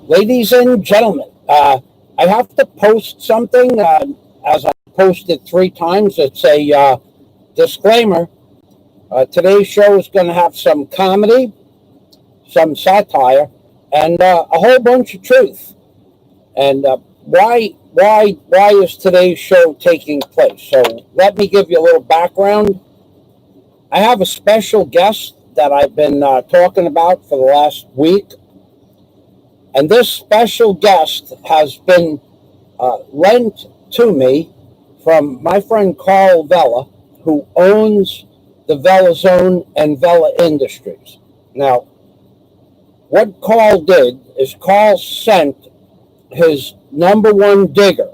Ladies and gentlemen, I have to post something. As I posted 3 times, it's a disclaimer. Today's show is going to have some comedy, some satire, and a whole bunch of truth. And why is today's show taking place? So let me give you a little background. I have a special guest that I've been talking about for the last week. And this special guest has been lent to me from my friend Carl VELLA, who owns the VELLA Zone and VELLA Industries. Now, what Carl did is Carl sent his number one digger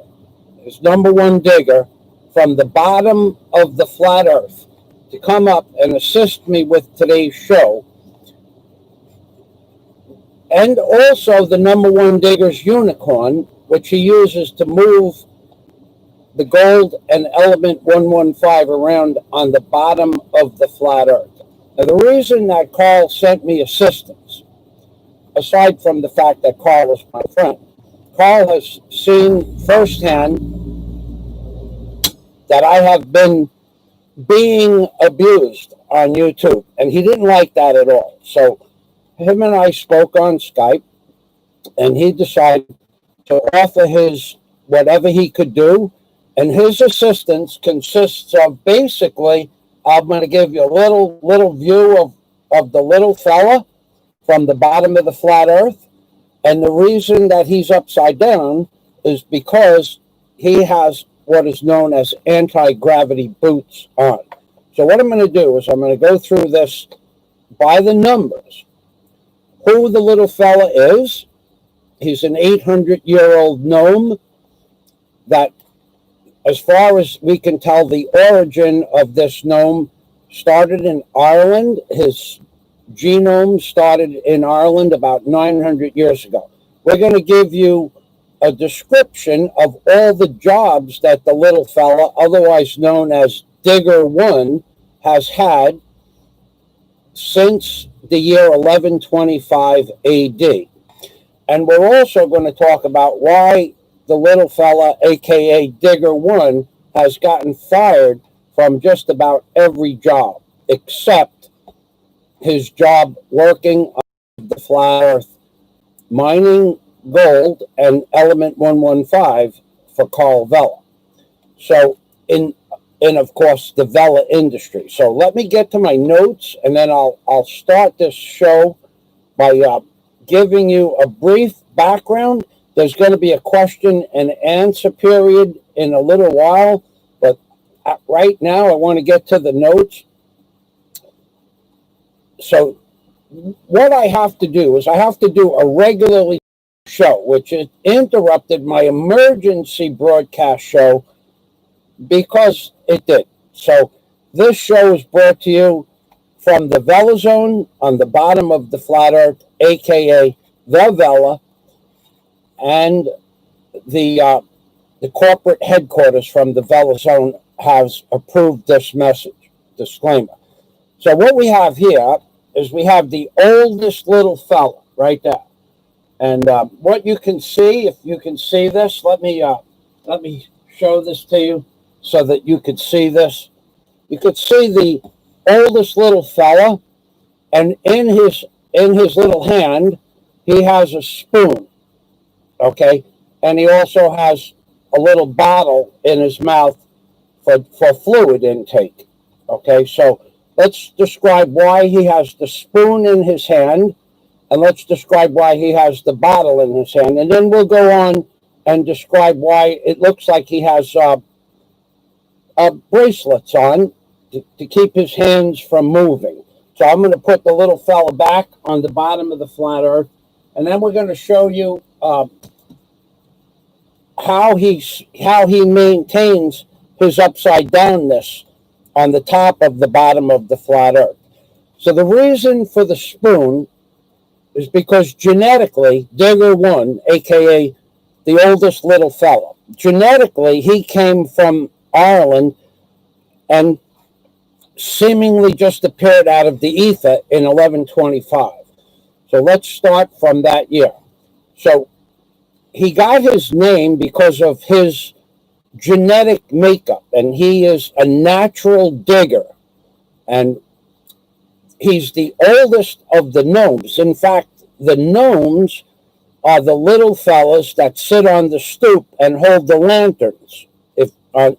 from the bottom of the flat earth to come up and assist me with today's show. And also the number one digger's unicorn, which he uses to move the gold and element 115 around on the bottom of the flat earth. Now, the reason that Carl sent me assistance, aside from the fact that Carl is my friend, Carl has seen firsthand that I have been being abused on YouTube, and he didn't like that at all. So him and I spoke on Skype, and he decided to offer his whatever he could do, and his assistance consists of basically, I'm going to give you a little view of the little fella from the bottom of the flat earth, and the reason that he's upside down is because he has what is known as anti-gravity boots on. So what I'm going to do is I'm going to go through this by the numbers. Who the little fella is. He's an 800-year-old gnome that, as far as we can tell, the origin of this gnome started in Ireland. His genome started in Ireland about 900 years ago. We're going to give you a description of all the jobs that the little fella, otherwise known as Digger 1, has had since the year 1125 AD. And we're also going to talk about why the little fella, aka Digger 1, has gotten fired from just about every job, except his job working on the flat earth, mining gold and element 115 for Carl VELLA. So in of course the VELLA industry. So let me get to my notes, and then I'll start this show by giving you a brief background. There's going to be a question and answer period in a little while, but right now I want to get to the notes. So what I have to do is I have to do a regularly show, which has interrupted my emergency broadcast show because it did. So this show is brought to you from the VELLA Zone on the bottom of the flat earth, aka the VELLA, and the corporate headquarters from the VELLA Zone has approved this message. Disclaimer. So what we have here is we have the oldest little fella right there. And what you can see, if you can see this, let me show this to you so that you could see this. You could see the oldest little fella, and in his little hand, he has a spoon, okay? And he also has a little bottle in his mouth for fluid intake, okay? So let's describe why he has the spoon in his hand, and let's describe why he has the bottle in his hand. And then we'll go on and describe why it looks like he has bracelets on to keep his hands from moving. So I'm going to put the little fella back on the bottom of the flat earth, and then we're going to show you how he maintains his upside downness on the top of the bottom of the flat earth. So the reason for the spoon is because genetically, Digger 1, aka the oldest little fella, genetically he came from Ireland and seemingly just appeared out of the ether in 1125. So let's start from that year. So he got his name because of his genetic makeup, and he is a natural digger. And he's the oldest of the gnomes. In fact, the gnomes are the little fellas that sit on the stoop and hold the lanterns. If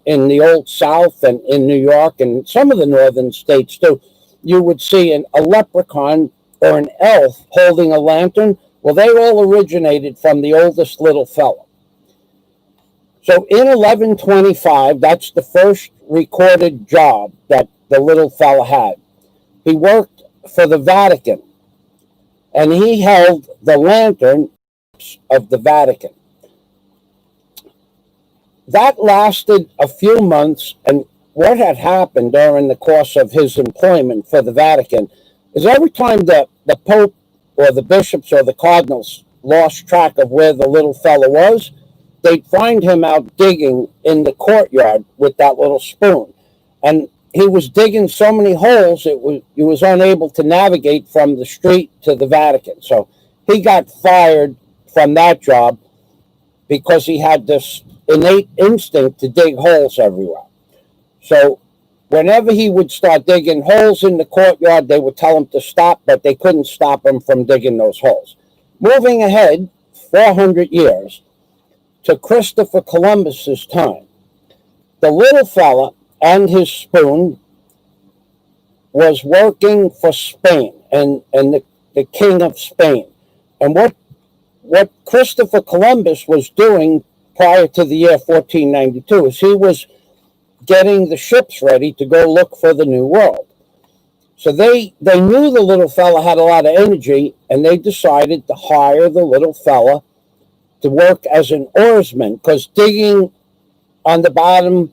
in the Old South and in New York and some of the northern states too, you would see a leprechaun or an elf holding a lantern. Well, they all originated from the oldest little fella. So in 1125, that's the first recorded job that the little fella had. He worked for the Vatican, and he held the lantern of the Vatican. That lasted a few months, and what had happened during the course of his employment for the Vatican is every time the Pope or the bishops or the cardinals lost track of where the little fella was, they'd find him out digging in the courtyard with that little spoon. And he was digging so many holes, he was unable to navigate from the street to the Vatican. So he got fired from that job because he had this innate instinct to dig holes everywhere. So whenever he would start digging holes in the courtyard, they would tell him to stop, but they couldn't stop him from digging those holes. Moving ahead 400 years to Christopher Columbus's time, the little fella and his spoon was working for Spain and the king of Spain. And what Christopher Columbus was doing prior to the year 1492 is he was getting the ships ready to go look for the New World. So they knew the little fella had a lot of energy, and they decided to hire the little fella to work as an oarsman, because digging on the bottom,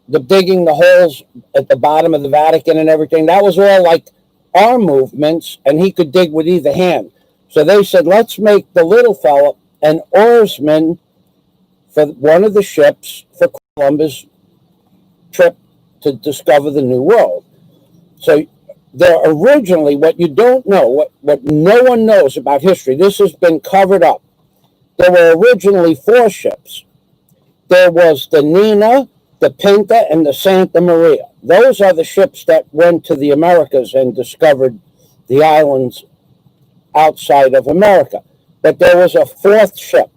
digging the holes at the bottom of the Vatican and everything, that was all like arm movements, and he could dig with either hand. So they said, let's make the little fella an oarsman for one of the ships for Columbus' trip to discover the New World. So there originally, what you don't know, what no one knows about history, this has been covered up. There were originally 4 ships. There was the Nina, the Pinta, and the Santa Maria. Those are the ships that went to the Americas and discovered the islands outside of America. But there was a 4th ship.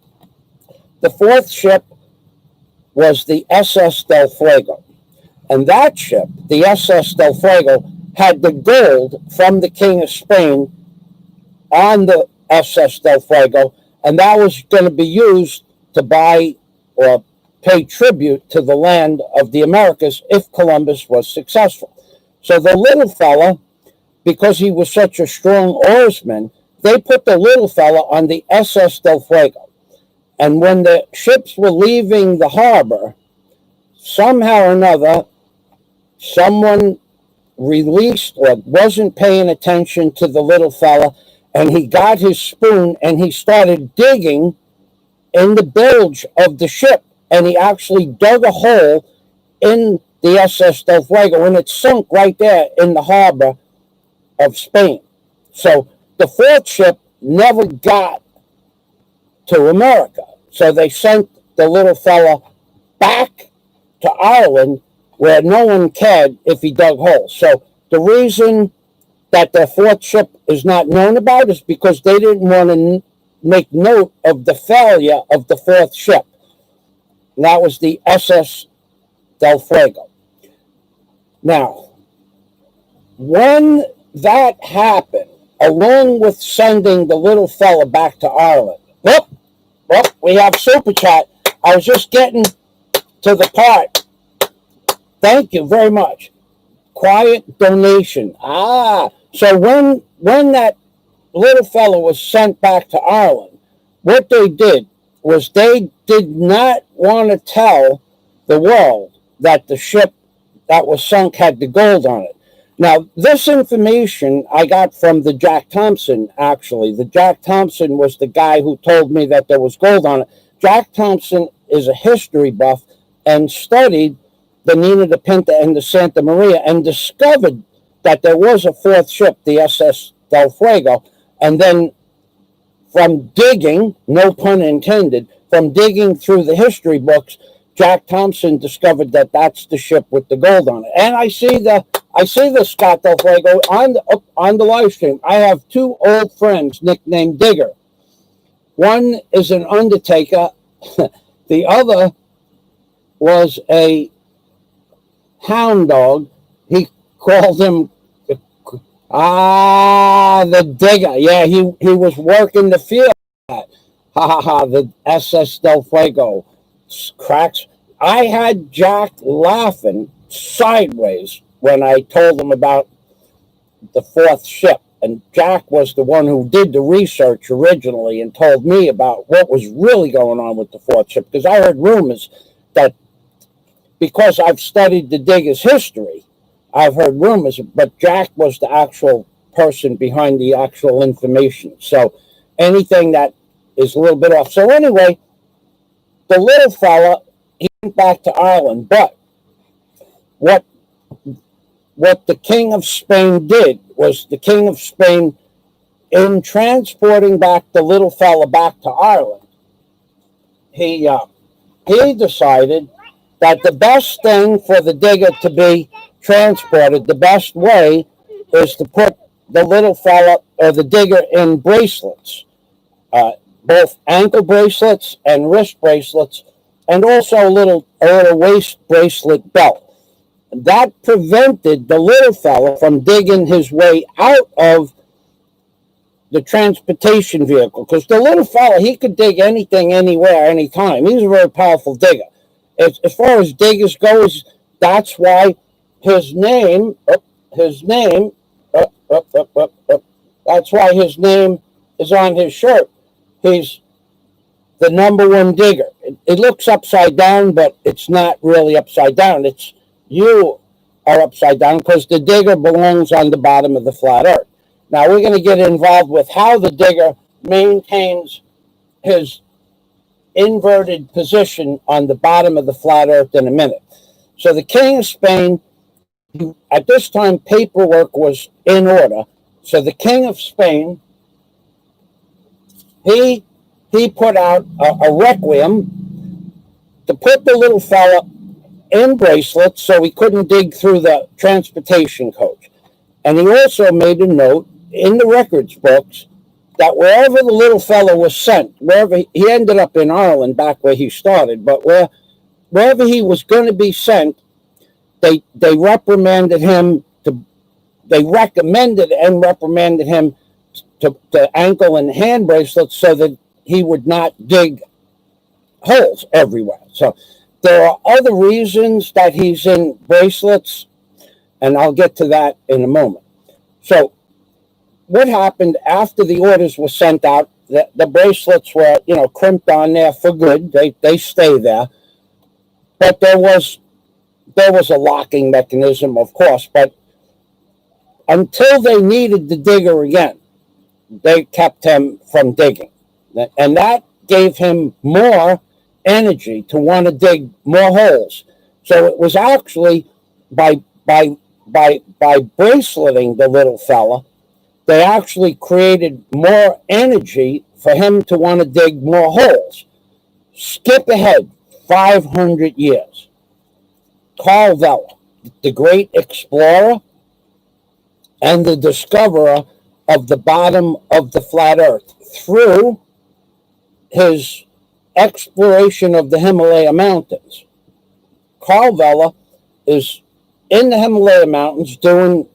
The 4th ship was the SS Del Fuego. And that ship, the SS Del Fuego, had the gold from the King of Spain on the SS Del Fuego, and that was going to be used to buy or pay tribute to the land of the Americas if Columbus was successful. So the little fella, because he was such a strong oarsman, they put the little fella on the SS Del Fuego. And when the ships were leaving the harbor, somehow or another, someone released or wasn't paying attention to the little fella, and he got his spoon and he started digging in the bilge of the ship, and he actually dug a hole in the SS Del Fuego, and it sunk right there in the harbor of Spain. So the 4th ship never got to America. So they sent the little fella back to Ireland, where no one cared if he dug holes. So the reason that the 4th ship is not known about is because they didn't want to make note of the failure of the 4th ship. And that was the SS Del Fuego. Now, when that happened, along with sending the little fella back to Ireland, we have Super Chat. I was just getting to the part. Thank you very much. Quiet donation. So when that little fellow was sent back to Ireland, what they did was they did not want to tell the world that the ship that was sunk had the gold on it. Now, this information I got from the Jack Thompson, actually. The Jack Thompson was the guy who told me that there was gold on it. Jack Thompson is a history buff and studied the Nina, the Pinta, and the Santa Maria, and discovered that there was a 4th ship, the SS Del Fuego. And then from digging, no pun intended, from digging through the history books, Jack Thompson discovered that that's the ship with the gold on it. And I see the Scott Del Fuego on the live stream. I have two old friends nicknamed Digger. One is an undertaker. The other was a hound dog. He called him the Digger. Yeah, he was working the field. Ha ha ha! The SS Del Fuego cracks. I had Jack laughing sideways when I told him about the fourth ship. And Jack was the one who did the research originally and told me about what was really going on with the fourth ship. Because I heard rumors that, because I've studied the Digger's history, I've heard rumors, but Jack was the actual person behind the actual information. So anything that is a little bit off. So anyway, the little fella, he went back to Ireland. But what the King of Spain did was, the King of Spain, in transporting back the little fella back to Ireland, he decided that the best thing for the Digger to be transported, the best way, is to put the little fella or the Digger in bracelets, both ankle bracelets and wrist bracelets, and also a little waist bracelet belt. That prevented the little fella from digging his way out of the transportation vehicle, because the little fella, he could dig anything, anywhere, anytime. He's a very powerful digger. As far as diggers goes, that's why his name, that's why his name is on his shirt. He's the number one digger. It looks upside down, but it's not really upside down. It's you are upside down, because the digger belongs on the bottom of the flat earth. Now, we're going to get involved with how the digger maintains his inverted position on the bottom of the flat earth in a minute. So the King of Spain, at this time, paperwork was in order. So the King of Spain, he put out a requiem to put the little fella in bracelets so he couldn't dig through the transportation coach. And he also made a note in the records books that wherever the little fellow was sent, wherever he ended up in Ireland, back where he started, but wherever he was going to be sent, they recommended him to ankle and hand bracelets so that he would not dig holes everywhere. So there are other reasons that he's in bracelets, and I'll get to that in a moment. So what happened after the orders were sent out, the bracelets were, crimped on there for good. They stay there. But there was a locking mechanism, of course, but until they needed the digger again, they kept him from digging. And that gave him more energy to want to dig more holes. So it was actually by braceleting the little fella, they actually created more energy for him to want to dig more holes. Skip ahead 500 years. Carl Vella, the great explorer and the discoverer of the bottom of the flat earth, through his exploration of the Himalaya Mountains. Carl Vella is in the Himalaya Mountains doing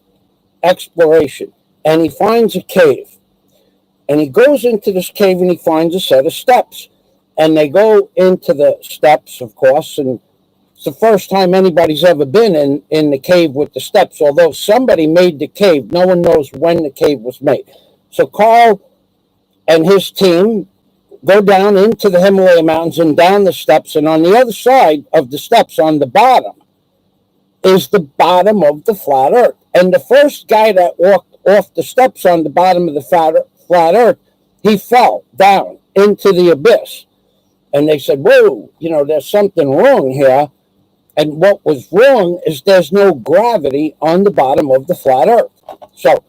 exploration, and he finds a cave. And he goes into this cave and he finds a set of steps. And they go into the steps, of course, and it's the first time anybody's ever been in the cave with the steps, although somebody made the cave. No one knows when the cave was made. So Carl and his team go down into the Himalaya Mountains and down the steps, and on the other side of the steps, on the bottom, is the bottom of the flat earth. And the first guy that walked off the steps on the bottom of the flat earth, he fell down into the abyss. And they said, whoa, there's something wrong here. And what was wrong is there's no gravity on the bottom of the flat earth. So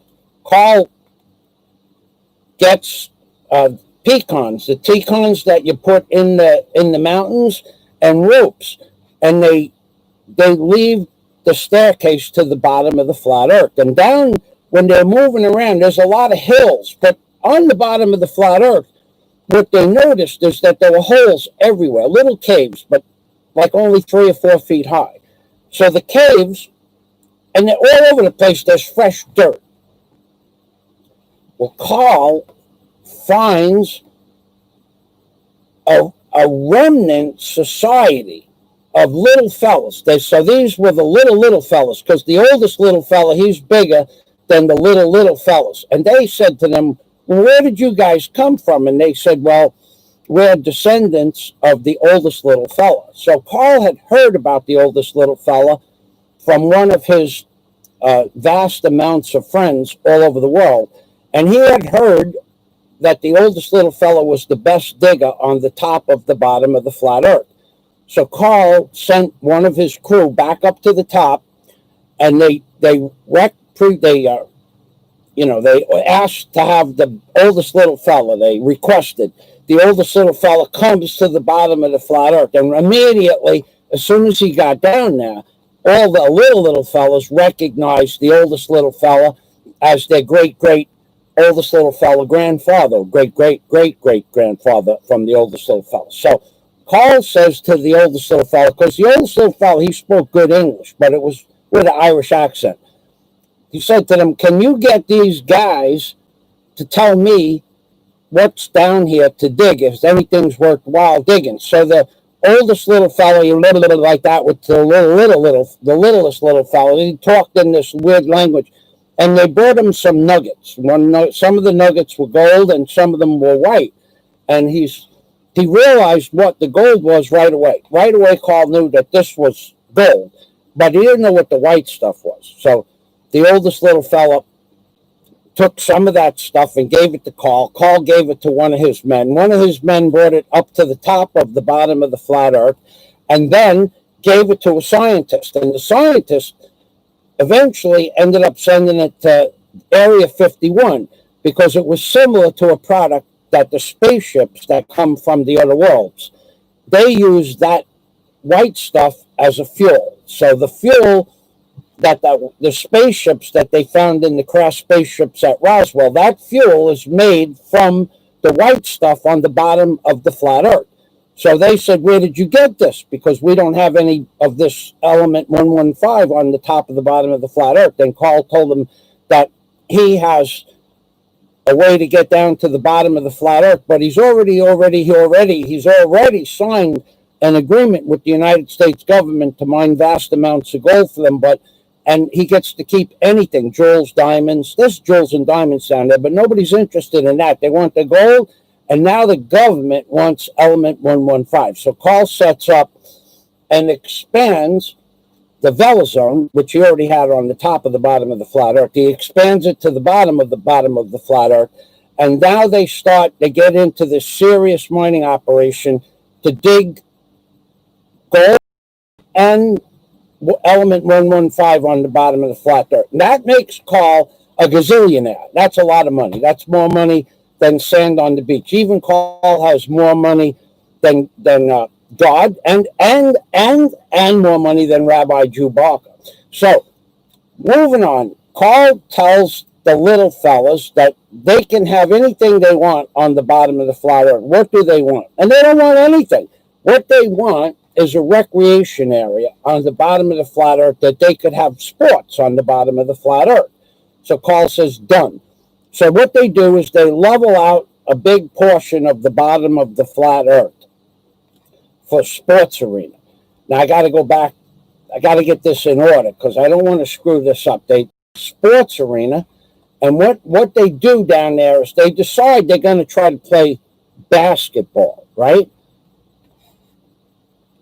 Carl gets pecans, the pecans that you put in the mountains, and ropes, and they leave the staircase to the bottom of the flat earth. And down, when they're moving around, there's a lot of hills, but on the bottom of the flat earth, what they noticed is that there were holes everywhere, little caves, but like only 3 or 4 feet high. So the caves, and they're all over the place, there's fresh dirt. Well, Carl finds a remnant society of little fellas. So these were the little fellas, because the oldest little fella, he's bigger than the little fellas. And they said to them, well, where did you guys come from? And they said, well, we're descendants of the oldest little fella. So Carl had heard about the oldest little fella from one of his vast amounts of friends all over the world. And he had heard that the oldest little fella was the best digger on the top of the bottom of the flat earth. So Carl sent one of his crew back up to the top, and they asked to have the oldest little fella. They requested the oldest little fella comes to the bottom of the flat earth, and immediately, as soon as he got down there, all the little fellas recognized the oldest little fella as their great oldest little fella grandfather, great grandfather from the oldest little fella. So Carl says to the oldest little fella, because the oldest little fella, he spoke good English, but it was with an Irish accent. He said to them, can you get these guys to tell me what's down here to dig, if anything's worthwhile digging? So the oldest little fella, he little like that with the littlest little fella, he talked in this weird language, and they brought him some nuggets. Some of the nuggets were gold and some of them were white. And he realized what the gold was right away. Right away, Carl knew that this was gold, but he didn't know what the white stuff was. So the oldest little fella took some of that stuff and gave it to Carl. Carl gave it to one of his men. One of his men brought it up to the top of the bottom of the flat earth and then gave it to a scientist. And the scientist eventually ended up sending it to Area 51 because it was similar to a product that the spaceships that come from the other worlds, they use that white stuff as a fuel. So the fuel that the spaceships that they found in the crash spaceships at Roswell, that fuel is made from the white stuff on the bottom of the flat earth. So they said, where did you get this? Because we don't have any of this element 115 on the top of the bottom of the flat earth. And Carl told them that he has a way to get down to the bottom of the flat earth, but he's already signed an agreement with the United States government to mine vast amounts of gold for them, and he gets to keep anything, jewels, diamonds. There's jewels and diamonds down there, but nobody's interested in that. They want the gold, and now the government wants element 115. So Carl sets up and expands the VELLA zone, which he already had on the top of the bottom of the flat earth. He expands it to the bottom of the flat earth, and now they get into this serious mining operation to dig gold and element 115 on the bottom of the flat earth. And that makes Carl a gazillionaire. That's a lot of money. That's more money than sand on the beach. Even Carl has more money than God and more money than Rabbi Jew Barker. So moving on, Carl tells the little fellas that they can have anything they want on the bottom of the flat earth. What do they want? And they don't want anything. What they want is a recreation area on the bottom of the flat earth that they could have sports on the bottom of the flat earth. So Carl says, done. So what they do is they level out a big portion of the bottom of the flat earth for sports arena. Now I got to go back. I got to get this in order because I don't want to screw this up. They sports arena, and what they do down there is they decide they're going to try to play basketball, right?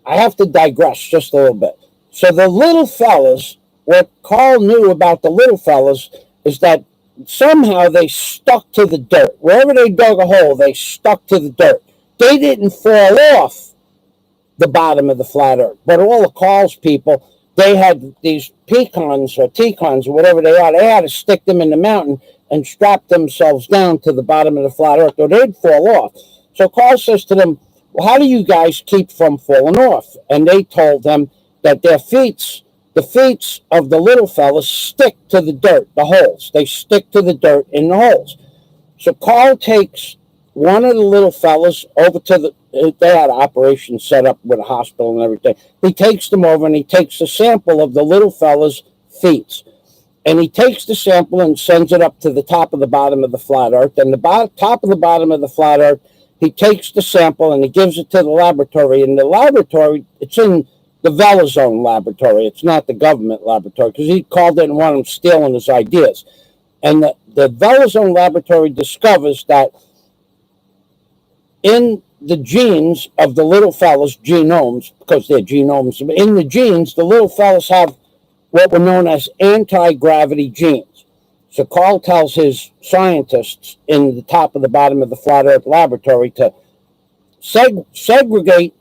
I have to digress just a little bit. So the little fellas, what Carl knew about the little fellas is that somehow they stuck to the dirt. Wherever they dug a hole, they stuck to the dirt. They didn't fall off the bottom of the flat earth. But all of Carl's people, they had these pecans or whatever they are. They had to stick them in the mountain and strap themselves down to the bottom of the flat earth or they'd fall off. So Carl says to them, well, how do you guys keep from falling off? And they told him that the feet of the little fellas stick to the dirt, the holes. They stick to the dirt in the holes. So Carl takes one of the little fellas over to they had an operation set up with a hospital and everything. He takes them over and he takes a sample of the little fella's feet. And he takes the sample and sends it up to the top of the bottom of the flat earth. And the top of the bottom of the flat earth, he takes the sample and he gives it to the laboratory. And the laboratory, it's in the VELLA zone laboratory. It's not the government laboratory because he called it and wanted them stealing his ideas. And the VELLA zone laboratory discovers that in the genes of the little fellas, genomes, because they're genomes, in the genes, the little fellas have what were known as anti-gravity genes. So Carl tells his scientists in the top of the bottom of the flat earth laboratory to segregate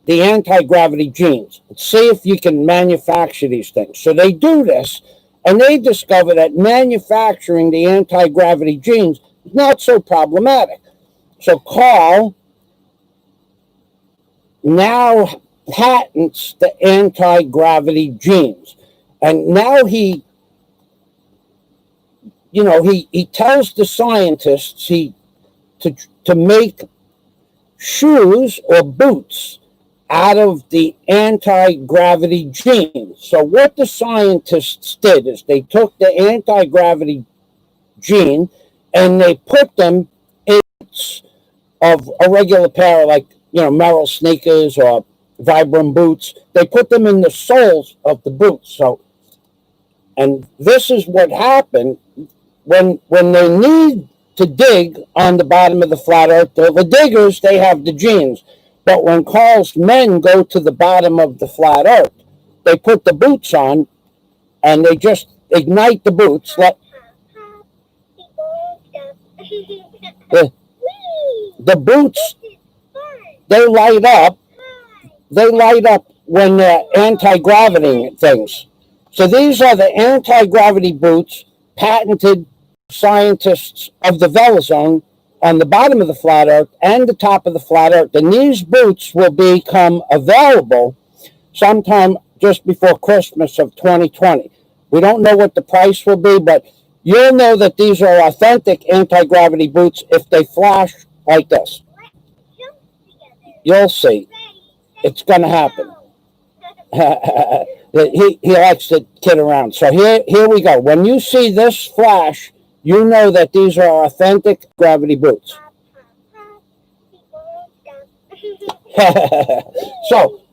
the anti-gravity genes and see if you can manufacture these things. So they do this, and they discover that manufacturing the anti-gravity genes is not so problematic. So Carl now patents the anti-gravity genes. And now he tells the scientists to make shoes or boots out of the anti-gravity genes. So what the scientists did is they took the anti-gravity gene and they put them in of a regular pair of, like, Merrill sneakers or Vibram boots. They put them in the soles of the boots. So, and this is what happened when they need to dig on the bottom of the flat earth. The diggers, they have the genes. But when Carl's men go to the bottom of the flat earth, they put the boots on and they just ignite the boots. The boots, they light up when they're anti-gravity things. So these are the anti-gravity boots patented scientists of the VELLA zone on the bottom of the flat earth and the top of the flat earth. And these boots will become available sometime just before Christmas of 2020. We don't know what the price will be, but you'll know that these are authentic anti-gravity boots if they flash like this. You'll see. It's going to happen. He likes to kid around. So here we go. When you see this flash, you know that these are authentic gravity boots. So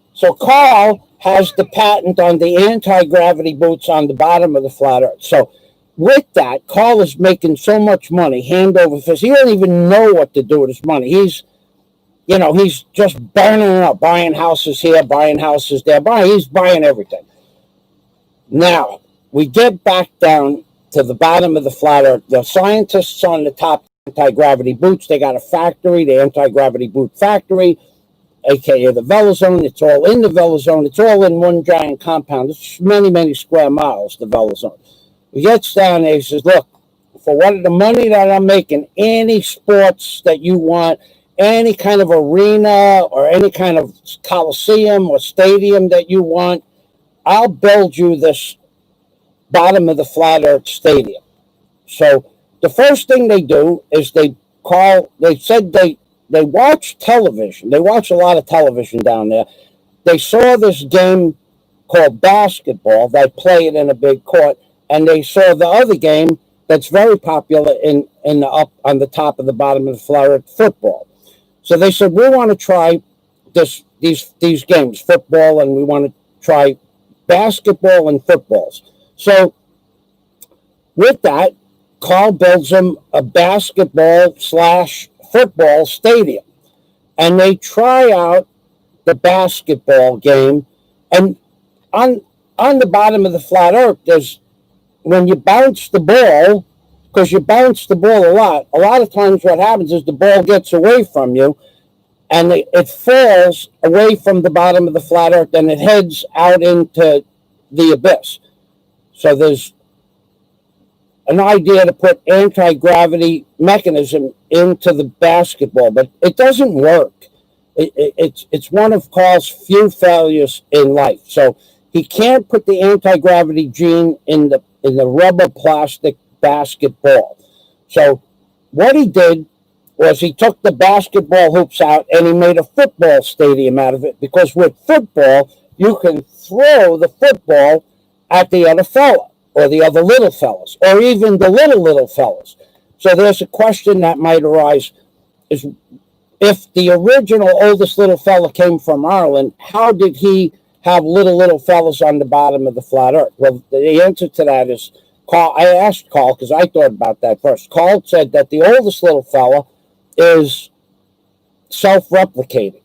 Carl has the patent on the anti-gravity boots on the bottom of the flat earth. So with that, Carl is making so much money, hand over fist. He doesn't even know what to do with his money. He's just burning it up, buying houses here, buying houses there, he's buying everything. Now, we get back down to the bottom of the flat earth. The scientists on the top anti-gravity boots, they got a factory, the anti-gravity boot factory, aka the VELLA zone. It's all in the VELLA zone. It's all in one giant compound. It's many, many square miles, the VELLA zone. He gets down there, he says, look, for what the money that I'm making, any sports that you want, any kind of arena or any kind of coliseum or stadium that you want, I'll build you this bottom of the flat earth stadium. So the first thing they do is they said they watch television. They watch a lot of television down there. They saw this game called basketball. They play it in a big court. And they saw the other game that's very popular in the up on the top of the bottom of the flat earth, football. So they said, we want to try these games, football, and we want to try basketball and footballs. So with that, Carl builds them a basketball/football stadium. And they try out the basketball game. And on the bottom of the flat earth, when you bounce the ball, because you bounce the ball a lot of times what happens is the ball gets away from you and it falls away from the bottom of the flat earth and it heads out into the abyss. So there's an idea to put anti-gravity mechanism into the basketball, but it doesn't work. It's one of Carl's few failures in life. So he can't put the anti-gravity gene in the rubber plastic basketball. So what he did was he took the basketball hoops out and he made a football stadium out of it, because with football you can throw the football at the other fella or the other little fellas or even the little fellas. So there's a question that might arise, is if the original oldest little fella came from Ireland, how did he have little fellas on the bottom of the flat earth? Well, the answer to that is, Carl, I asked Carl because I thought about that first. Carl said that the oldest little fella is self-replicating.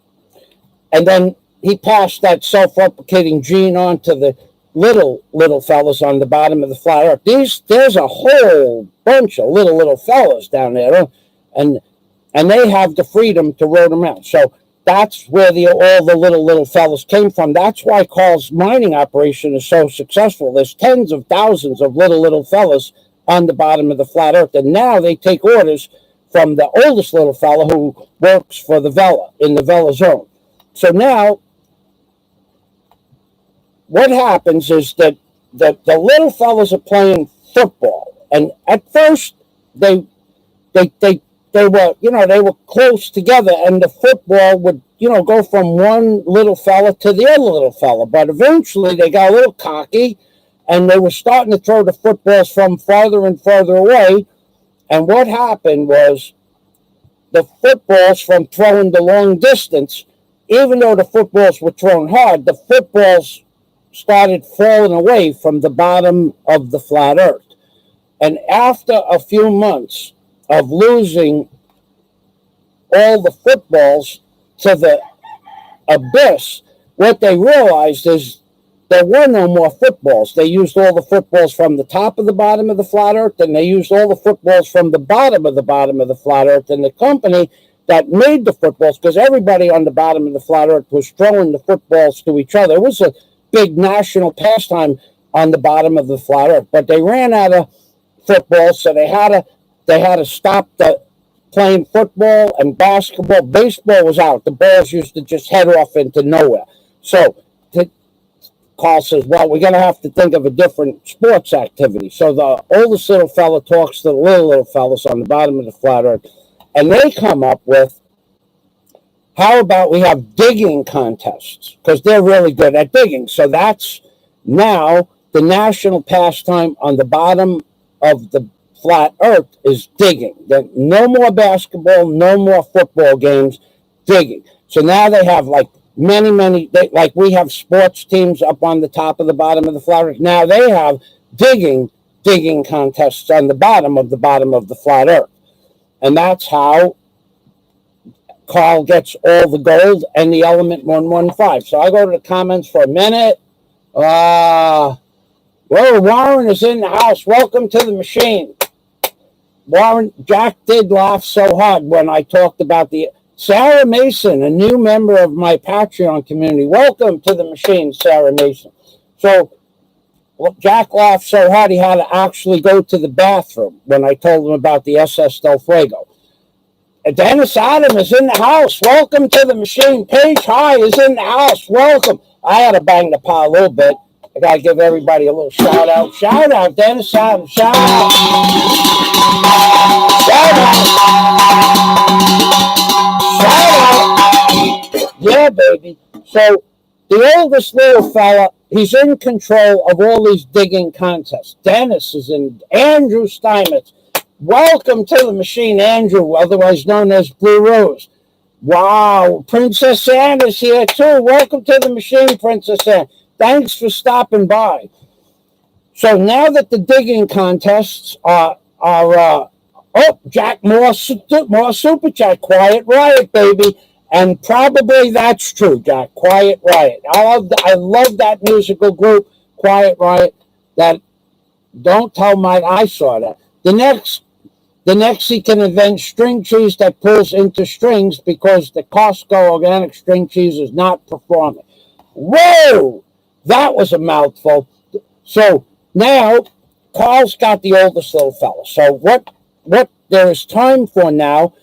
And then he passed that self-replicating gene on to the little fellas on the bottom of the flat earth. There's a whole bunch of little fellas down there, and they have the freedom to roam around. So that's where all the little fellas came from. That's why Carl's mining operation is so successful. There's tens of thousands of little fellas on the bottom of the flat earth, and now they take orders from the oldest little fella who works for the VELLA, in the VELLA zone. So now what happens is that the little fellas are playing football, and at first they were close together, and the football would go from one little fella to the other little fella. But eventually they got a little cocky, and they were starting to throw the footballs from farther and farther away. And what happened was the footballs, from throwing the long distance, even though the footballs were thrown hard, the footballs started falling away from the bottom of the flat earth. And after a few months of losing all the footballs to the abyss, what they realized is there were no more footballs. They used all the footballs from the top of the bottom of the flat earth, and they used all the footballs from the bottom of the flat earth. And the company that made the footballs, because everybody on the bottom of the flat earth was throwing the footballs to each other. It was a big national pastime on the bottom of the flat earth, but they ran out of football, so they had to stop playing football and basketball. Baseball was out. The balls used to just head off into nowhere. So Carl says, well, we're going to have to think of a different sports activity. So the oldest little fella talks to the little fellas on the bottom of the flat earth, and they come up with, how about we have digging contests? Because they're really good at digging. So that's now the national pastime on the bottom of the flat earth is digging. No more basketball, no more football games, digging. So now they have like many, like we have sports teams up on the top of the bottom of the flat earth. Now they have digging contests on the bottom of the flat earth. And that's how Carl gets all the gold and the element 115. So I go to the comments for a minute. Well, Warren is in the house. Welcome to the machine. Warren, Jack did laugh so hard when I talked about the Sarah Mason, a new member of my Patreon community. Welcome to the machine, Sarah Mason. So Jack laughed so hard he had to actually go to the bathroom when I told him about the SS Del Fuego. Dennis Adam is in the house. Welcome to the machine. Paige High is in the house. Welcome. I had to bang the pot a little bit. I got to give everybody a little shout out. Shout out, Dennis Adam. Shout out. Shout out. Yeah, baby. So the oldest little fella, he's in control of all these digging contests. Dennis is in. Andrew Steinmetz. Welcome to the machine, Andrew, otherwise known as Blue Rose. Wow, Princess Anne is here too. Welcome to the machine, Princess Anne. Thanks for stopping by. So now that the digging contests are Jack more super chat, Quiet Riot, baby, and probably that's true, Jack. Quiet Riot. I love that musical group, Quiet Riot. That don't tell Mike I saw that. The next he can invent string cheese that pulls into strings because the Costco organic string cheese is not performing. Whoa! That was a mouthful. So now Carl's got the oldest little fella. So what there is time for now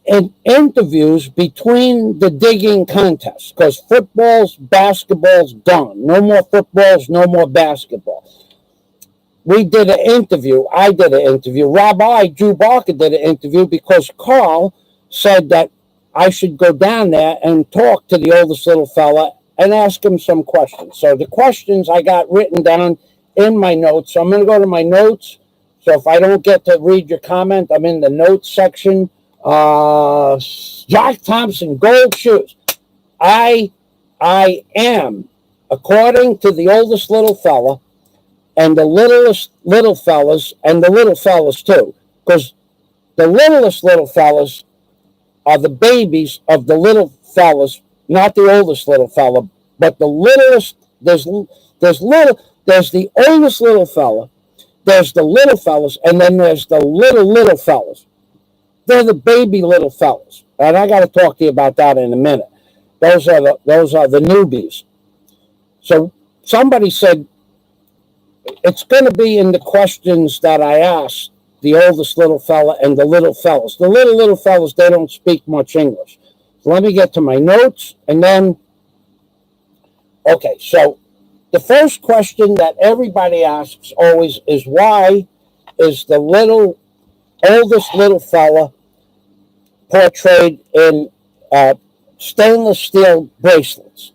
in interviews between the digging contests, because football's, basketball's gone. No more footballs, no more basketball. We did an interview. I did an interview. Rabbi Drew Barker did an interview because Carl said that I should go down there and talk to the oldest little fella and ask him some questions. So the questions I got written down in my notes. So I'm going to go to my notes. So if I don't get to read your comment, I'm in the notes section. Jack Thompson, gold shoes. I am, according to the oldest little fella, and the littlest little fellas, and the little fellas too, because the littlest little fellas are the babies of the little fellas, not the oldest little fella, but the littlest. There's the oldest little fella, there's the little fellas, and then there's the little fellas. They're the baby little fellas, and I got to talk to you about that in a minute. Those are the newbies. So somebody said it's going to be in the questions that I asked the oldest little fella and the little fellas. The little fellas, they don't speak much English. So let me get to my notes, and then, okay, so the first question that everybody asks always is, why is the oldest little fella portrayed in stainless steel bracelets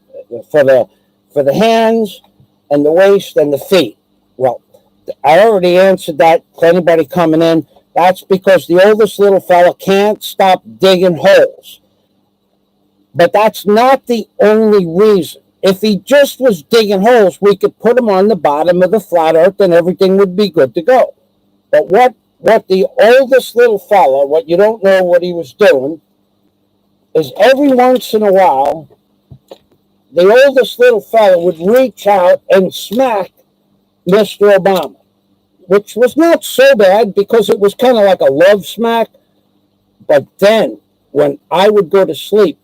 for the hands and the waist and the feet? Well, I already answered that to anybody coming in. That's because the oldest little fella can't stop digging holes. But that's not the only reason. If he just was digging holes, we could put him on the bottom of the flat earth and everything would be good to go. But what the oldest little fella, what you don't know what he was doing, is every once in a while, the oldest little fella would reach out and smack Mr. Obama, which was not so bad because it was kind of like a love smack. But then when I would go to sleep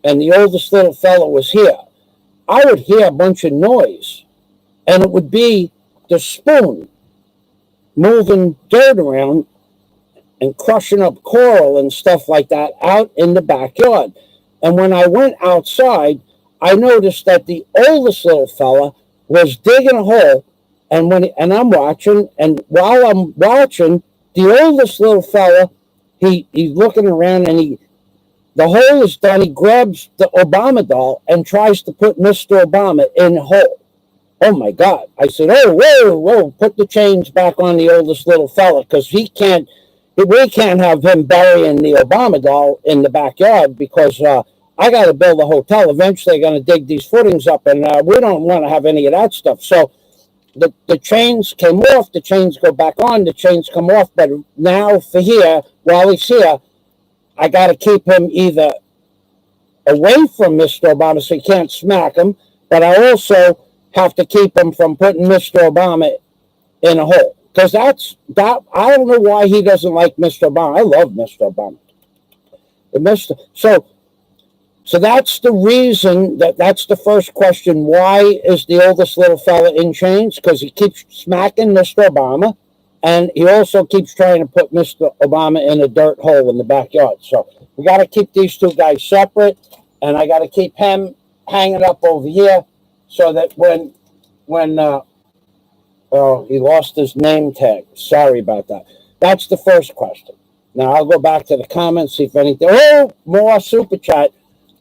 and the oldest little fella was here, I would hear a bunch of noise, and it would be the spoon moving dirt around and crushing up coral and stuff like that out in the backyard. And when I went outside, I noticed that the oldest little fella was digging a hole, and I'm watching, and while I'm watching, the oldest little fella, he's looking around, and the hole is done. He grabs the Obama doll and tries to put Mr. Obama in the hole. Oh my God. I said, oh, whoa, put the chains back on the oldest little fella, because we can't have him burying the Obama doll in the backyard, because I got to build a hotel. Eventually they're going to dig these footings up, and we don't want to have any of that stuff. So the chains came off, the chains go back on, the chains come off. But now for here, while he's here, I got to keep him either away from Mr. Obama so he can't smack him, but I also have to keep him from putting Mr. Obama in a hole. Because I don't know why he doesn't like Mr. Obama. I love Mr. Obama. So that's the reason, that's the first question. Why is the oldest little fella in chains? Because he keeps smacking Mr. Obama. And he also keeps trying to put Mr. Obama in a dirt hole in the backyard. So we got to keep these two guys separate. And I got to keep him hanging up over here so that when he lost his name tag. Sorry about that. That's the first question. Now I'll go back to the comments, see if anything. Oh, more super chat.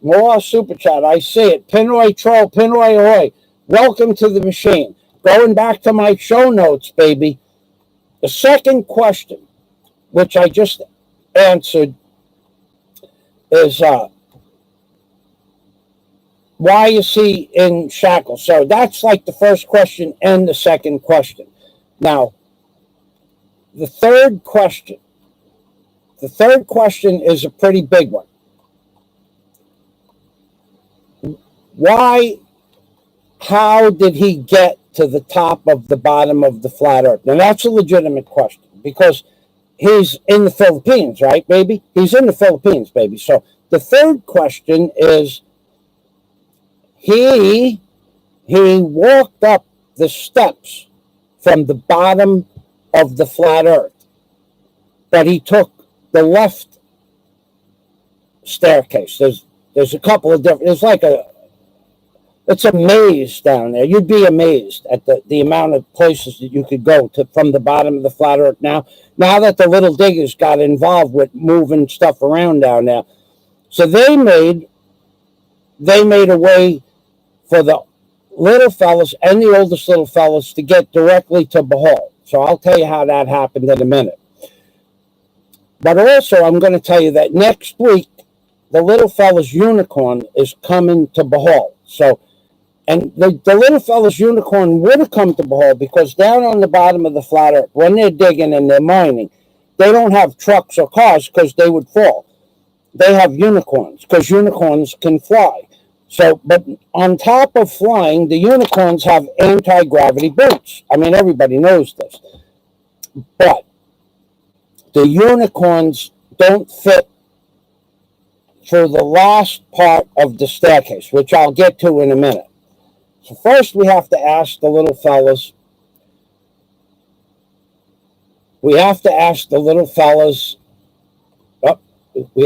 More super chat. I see it. Pinoy Troll, Pinoy Ahoy. Welcome to the machine. Going back to my show notes, baby. The second question, which I just answered, is why is he in shackles? So that's like the first question and the second question. Now, the third question is a pretty big one. How did he get to the top of the bottom of the flat earth? Now, that's a legitimate question because he's in the Philippines, right, baby? He's in the Philippines, baby. So the third question is, he walked up the steps from the bottom of the flat earth, but he took the left staircase. There's a couple of different, it's a maze down there. You'd be amazed at the amount of places that you could go to from the bottom of the flat earth now that the little diggers got involved with moving stuff around down there. So they made a way for the little fellas and the oldest little fellas to get directly to Bohol. So I'll tell you how that happened in a minute. But also, I'm going to tell you that next week, the little fella's unicorn is coming to Bohol. So, and the little fella's unicorn would have come to Bohol because down on the bottom of the flat earth, when they're digging and they're mining, they don't have trucks or cars because they would fall. They have unicorns because unicorns can fly. So, but on top of flying, the unicorns have anti-gravity boots. I mean, everybody knows this. But the unicorns don't fit through the last part of the staircase, which I'll get to in a minute. So first we have to ask the little fellas. We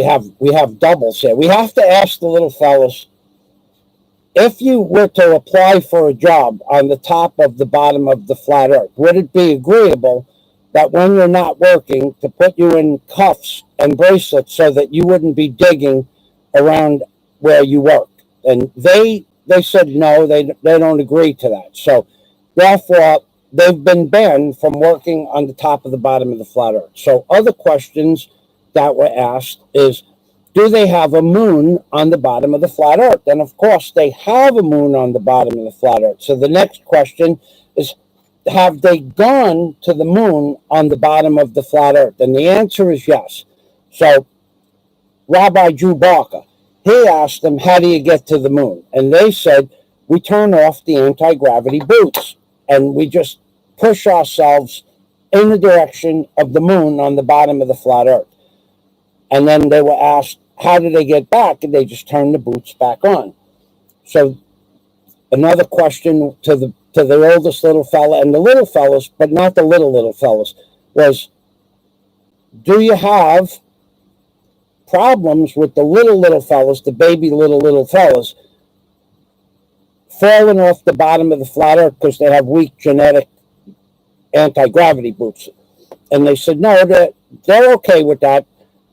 have doubles here. We have to ask the little fellas, if you were to apply for a job on the top of the bottom of the flat earth, would it be agreeable that when you're not working to put you in cuffs and bracelets so that you wouldn't be digging around where you work? And they said no, they don't agree to that. So therefore, they've been banned from working on the top of the bottom of the flat earth. So other questions that were asked is, do they have a moon on the bottom of the flat earth? And of course, they have a moon on the bottom of the flat earth. So the next question is, have they gone to the moon on the bottom of the flat earth? And the answer is yes. So Rabbi Drew Barker, he asked them, how do you get to the moon? And they said, we turn off the anti-gravity boots and we just push ourselves in the direction of the moon on the bottom of the flat earth. And then they were asked, how did they get back? And they just turned the boots back on. So another question to the oldest little fella and the little fellas, but not the little fellas, was, do you have problems with the little fellas, the baby little fellas, falling off the bottom of the flat earth because they have weak genetic anti-gravity boots? And they said, no, they're okay with that.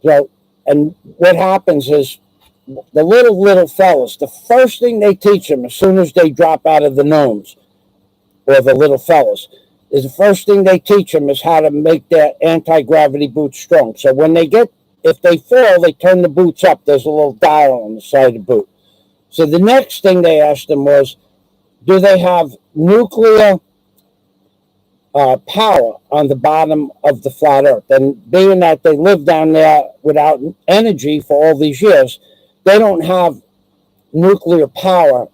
So, and what happens is the little fellas, the first thing they teach them as soon as they drop out of the gnomes, or the little fellas, is the first thing they teach them is how to make their anti-gravity boots strong. So if they fall, they turn the boots up. There's a little dial on the side of the boot. So the next thing they asked them was, do they have nuclear power on the bottom of the flat earth? And being that they live down there without energy for all these years, they don't have nuclear power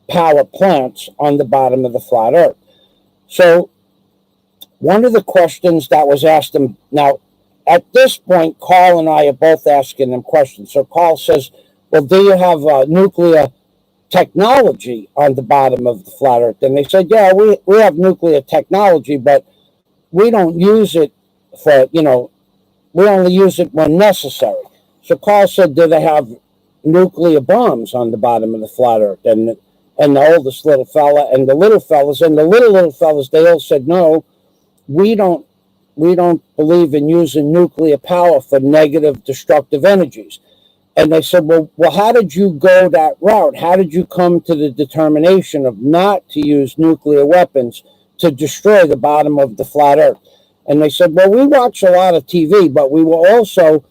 plants on the bottom of the flat earth. So one of the questions that was asked them, now at this point, Carl and I are both asking them questions. So Carl says, well, do you have nuclear technology on the bottom of the flat earth? And they said, yeah, we have nuclear technology, but we don't use it for, we only use it when necessary. So Carl said, do they have nuclear bombs on the bottom of the flat earth? And the oldest little fella and the little fellas and the little fellas, they all said, no, we don't believe in using nuclear power for negative destructive energies. And they said, well, how did you go that route? How did you come to the determination of not to use nuclear weapons to destroy the bottom of the flat earth? And they said, well, we watch a lot of TV, but we were also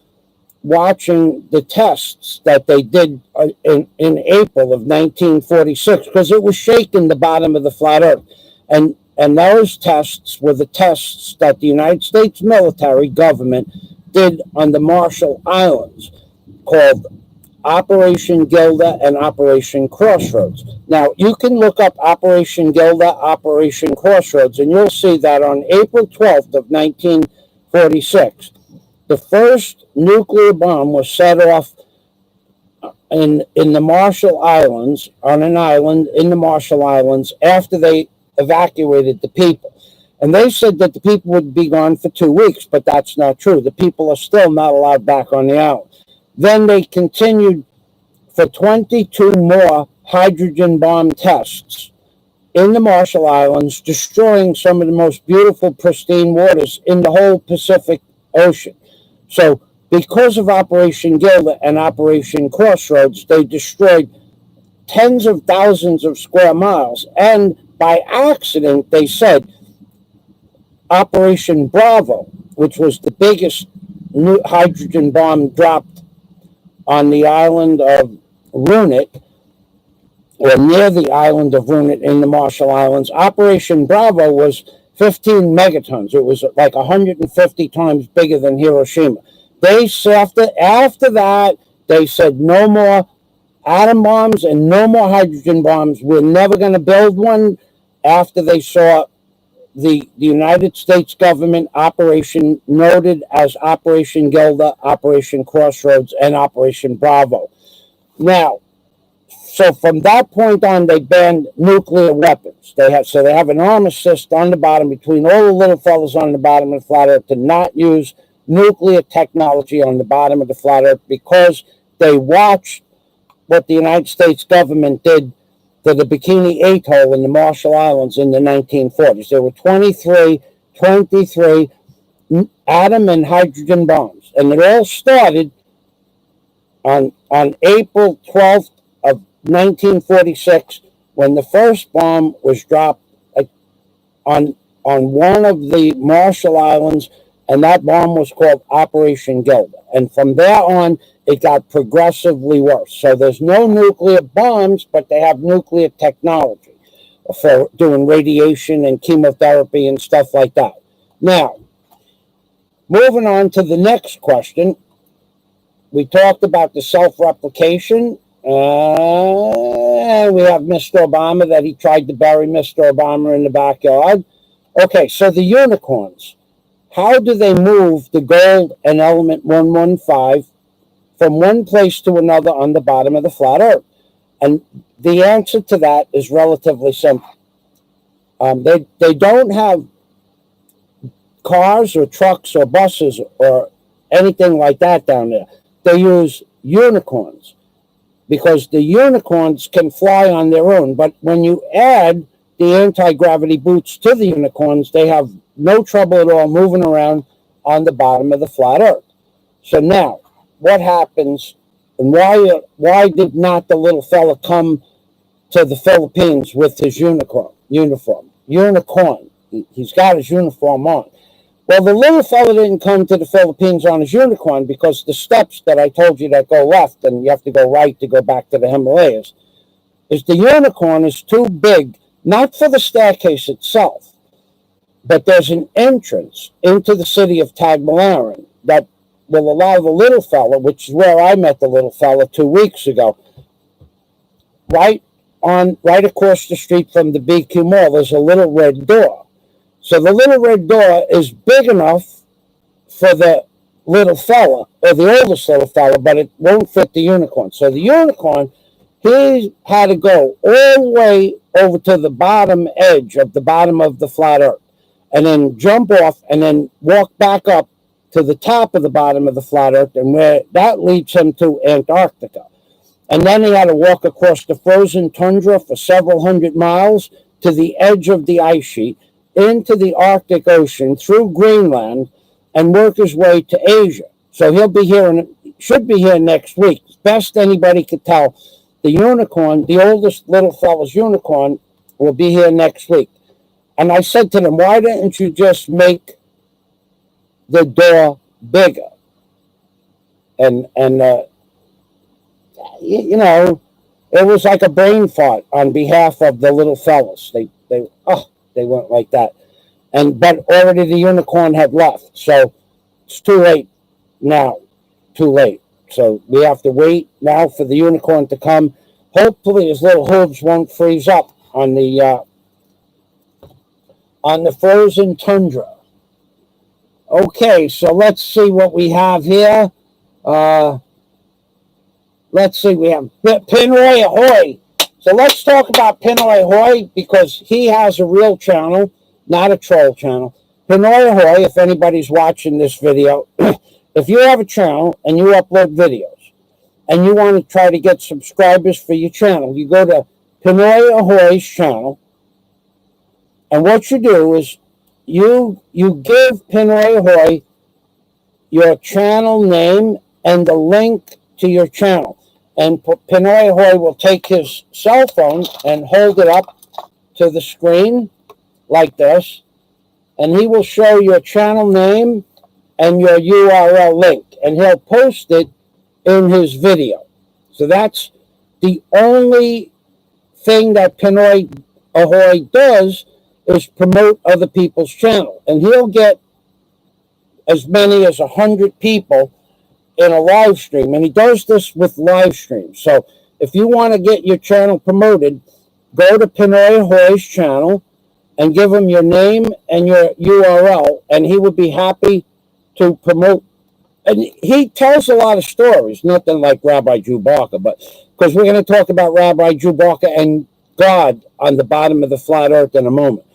watching the tests that they did in April of 1946, because it was shaking the bottom of the flat earth. And those tests were the tests that the United States military government did on the Marshall Islands, called Operation Gilda and Operation Crossroads. Now, you can look up Operation Gilda, Operation Crossroads, and you'll see that on April 12th of 1946, the first nuclear bomb was set off in the Marshall Islands, on an island in the Marshall Islands, after they evacuated the people. And they said that the people would be gone for 2 weeks, but that's not true. The people are still not allowed back on the island. Then they continued for 22 more hydrogen bomb tests in the Marshall Islands, destroying some of the most beautiful, pristine waters in the whole Pacific Ocean. So because of Operation Gilda and Operation Crossroads, they destroyed tens of thousands of square miles. And by accident, they said, Operation Bravo, which was the biggest new hydrogen bomb dropped on the island of Runit, or near the island of Runit in the Marshall Islands. Operation Bravo was 15 megatons. It was like 150 times bigger than Hiroshima. They after that, they said no more atom bombs and no more hydrogen bombs. We're never going to build one. After they saw the United States government operation noted as Operation Gilda, Operation Crossroads, and Operation Bravo. Now, so from that point on, they banned nuclear weapons. They have an armistice on the bottom between all the little fellas on the bottom of the flat earth to not use nuclear technology on the bottom of the flat earth, because they watched what the United States government did to the Bikini Atoll in the Marshall Islands in the 1940s. There were 23 atom and hydrogen bombs. And it all started on April 12th of 1946, when the first bomb was dropped on one of the Marshall Islands, and that bomb was called Operation Gilda. And from there on, it got progressively worse. So there's no nuclear bombs, but they have nuclear technology for doing radiation and chemotherapy and stuff like that. Now, moving on to the next question. We talked about the self-replication. We have Mr. Obama, that he tried to bury Mr. Obama in the backyard. Okay, so the unicorns. How do they move the gold and element 115 from one place to another on the bottom of the flat earth? And the answer to that is relatively simple. They don't have cars or trucks or buses or anything like that down there. They use unicorns, because the unicorns can fly on their own. But when you add the anti-gravity boots to the unicorns, they have no trouble at all moving around on the bottom of the flat earth. So now, what happens, and why did not the little fella come to the Philippines with his unicorn? He's got his uniform on. Well, the little fella didn't come to the Philippines on his unicorn because the steps that I told you that go left and you have to go right to go back to the Himalayas, is the unicorn is too big, not for the staircase itself, but there's an entrance into the city of Tagbilaran that will allow the little fella, which is where I met the little fella 2 weeks ago, right across the street from the BQ Mall, there's a little red door. So the little red door is big enough for the little fella, or the oldest little fella, but it won't fit the unicorn. So the unicorn, he had to go all the way over to the bottom edge of the bottom of the flat earth, and then jump off and then walk back up to the top of the bottom of the flat earth, and where that leads him to Antarctica. And then he had to walk across the frozen tundra for several hundred miles to the edge of the ice sheet, into the Arctic Ocean, through Greenland, and work his way to Asia. So he'll be here, should be here next week. Best anybody could tell, the unicorn, the oldest little fella's unicorn, will be here next week. And I said to them, why didn't you just make the door bigger? And you know, it was like a brain fart on behalf of the little fellas. They went like that. But already the unicorn had left. So it's too late now. Too late. So we have to wait now for the unicorn to come. Hopefully his little hooves won't freeze up on the frozen tundra. Okay, so let's see what we have here. Let's see, we have Pinoy Ahoy. So let's talk about Pinoy Ahoy, because he has a real channel not a troll channel. Pinoy Ahoy, if anybody's watching this video, if you have a channel and you upload videos and you want to try to get subscribers for your channel, you go to Pinoy Ahoy's channel, and what you do is you give Pinoy Ahoy your channel name and the link to your channel. And Pinoy Ahoy will take his cell phone and hold it up to the screen like this, and he will show your channel name and your URL link, and he'll post it in his video. So that's the only thing that Pinoy Ahoy does, is promote other people's channel, and he'll get as many as 100 people in a live stream, and he does this with live streams. So if you want to get your channel promoted, go to Pinoy Ahoy's channel and give him your name and your URL, and he would be happy to promote. And he tells a lot of stories, nothing like Rabbi Drew Barker, but because we're going to talk about Rabbi Drew Barker and God on the bottom of the flat earth in a moment.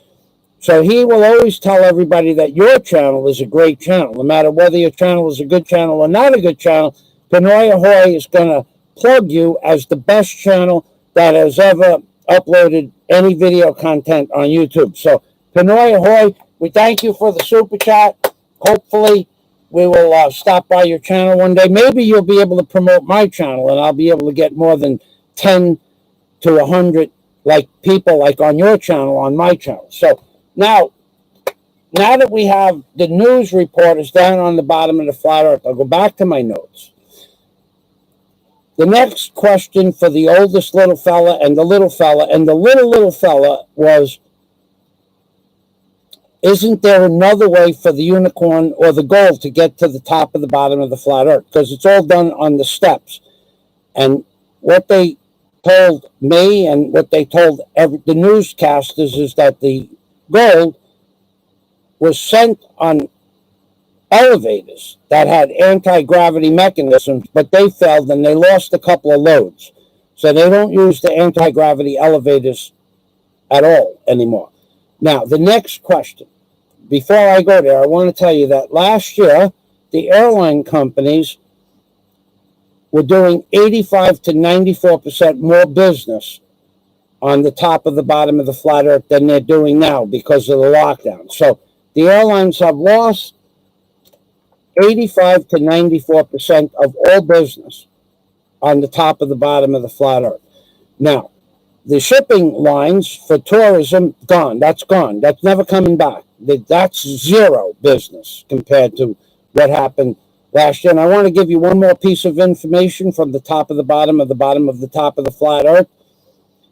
So he will always tell everybody that your channel is a great channel. No matter whether your channel is a good channel or not a good channel, Pinoy Ahoy is going to plug you as the best channel that has ever uploaded any video content on YouTube. So Pinoy Ahoy, we thank you for the super chat. Hopefully we will stop by your channel one day. Maybe you'll be able to promote my channel, and I'll be able to get more than 10 to 100 like people like on your channel on my channel. So now that we have the news reporters down on the bottom of the flat earth, I'll go back to my notes. The next question for the oldest little fella and the little fella and the little fella was, isn't there another way for the unicorn or the gold to get to the top of the bottom of the flat earth? Because it's all done on the steps. And what they told me and what they told the newscasters is that the gold was sent on elevators that had anti-gravity mechanisms, but they failed and they lost a couple of loads. So they don't use the anti-gravity elevators at all anymore. Now, the next question. Before I go there, I want to tell you that last year, the airline companies were doing 85 to 94% more business on the top of the bottom of the flat earth than they're doing now because of the lockdown. So the airlines have lost 85 to 94% of all business on the top of the bottom of the flat earth. Now, the shipping lines for tourism, gone. That's gone. That's never coming back. That's zero business compared to what happened last year. And I want to give you one more piece of information from the top of the bottom of the bottom of the top of the flat earth.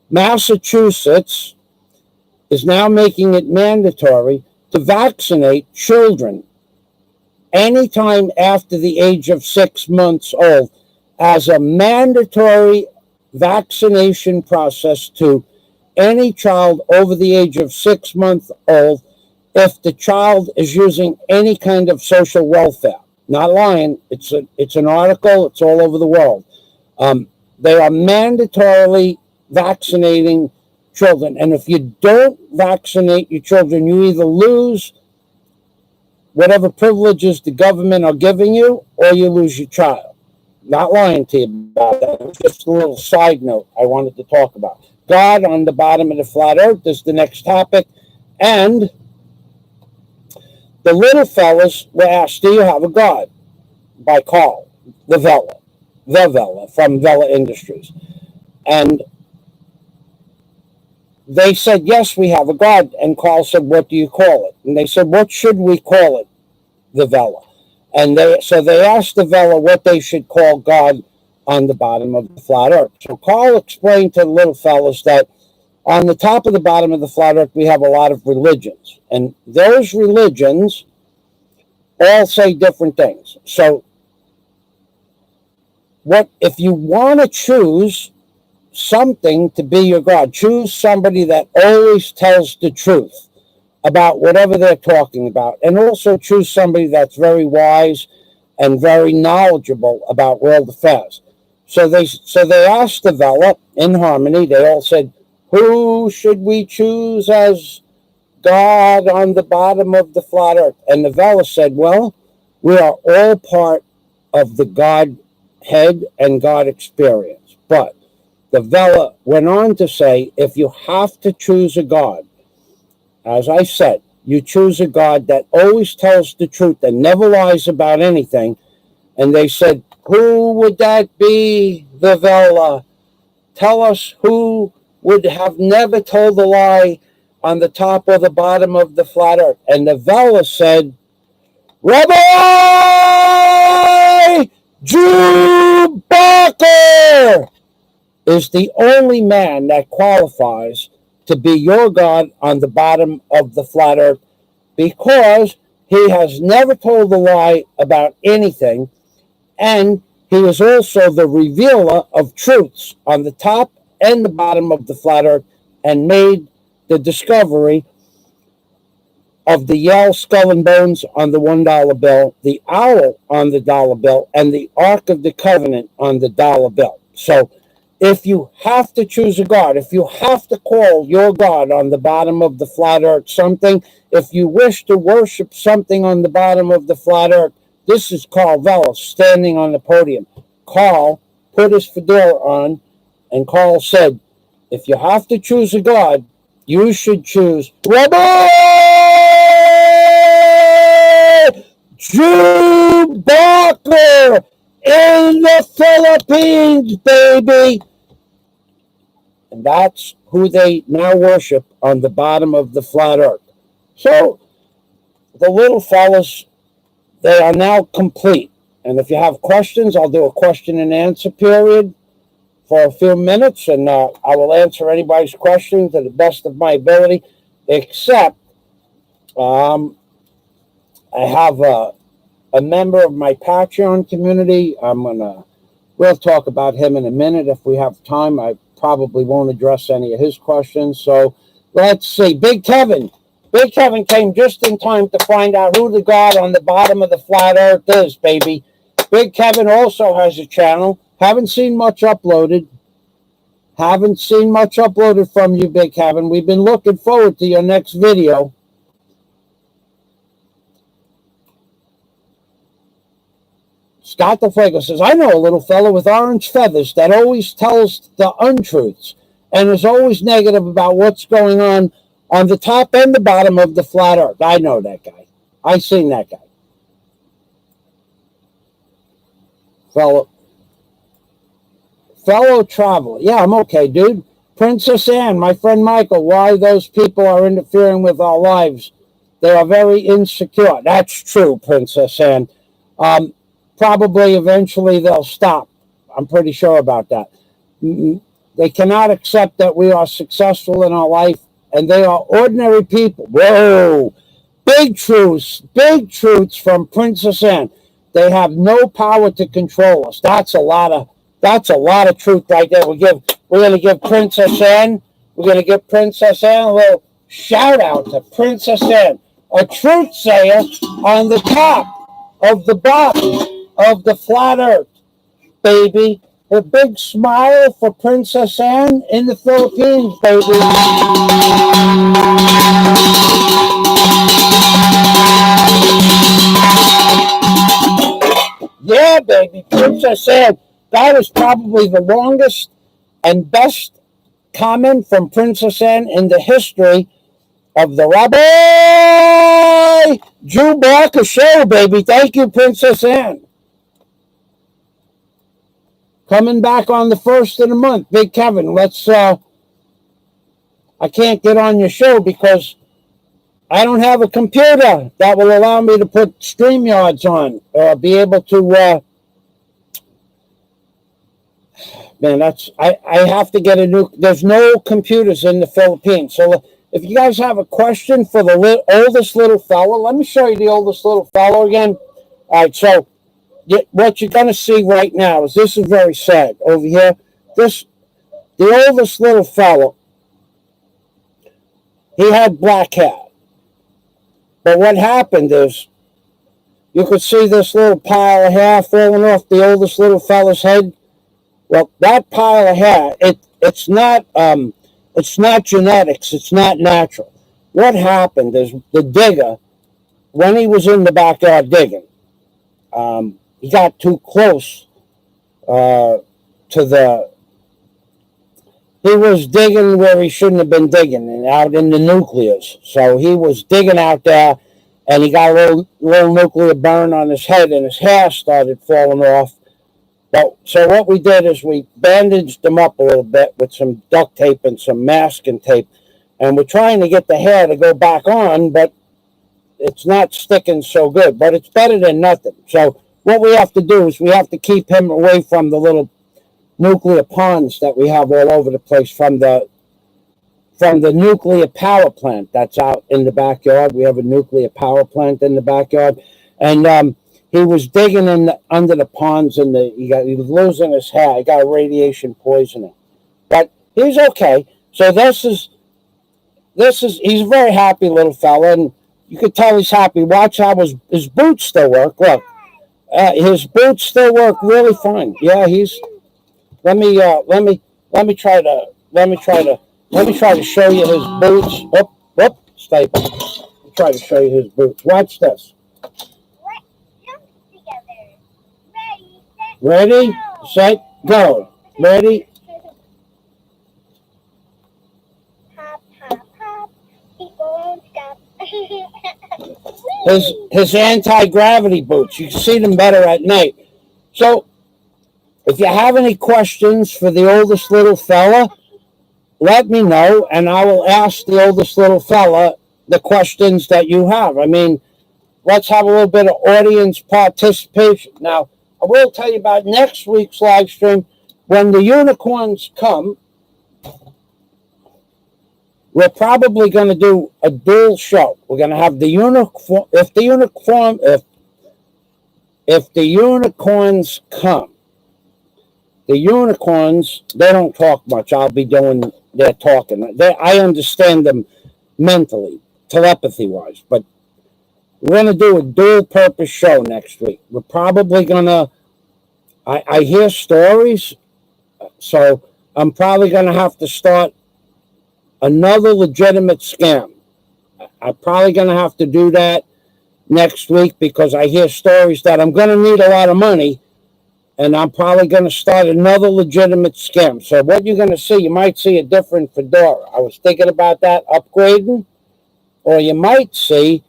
Massachusetts is now making it mandatory to vaccinate children anytime after the age of 6 months old as a mandatory vaccination process to any child over the age of 6 months old if the child is using any kind of social welfare. Not lying. It's an article. It's all over the world. They are mandatorily vaccinating children. And if you don't vaccinate your children, you either lose whatever privileges the government are giving you or you lose your child. Not lying to you about that. Just a little side note I wanted to talk about. God on the bottom of the flat earth is the next topic. And the little fellas were asked, do you have a God? By Carl, the VELLA from VELLA Industries. And they said, yes, we have a God. And Carl said, what do you call it? And they said, what should we call it? The VELLA. And they asked the VELLA what they should call God on the bottom of the flat earth. So Carl explained to the little fellas that on the top of the bottom of the flat earth, we have a lot of religions. And those religions all say different things. So what if you want to choose something to be your God, choose somebody that always tells the truth about whatever they're talking about, and also choose somebody that's very wise and very knowledgeable about world affairs. So they asked the VELLA in harmony. They all said, who should we choose as God on the bottom of the flat earth? And the VELLA said, well, we are all part of the Godhead and God experience. But the VELLA went on to say, if you have to choose a God, as I said, you choose a God that always tells the truth and never lies about anything. And they said, who would that be, the VELLA? Tell us who would have never told a lie on the top or the bottom of the flat earth. And the VELLA said, Rabbi Drew Barker is the only man that qualifies to be your God on the bottom of the flat earth, because he has never told a lie about anything, and he is also the revealer of truths on the top and the bottom of the flat earth, and made the discovery of the Yale skull and bones on the $1 bill, the owl on the dollar bill, and the Ark of the Covenant on the dollar bill. So if you have to choose a God, if you have to call your God on the bottom of the flat earth something, if you wish to worship something on the bottom of the flat earth, this is Carl VELLA standing on the podium. Carl put his fedora on, and Carl said, if you have to choose a God, you should choose Rabbi Drew Barker in the Philippines, baby. And that's who they now worship on the bottom of the flat earth. So the little fellas, they are now complete. And if you have questions, I'll do a question and answer period for a few minutes, and I will answer anybody's questions to the best of my ability, except I have a member of my Patreon community. We'll talk about him in a minute if we have time. I probably won't address any of his questions. So let's see. Big Kevin came just in time to find out who the God on the bottom of the flat earth is, baby. Big Kevin also has a channel. Haven't seen much uploaded from you, Big Kevin. We've been looking forward to your next video. Scott the Fuego says, I know a little fellow with orange feathers that always tells the untruths and is always negative about what's going on the top and the bottom of the flat earth. I know that guy. I seen that guy. Fellow traveler. Yeah, I'm okay, dude. Princess Anne, my friend Michael, why those people are interfering with our lives. They are very insecure. That's true, Princess Anne. Probably eventually they'll stop. I'm pretty sure about that. They cannot accept that we are successful in our life, and they are ordinary people. Whoa! Big truths from Princess Anne. They have no power to control us. That's a lot of truth right there. We're gonna give Princess Anne a little shout out to Princess Anne, a truth sayer on the top of the bottom of the flat earth, baby. A big smile for Princess Anne in the Philippines, baby. Yeah, baby, Princess Anne. That is probably the longest and best comment from Princess Anne in the history of the Rabbi Drew Barker show, baby. Thank you, Princess Anne. Coming back on the 1st of the month. Big Kevin, I can't get on your show because I don't have a computer that will allow me to put StreamYards on or be able to I have to get a new. There's no computers in the Philippines. So if you guys have a question for the oldest little fellow, let me show you the oldest little fellow again. All right, so what you're going to see right now is this is very sad over here. The oldest little fellow, he had black hair. But what happened is you could see this little pile of hair falling off the oldest little fellow's head. Well, that pile of hair, it's not genetics. It's not natural. what happened is the digger, when he was in the backyard digging, he got too close to the. He was digging where he shouldn't have been digging, and out in the nucleus. So he was digging out there, and he got a little nuclear burn on his head, and his hair started falling off. But so what we did is we bandaged him up a little bit with some duct tape and some masking tape, and we're trying to get the hair to go back on, but it's not sticking so good. But it's better than nothing. So what we have to do is we have to keep him away from the little nuclear ponds that we have all over the place from the nuclear power plant that's out in the backyard. We have a nuclear power plant in the backyard, and he was digging under the ponds, and he was losing his hair. He got radiation poisoning, but he's okay. So this is he's a very happy little fella, and you could tell he's happy. Watch how his boots still work. Look, his boots still work really fine. Yeah, he's. Let me try to show you his boots. Stay. Try to show you his boots. Watch this. Ready, set, go. Ready. His anti-gravity boots. You can see them better at night. So, if you have any questions for the oldest little fella, let me know, and I will ask the oldest little fella the questions that you have. I mean, let's have a little bit of audience participation. Now, I will tell you about next week's live stream. When the unicorns come, we're probably going to do a dual show. We're going to have the unicorn. If the unicorns come, the unicorns, they don't talk much. I'll be doing their talking. I understand them mentally, telepathy-wise, but we're going to do a dual-purpose show next week. We're probably going to, I hear stories, so I'm probably going to have to start another legitimate scam. I'm probably going to have to do that next week because I hear stories that I'm going to need a lot of money, and I'm probably going to start another legitimate scam. So what you're going to see, you might see a different fedora. I was thinking about that, upgrading, or you might see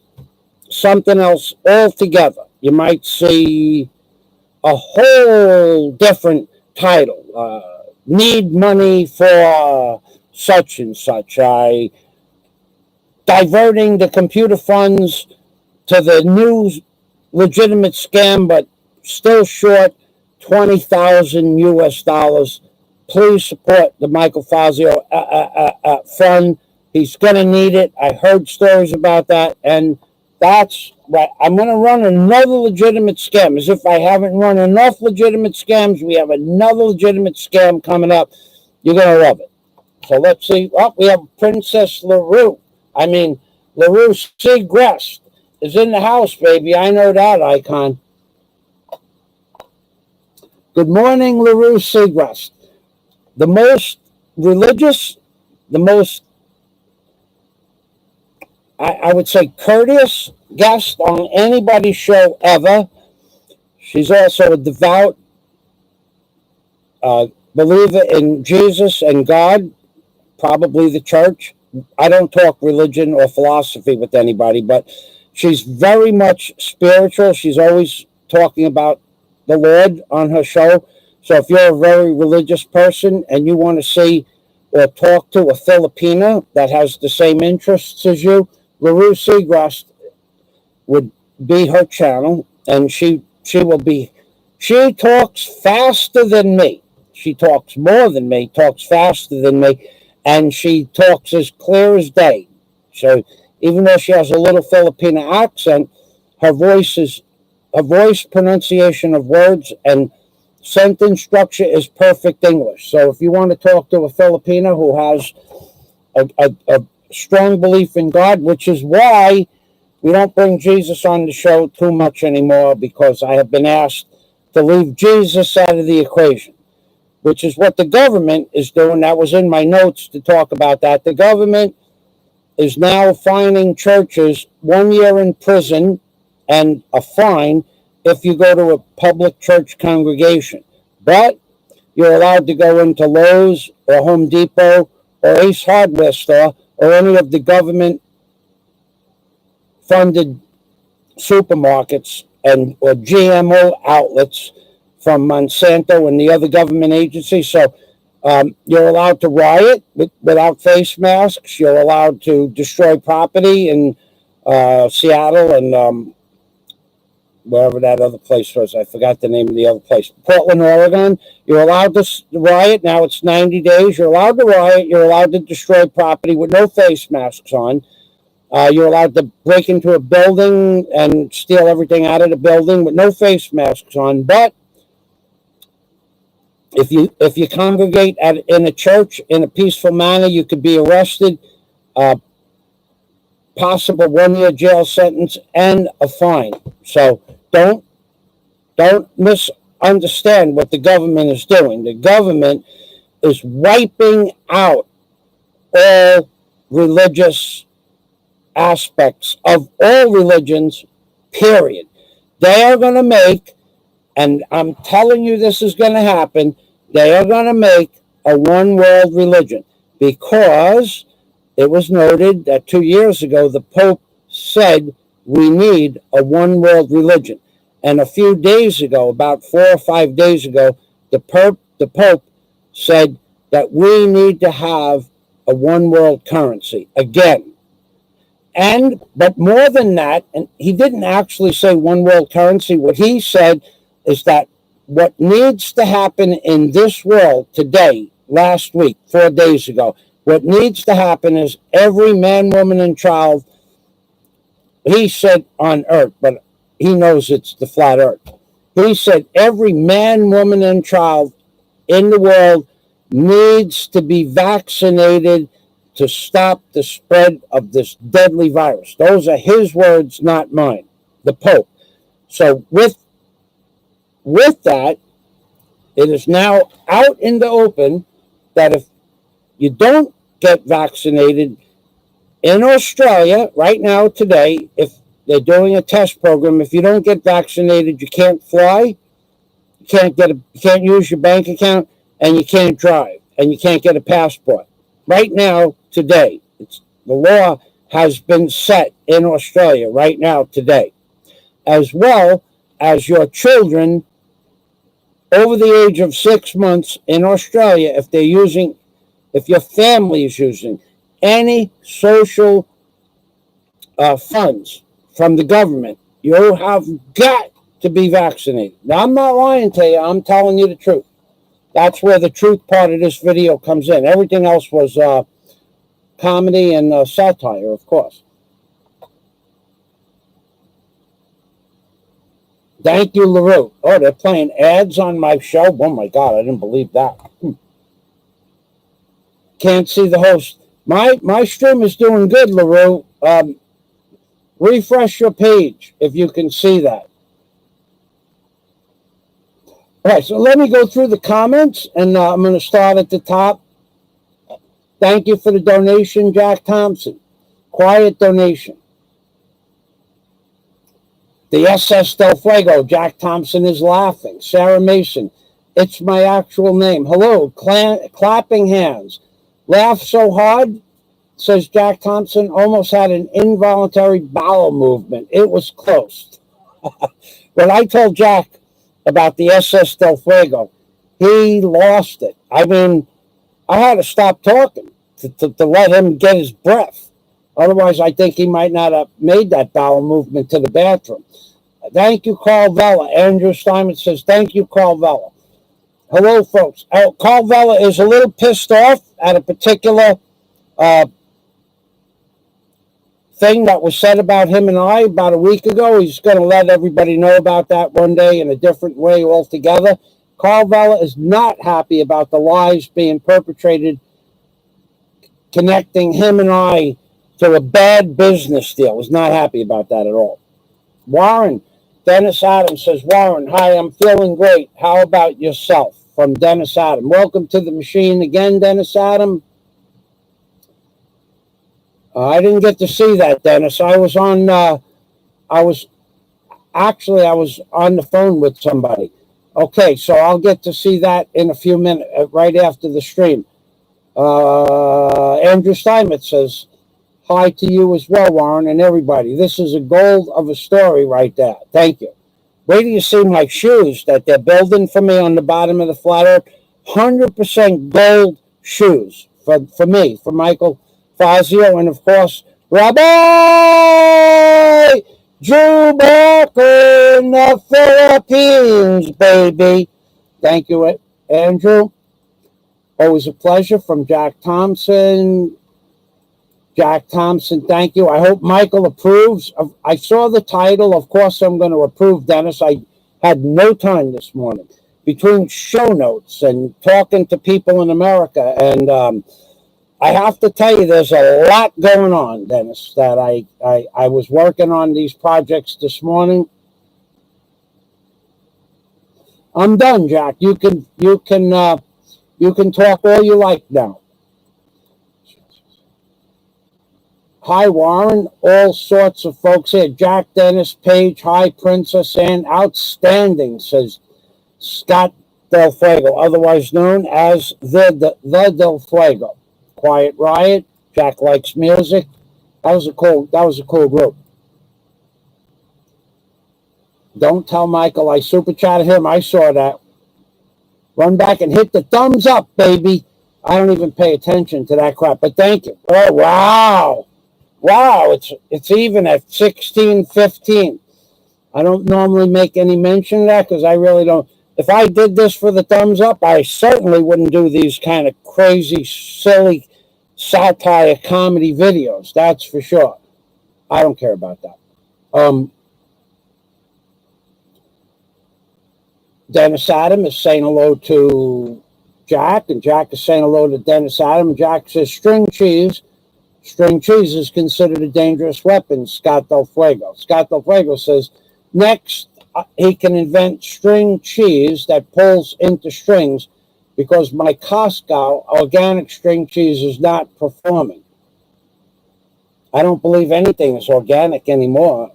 something else altogether. You might see a whole different title. Need money for such and such. Diverting the computer funds to the new legitimate scam, but still short $20,000 US. Please support the Michael Fazio fund. He's going to need it. I heard stories about that, and that's right. I'm going to run another legitimate scam. As if I haven't run enough legitimate scams, we have another legitimate scam coming up. You're going to love it. So let's see. Oh, we have Princess LaRue. LaRue Segrest is in the house, baby. I know that icon. Good morning, LaRue Segrest. The most religious, the most, I would say, courteous guest on anybody's show ever. She's also a devout believer in Jesus and God, probably the church. I don't talk religion or philosophy with anybody, but she's very much spiritual. She's always talking about the Lord on her show. So if you're a very religious person and you want to see or talk to a Filipina that has the same interests as you, LaRue Segrest would be her channel, and she talks faster than me. She talks more than me, talks faster than me, and she talks as clear as day. So even though she has a little Filipina accent, her voice pronunciation of words and sentence structure is perfect English. So if you want to talk to a Filipina who has a strong belief in God, which is why we don't bring Jesus on the show too much anymore, because I have been asked to leave Jesus out of the equation, which is what the government is doing. That was in my notes to talk about that. The government is now fining churches 1 year in prison and a fine if you go to a public church congregation. But you're allowed to go into Lowe's or Home Depot or Ace Hardware Store or any of the government-funded supermarkets and or GMO outlets from Monsanto and the other government agencies. So you're allowed to riot without face masks. You're allowed to destroy property in Seattle and wherever that other place was. I forgot the name of the other place. Portland, Oregon. You're allowed to riot. Now it's 90 days. You're allowed to riot. You're allowed to destroy property with no face masks on. You're allowed to break into a building and steal everything out of the building with no face masks on. But if you congregate in a church in a peaceful manner, you could be arrested, possible 1 year jail sentence, and a fine. So don't misunderstand what the government is doing. The government is wiping out all religious aspects of all religions, period. They are going to make, and I'm telling you this is going to happen, they are going to make a one world religion, because it was noted that 2 years ago the Pope said we need a one world religion. And a few days ago, about 4 or 5 days ago, the Pope said that we need to have a one world currency again. But more than that, and he didn't actually say one world currency, what he said is that what needs to happen in this world today, last week, 4 days ago, what needs to happen is every man, woman, and child, he said on earth, but he knows it's the flat earth. He said every man, woman, and child in the world needs to be vaccinated to stop the spread of this deadly virus. Those are his words, not mine, the Pope. So with that, it is now out in the open that if you don't get vaccinated in Australia right now, today, if they're doing a test program, if you don't get vaccinated, you can't fly, you can't use your bank account, and you can't drive, and you can't get a passport. Right now, today, the law has been set in Australia right now, today, as well as your children over the age of 6 months in Australia, if your family is using any social funds from the government, you have got to be vaccinated. Now, I'm not lying to you. I'm telling you the truth. That's where the truth part of this video comes in. Everything else was comedy and satire, of course. Thank you, LaRue. Oh, they're playing ads on my show? Oh, my God, I didn't believe that. Can't see the host. My stream is doing good, LaRue. Refresh your page if you can see that. All right, so let me go through the comments, and I'm going to start at the top. Thank you for the donation, Jack Thompson. Quiet donation. The SS Del Fuego, Jack Thompson is laughing. Sarah Mason, it's my actual name. Hello, clapping hands. Laugh so hard, says Jack Thompson, almost had an involuntary bowel movement. It was close. When I told Jack about the SS Del Fuego, he lost it. I mean, I had to stop talking to let him get his breath. Otherwise, I think he might not have made that bowel movement to the bathroom. Thank you, Carl Vella. Andrew Steinman says, thank you, Carl Vella. Hello, folks. Carl Vella is a little pissed off at a particular thing that was said about him and I about a week ago. He's going to let everybody know about that one day in a different way altogether. Carl Vella is not happy about the lies being perpetrated connecting him and I to a bad business deal. He's not happy about that at all. Warren, Dennis Adams says, Warren, hi, I'm feeling great. How about yourself? From Dennis Adam. Welcome to the machine again, Dennis Adam. I didn't get to see that, Dennis. I was on. I was I was on the phone with somebody. Okay, so I'll get to see that in a few minutes, right after the stream. Andrew Steinmetz says, hi to you as well, Warren, and everybody. This is a gold of a story right there. Thank you. Wait till you see my shoes that they're building for me on the bottom of the flat earth. 100% gold shoes for me, for Michael Fazio, and of course, Rabbi Drew Barker in the Philippines, baby. Thank you, Andrew. Always a pleasure. From Jack Thompson. Jack Thompson, thank you. I hope Michael approves. I saw the title. Of course, I'm going to approve, Dennis. I had no time this morning between show notes and talking to people in America. And I have to tell you, there's a lot going on, Dennis, that I was working on these projects this morning. I'm done, Jack. You can talk all you like now. Hi, Warren. All sorts of folks here. Jack, Dennis, Paige. Hi, Princess Anne. Outstanding, says Scott Del Fuego, otherwise known as the Del Fuego. Quiet Riot. Jack likes music. That was a cool group. Don't tell Michael I super chatted him. I saw that. Run back and hit the thumbs up, baby. I don't even pay attention to that crap, but thank you. Oh, wow. Wow, it's even at 16:15. I don't normally make any mention of that because I really don't. If I did this for the thumbs up, I certainly wouldn't do these kind of crazy, silly satire comedy videos. That's for sure. I don't care about that. Dennis Adam is saying hello to Jack, and Jack is saying hello to Dennis Adam. Jack says string cheese. String cheese is considered a dangerous weapon, Scott Del Fuego. Scott Del Fuego says next he can invent string cheese that pulls into strings because my Costco organic string cheese is not performing. I don't believe anything is organic anymore.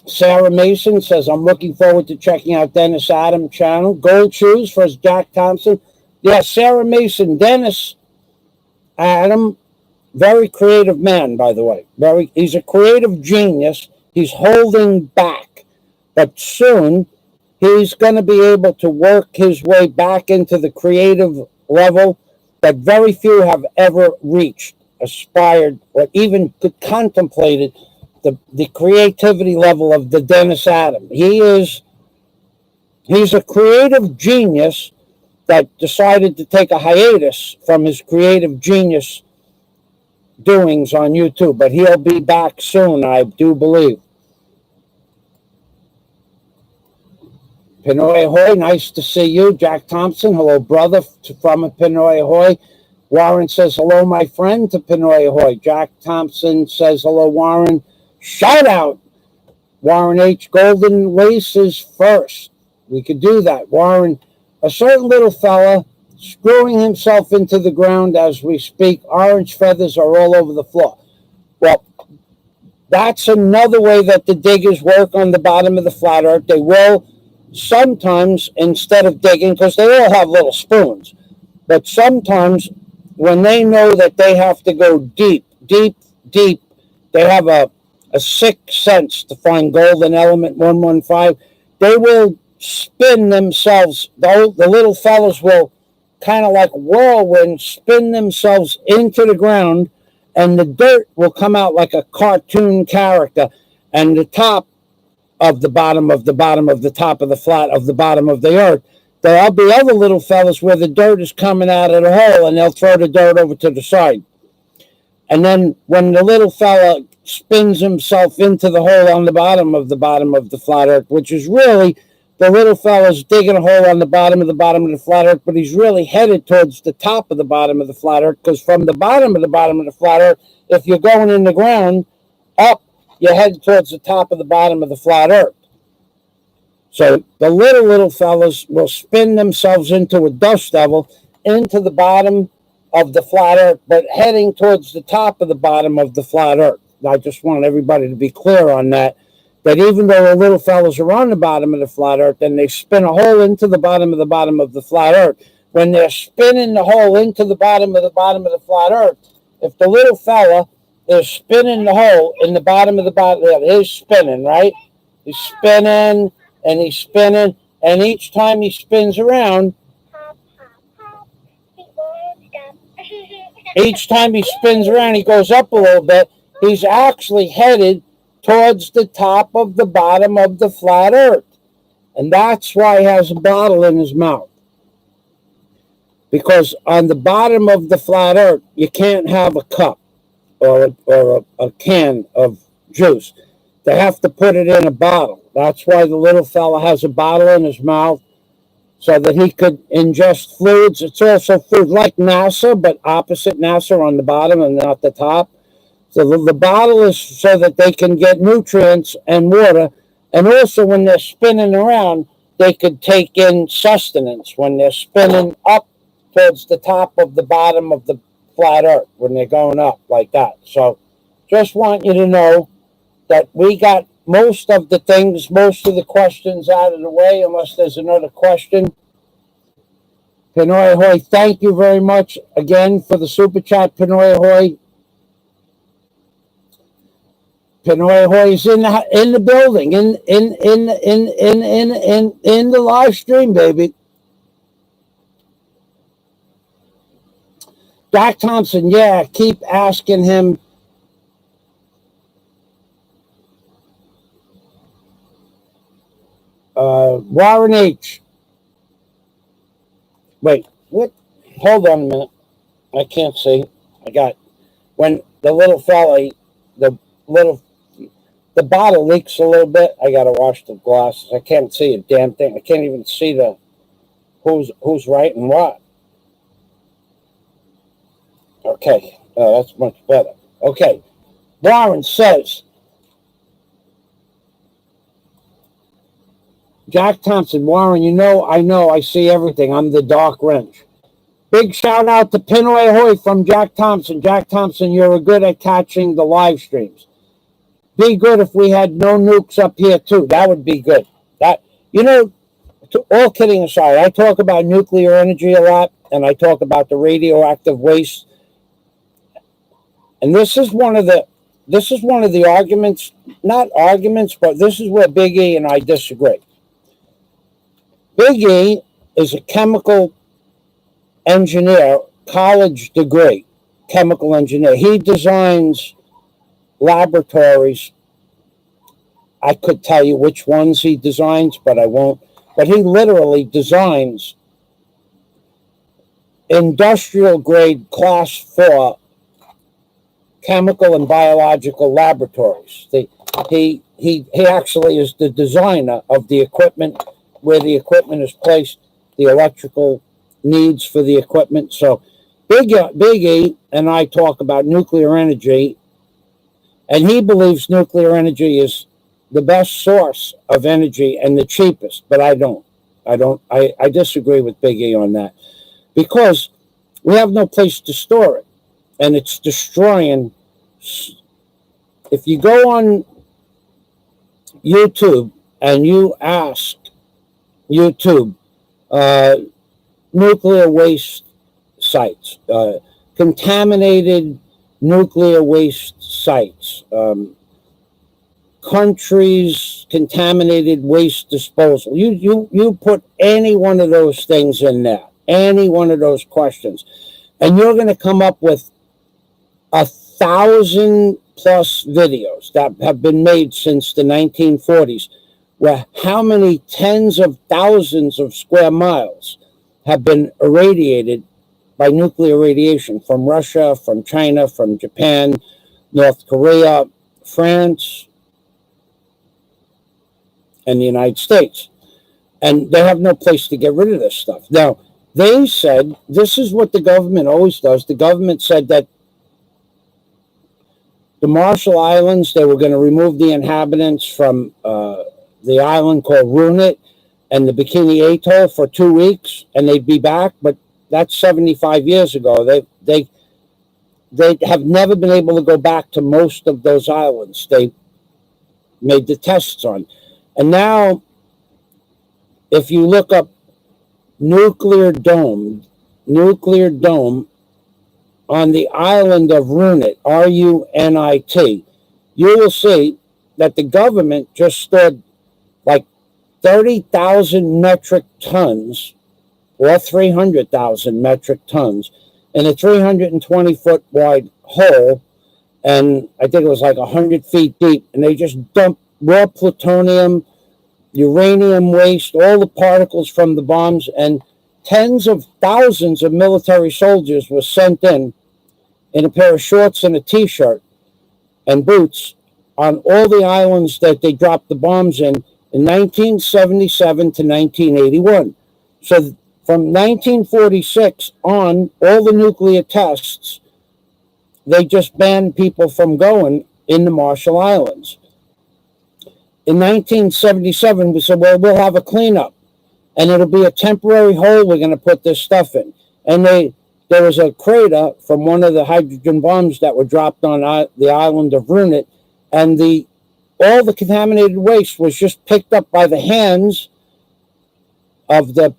Sarah Mason says, I'm looking forward to checking out Dennis Adams' channel. Gold shoes for Jack Thompson. Yeah, Sarah Mason, Dennis Adam, very creative man, by the way. He's a creative genius. He's holding back. But soon, he's going to be able to work his way back into the creative level that very few have ever reached, aspired, or even contemplated. The creativity level of the Dennis Adam. He's a creative genius that decided to take a hiatus from his creative genius doings on YouTube, but he'll be back soon, I do believe. Pinoy Ahoy, nice to see you. Jack Thompson, hello, brother, from Pinoy Ahoy. Warren says, hello, my friend, to Pinoy Ahoy. Jack Thompson says, hello, Warren. Shout out. Warren H. Golden Laces first. We could do that. Warren, a certain little fella, screwing himself into the ground as we speak. Orange feathers are all over the floor. Well, that's another way that the diggers work on the bottom of the flat earth. They will sometimes, instead of digging, because they all have little spoons, but sometimes when they know that they have to go deep, they have a sixth sense to find gold in element 115, they will spin themselves. The little fellows will kind of like whirlwind spin themselves into the ground, and the dirt will come out like a cartoon character, and the top of the bottom of the bottom of the top of the flat of the bottom of the earth, there'll be other little fellows where the dirt is coming out of the hole, and they'll throw the dirt over to the side. And then when the little fella spins himself into the hole on the bottom of the flat earth, which is really the little fella's digging a hole on the bottom of the flat earth, but he's really headed towards the top of the bottom of the flat earth, because from the bottom of the flat earth, if you're going in the ground up, you head towards the top of the bottom of the flat earth. So the little fellas will spin themselves into a dust devil into the bottom of the flat earth, but heading towards the top of the bottom of the flat earth. I just want everybody to be clear on that, that even though the little fellas are on the bottom of the flat earth and they spin a hole into the bottom of the flat earth, when they're spinning the hole into the bottom of the flat earth, if the little fella is spinning the hole in the bottom of the bottom, he's spinning, right? He's spinning and he's spinning, and each time he spins around, he goes up a little bit. He's actually headed towards the top of the bottom of the flat earth. And that's why he has a bottle in his mouth. Because on the bottom of the flat earth, you can't have a cup or a can of juice. They have to put it in a bottle. That's why the little fella has a bottle in his mouth, so that he could ingest fluids. It's also food like NASA, but opposite NASA, on the bottom and not the top. So the bottle is so that they can get nutrients and water. And also when they're spinning around, they could take in sustenance when they're spinning up towards the top of the bottom of the flat earth, when they're going up like that. So just want you to know that we got most of the questions out of the way, unless there's another question. Pinoy Ahoy, thank you very much again for the super chat, Pinoy Ahoy. Pinoy Ahoy is in the building, in the live stream, baby. Jack Thompson, yeah, keep asking him. Warren H. Wait, what? Hold on a minute. I can't see. When the little fella, the bottle leaks a little bit. I got to wash the glasses. I can't see a damn thing. I can't even see who's right and what. Okay, that's much better. Okay, Warren says, Jack Thompson, Warren, I know, I see everything. I'm the dark wrench. Big shout out to Pinoy Ahoy from Jack Thompson. Jack Thompson, you're good at catching the live streams. Be good if we had no nukes up here too. That would be good. All kidding aside, I talk about nuclear energy a lot, and I talk about the radioactive waste. And this is one of the arguments, not arguments, but this is where Big E and I disagree. Big E is a chemical engineer, college degree, chemical engineer. He designs laboratories. I could tell you which ones he designs, but I won't. But he literally designs industrial grade class 4 chemical and biological laboratories. He actually is the designer of the equipment, where the equipment is placed, the electrical needs for the equipment. So Big E and I talk about nuclear energy, and he believes nuclear energy is the best source of energy and the cheapest, but I don't. I disagree with Big E on that, because we have no place to store it, and it's destroying. If you go on YouTube and you ask YouTube nuclear waste sites, contaminated nuclear waste sites, countries contaminated waste disposal. You put any one of those things in there, any one of those questions, and you're going to come up with 1,000+ videos that have been made since the 1940s, where how many tens of thousands of square miles have been irradiated by nuclear radiation from Russia, from China, from Japan, North Korea, France, and the United States. And they have no place to get rid of this stuff. Now, they said, this is what the government always does. The government said that the Marshall Islands, they were going to remove the inhabitants from the island called Runit and the Bikini Atoll for 2 weeks, and they'd be back. But that's 75 years ago. They have never been able to go back to most of those islands they made the tests on. And now, if you look up nuclear dome on the island of Runit, RUNIT, you will see that the government just stored like 30,000 metric tons or 300,000 metric tons in a 320-foot wide hole, and I think it was like 100 feet deep, and they just dumped raw plutonium, uranium waste, all the particles from the bombs, and tens of thousands of military soldiers were sent in a pair of shorts and a t-shirt and boots on all the islands that they dropped the bombs in 1977 to 1981. So from 1946 on, all the nuclear tests, they just banned people from going in the Marshall Islands. In 1977, we said, well, we'll have a cleanup, and it'll be a temporary hole we're going to put this stuff in. And there was a crater from one of the hydrogen bombs that were dropped on the island of Runit, and all the contaminated waste was just picked up by the hands of the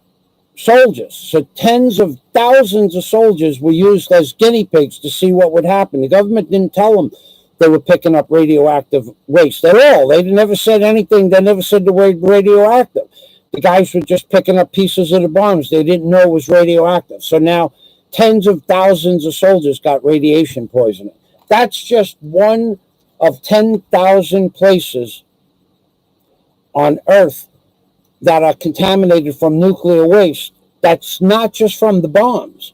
soldiers. So tens of thousands of soldiers were used as guinea pigs to see what would happen. The government didn't tell them they were picking up radioactive waste at all. They never said anything. They never said the word radioactive. The guys were just picking up pieces of the bombs they didn't know was radioactive. So now tens of thousands of soldiers got radiation poisoning. That's just one of 10,000 places on Earth that are contaminated from nuclear waste. That's not just from the bombs.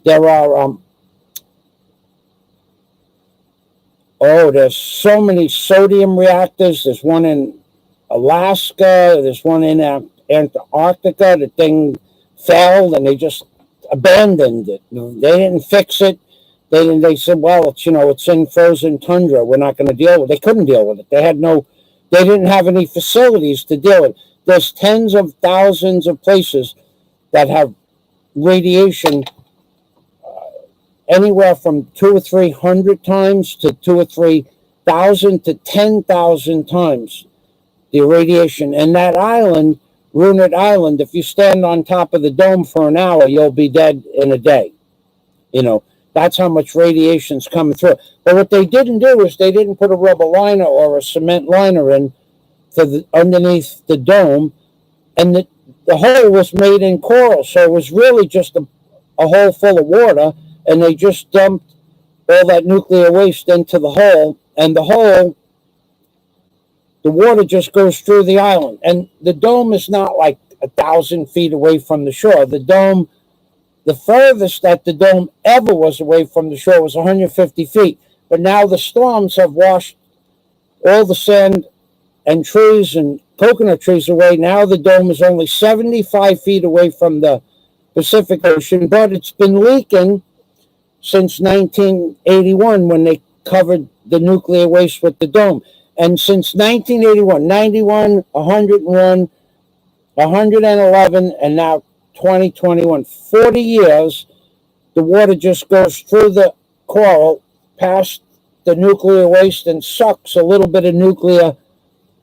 There are, there's so many sodium reactors. There's one in Alaska. There's one in Antarctica. The thing failed and they just abandoned it. They didn't fix it. They said, well, it's in frozen tundra. We're not going to deal with it. They couldn't deal with it. They didn't have any facilities to deal with it. There's tens of thousands of places that have radiation anywhere from 200 or 300 times to 2,000 or 3,000 to 10,000 times the radiation. And that island, Runit Island, if you stand on top of the dome for an hour, you'll be dead in a day. That's how much radiation's coming through. But what they didn't do is they didn't put a rubber liner or a cement liner in underneath the dome, and the hole was made in coral, so it was really just a hole full of water, and they just dumped all that nuclear waste into the hole, and the water just goes through the island. And the dome is not like 1,000 feet away from the shore. The furthest that the dome ever was away from the shore was 150 feet. But now the storms have washed all the sand and trees and coconut trees away. Now the dome is only 75 feet away from the Pacific Ocean, but it's been leaking since 1981 when they covered the nuclear waste with the dome. And since 1981, 91, 101, 111, and now 2021, 40 years, the water just goes through the coral, past the nuclear waste, and sucks a little bit of nuclear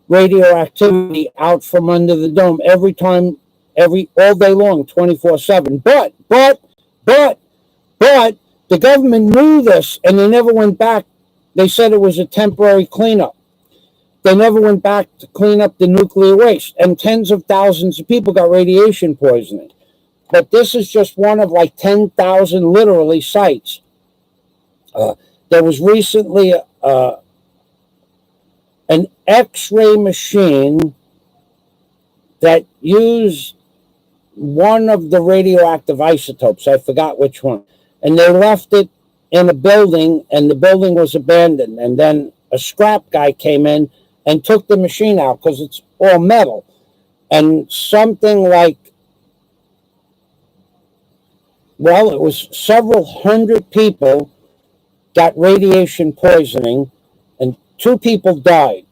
radioactivity out from under the dome all day long, 24/7. But the government knew this, and they never went back. They said it was a temporary cleanup. They never went back to clean up the nuclear waste, and tens of thousands of people got radiation poisoning. But this is just one of like 10,000 literally sites. There was recently an X-ray machine that used one of the radioactive isotopes. I forgot which one. And they left it in a building, and the building was abandoned. And then a scrap guy came in and took the machine out because it's all metal. And something like, it was several hundred people got radiation poisoning, and 2 people died.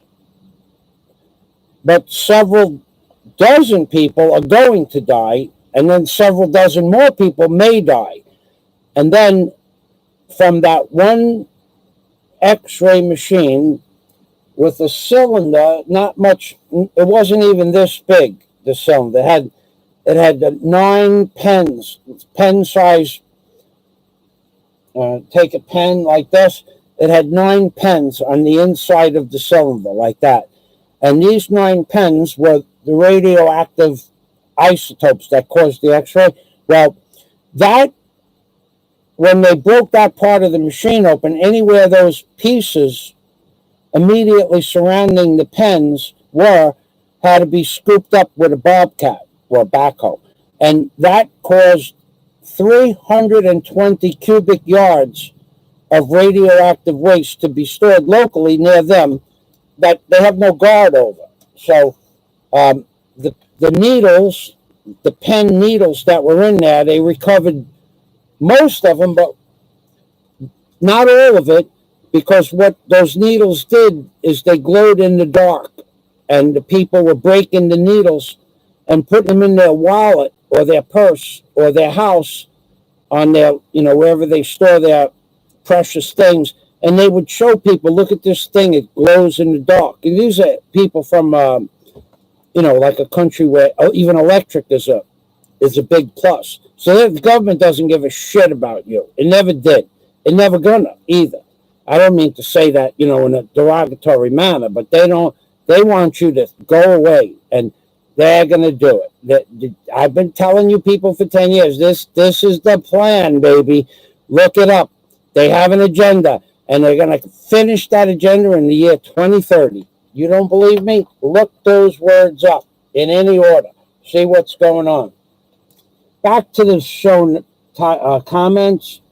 but several dozen people are going to die, and then several dozen more people may die. And then from that one X-ray machine with a cylinder, not much, it wasn't even this big, the cylinder. It had 9 pens, pen size. Take a pen like this. It had 9 pens on the inside of the cylinder, like that. And these 9 pens were the radioactive isotopes that caused the X-ray. Well, that, when they broke that part of the machine open, anywhere those pieces immediately surrounding the pens were, had to be scooped up with a bobcat or a backhoe. And that caused 320 cubic yards of radioactive waste to be stored locally near them that they have no guard over. So the needles, the pen needles that were in there, they recovered most of them, but not all of it, because what those needles did is they glowed in the dark, and the people were breaking the needles and putting them in their wallet or their purse or their house, on their, wherever they store their precious things, and they would show people, look at this thing, it glows in the dark. And these are people from, like a country where even electric is a big plus. So the government doesn't give a shit about you. It never did. It never gonna either. I don't mean to say that, in a derogatory manner, but they want you to go away, and they're going to do it. I've been telling you people for 10 years, this is the plan, baby. Look it up. They have an agenda, and they're going to finish that agenda in the year 2030. You don't believe me? Look those words up in any order. See what's going on. Back to the show comments.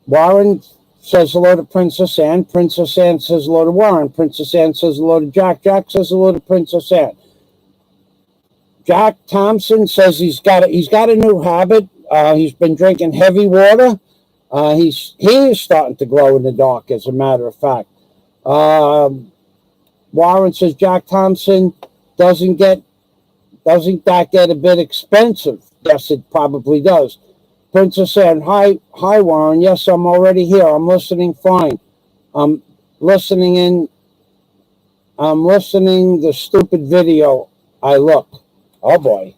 Warren says hello to Princess Anne. Princess Anne says hello to Warren. Princess Anne says hello to Jack. Jack says hello to Princess Anne. Jack Thompson says he's got a new habit. He's been drinking heavy water. He is starting to glow in the dark, as a matter of fact. Warren says Jack Thompson, doesn't that get a bit expensive? Yes, it probably does. Princess Anne, hi Warren. Yes, I'm already here. I'm listening fine. I'm listening the stupid video. Oh boy.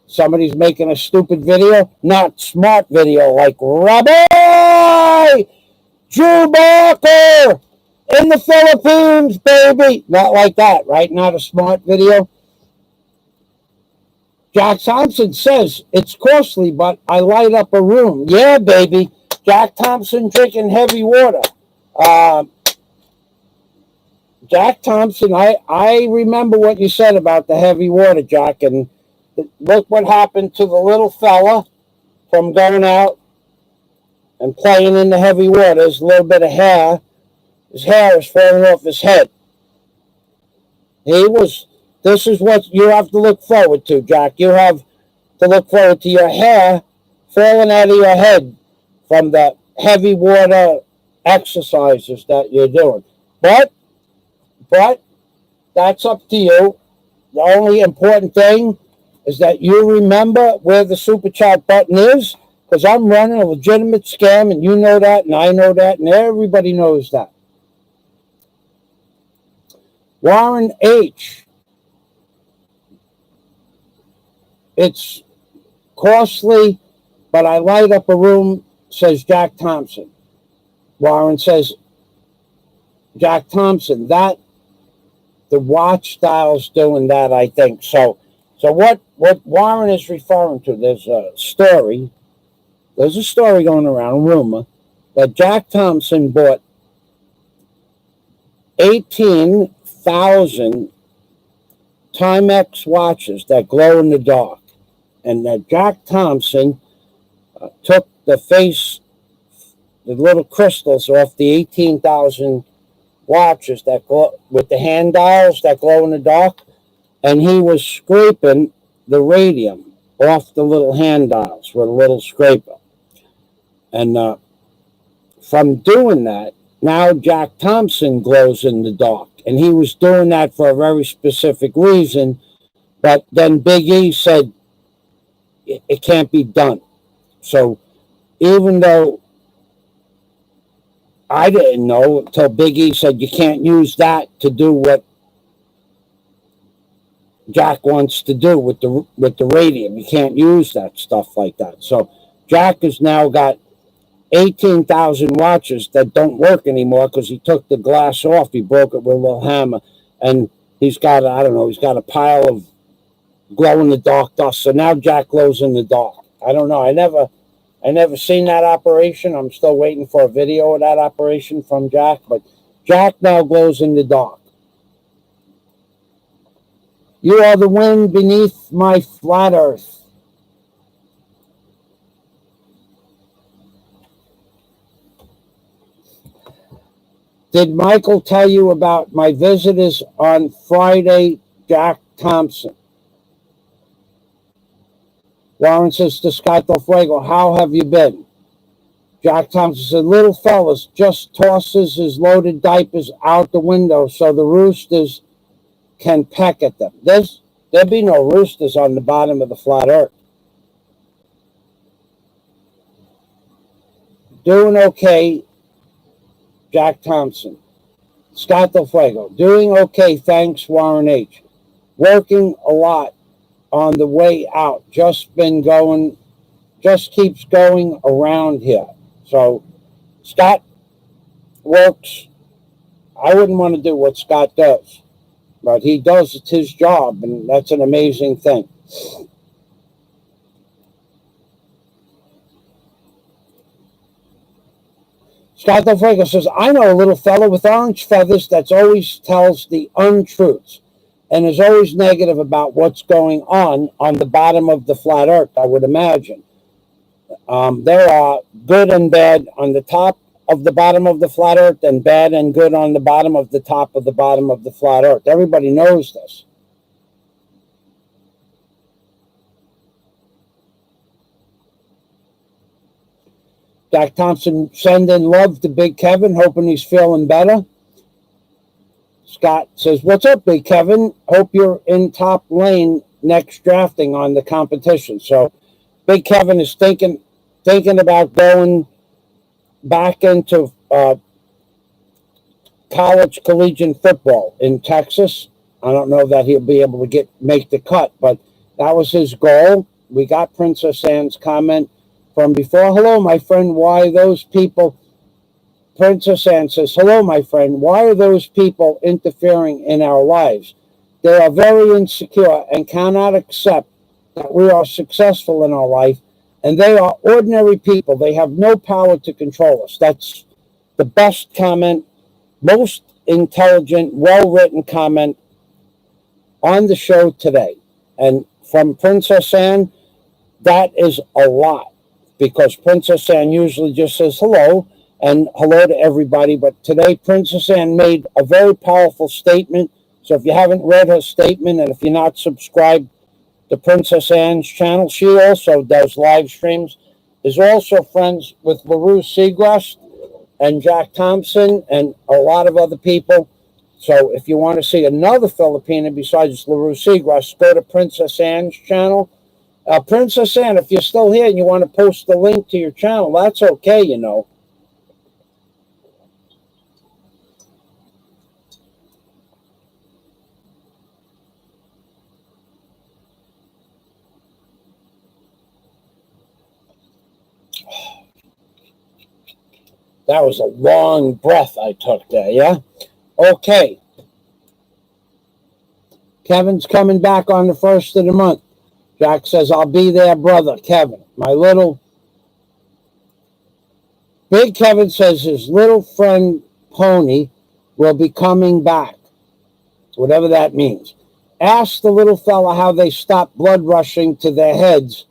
Somebody's making a stupid video, not smart video, like Rabbi Drew Barker in the Philippines, baby. Not like that, right? Not a smart video. Jack Thompson says, it's costly, but I light up a room. Yeah, baby. Jack Thompson drinking heavy water. Jack Thompson, I remember what you said about the heavy water, Jack, and look what happened to the little fella from going out and playing in the heavy water. There's a little bit of hair. His hair is falling off his head. This is what you have to look forward to, Jack. You have to look forward to your hair falling out of your head from the heavy water exercises that you're doing. But that's up to you. The only important thing is that you remember where the super chat button is, because I'm running a legitimate scam, and you know that, and I know that, and everybody knows that. Warren H. It's costly, but I light up a room, says Jack Thompson. Warren says, Jack Thompson, that the watch style's doing that, I think. So what Warren is referring to, there's a story going around, a rumor, that Jack Thompson bought 18,000 Timex watches that glow in the dark. And that Jack Thompson took the little crystals off the 18,000 watches that glow, with the hand dials that glow in the dark, and he was scraping the radium off the little hand dials with a little scraper. And from doing that, now Jack Thompson glows in the dark. And he was doing that for a very specific reason. But then Big E said it can't be done. So even though I didn't know until Big E said you can't use that to do what Jack wants to do with the radium. You can't use that stuff like that. So Jack has now got 18,000 watches that don't work anymore because he took the glass off. He broke it with a little hammer, and he's got, I don't know, he's got a pile of glow in the dark dust. So now Jack glows in the dark. I don't know. I never seen that operation. I'm still waiting for a video of that operation from Jack, but Jack now glows in the dark. You are the wind beneath my flat earth. Did Michael tell you about my visitors on Friday, Jack Thompson? Warren says to Scott Del Fuego, how have you been? Jack Thompson said, little fellas just tosses his loaded diapers out the window so the roosters can peck at them. There'd be no roosters on the bottom of the flat earth. Doing okay, Jack Thompson. Scott Del Fuego, doing okay, thanks, Warren H. Working a lot on the way out. Just keeps going around here. So Scott works. I wouldn't want to do what Scott does, but he does. It's his job, and that's an amazing thing. Scott Del Fuego says, I know a little fellow with orange feathers that always tells the untruths and is always negative about what's going on the bottom of the flat earth, I would imagine. There are good and bad on the top of the bottom of the flat earth and bad and good on the bottom of the top of the bottom of the flat earth. Everybody knows this. Jack Thompson sending love to Big Kevin, hoping he's feeling better. Scott says, what's up, Big Kevin? Hope you're in top lane next drafting on the competition. So Big Kevin is thinking about going back into college collegiate football in Texas. I don't know that he'll be able to make the cut, but that was his goal. We got Princess Anne's comment from before. Hello, my friend. Why those people? Princess Anne says, hello, my friend. Why are those people interfering in our lives? They are very insecure and cannot accept that we are successful in our life, and they are ordinary people. They have no power to control us. That's the best comment, most intelligent, well-written comment on the show today. And from Princess Anne, that is a lot, because Princess Anne usually just says hello and hello to everybody. But today, Princess Anne made a very powerful statement. So if you haven't read her statement, and if you're not subscribed to Princess Anne's channel, she also does live streams, is also friends with LaRue Seagrass and Jack Thompson and a lot of other people. So if you want to see another Filipina besides LaRue Seagrass, go to Princess Anne's channel. Princess Anne, if you're still here and you want to post the link to your channel, that's okay, you know. That was a long breath I took there, yeah? Okay. Kevin's coming back on the 1st of the month. Jack says, I'll be there, brother, Kevin. My little... Big Kevin says his little friend Pony will be coming back, whatever that means. Ask the little fella how they stop blood rushing to their heads.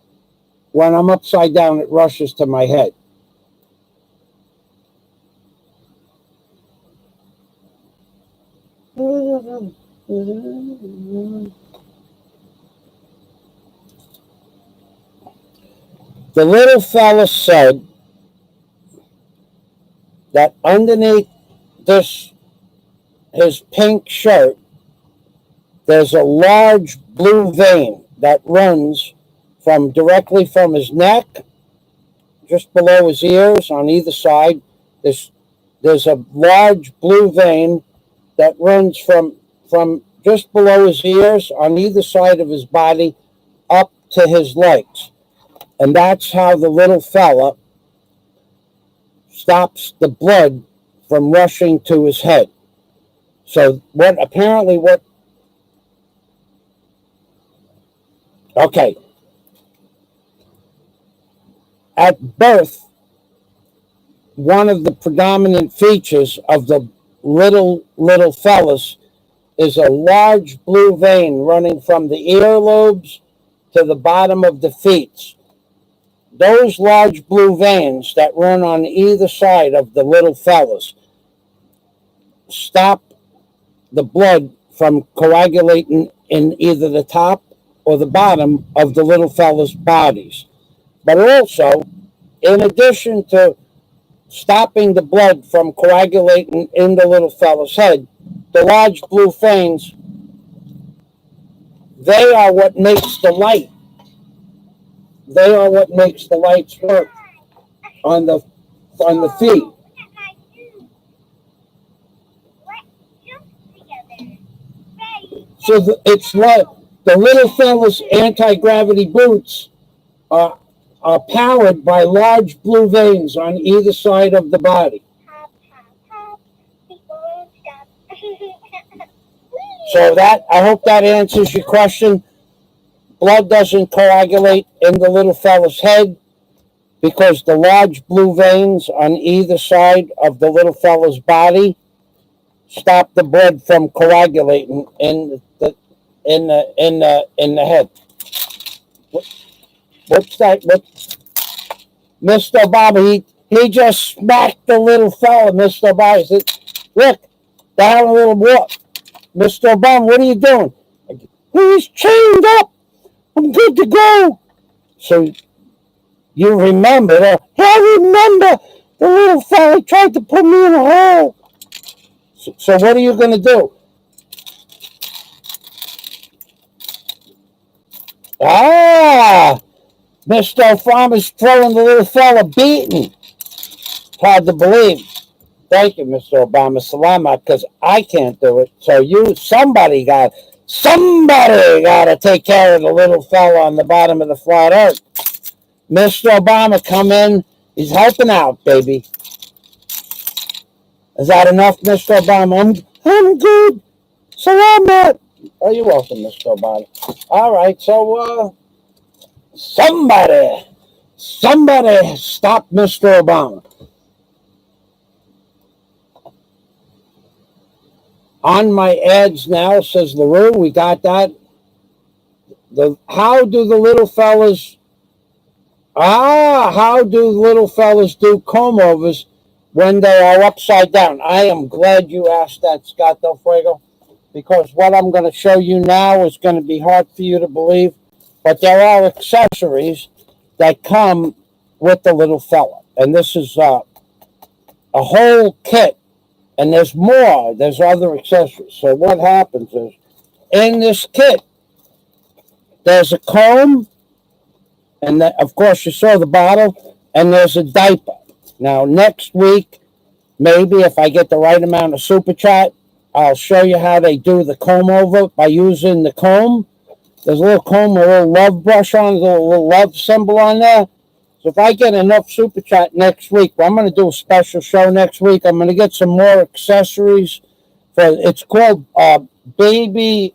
When I'm upside down, it rushes to my head. The little fella said that underneath this his pink shirt, there's a large blue vein that runs directly from his neck, just below his ears on either side. There's a large blue vein that runs from just below his ears on either side of his body up to his legs. And that's how the little fella stops the blood from rushing to his head. So okay, at birth, one of the predominant features of the little fellas is a large blue vein running from the earlobes to the bottom of the feet. Those large blue veins that run on either side of the little fellas stop the blood from coagulating in either the top or the bottom of the little fellas' bodies. But also, in addition to stopping the blood from coagulating in the little fella's head, the large blue veins, they are what makes the light. They are what makes the lights work on the feet. So it's like the little fella's anti-gravity boots are powered by large blue veins on either side of the body. So I hope that answers your question. Blood doesn't coagulate in the little fella's head because the large blue veins on either side of the little fella's body stop the blood from coagulating in the head. What's that? Mr. Obama, he just smacked the little fella, Mr. Obama. He said, look, they're having a little walk. Mr. Obama, what are you doing? He's chained up. I'm good to go. So you remember that. I remember the little fella tried to put me in a hole. So what are you going to do? Mr. Obama's throwing the little fella beaten. It's hard to believe. Thank you, Mr. Obama. Salamat, because I can't do it. So somebody got to take care of the little fella on the bottom of the flat earth. Mr. Obama, come in. He's helping out, baby. Is that enough, Mr. Obama? I'm good. Salamat. Oh, you're welcome, Mr. Obama. All right, so somebody stop Mr. Obama. On my ads now, says LaRue, we got that. How do the little fellas do comb overs when they are upside down? I am glad you asked that, Scott Del Fuego, because what I'm going to show you now is going to be hard for you to believe, but there are accessories that come with the little fella. And this is a whole kit. And there's more. There's other accessories. So what happens is, in this kit, there's a comb, and of course you saw the bottle, and there's a diaper. Now, next week, maybe if I get the right amount of super chat, I'll show you how they do the comb over by using the comb. There's a little comb, a little love brush on it, a little love symbol on there. So if I get enough super chat next week, I'm going to do a special show next week. I'm going to get some more accessories. It's called Baby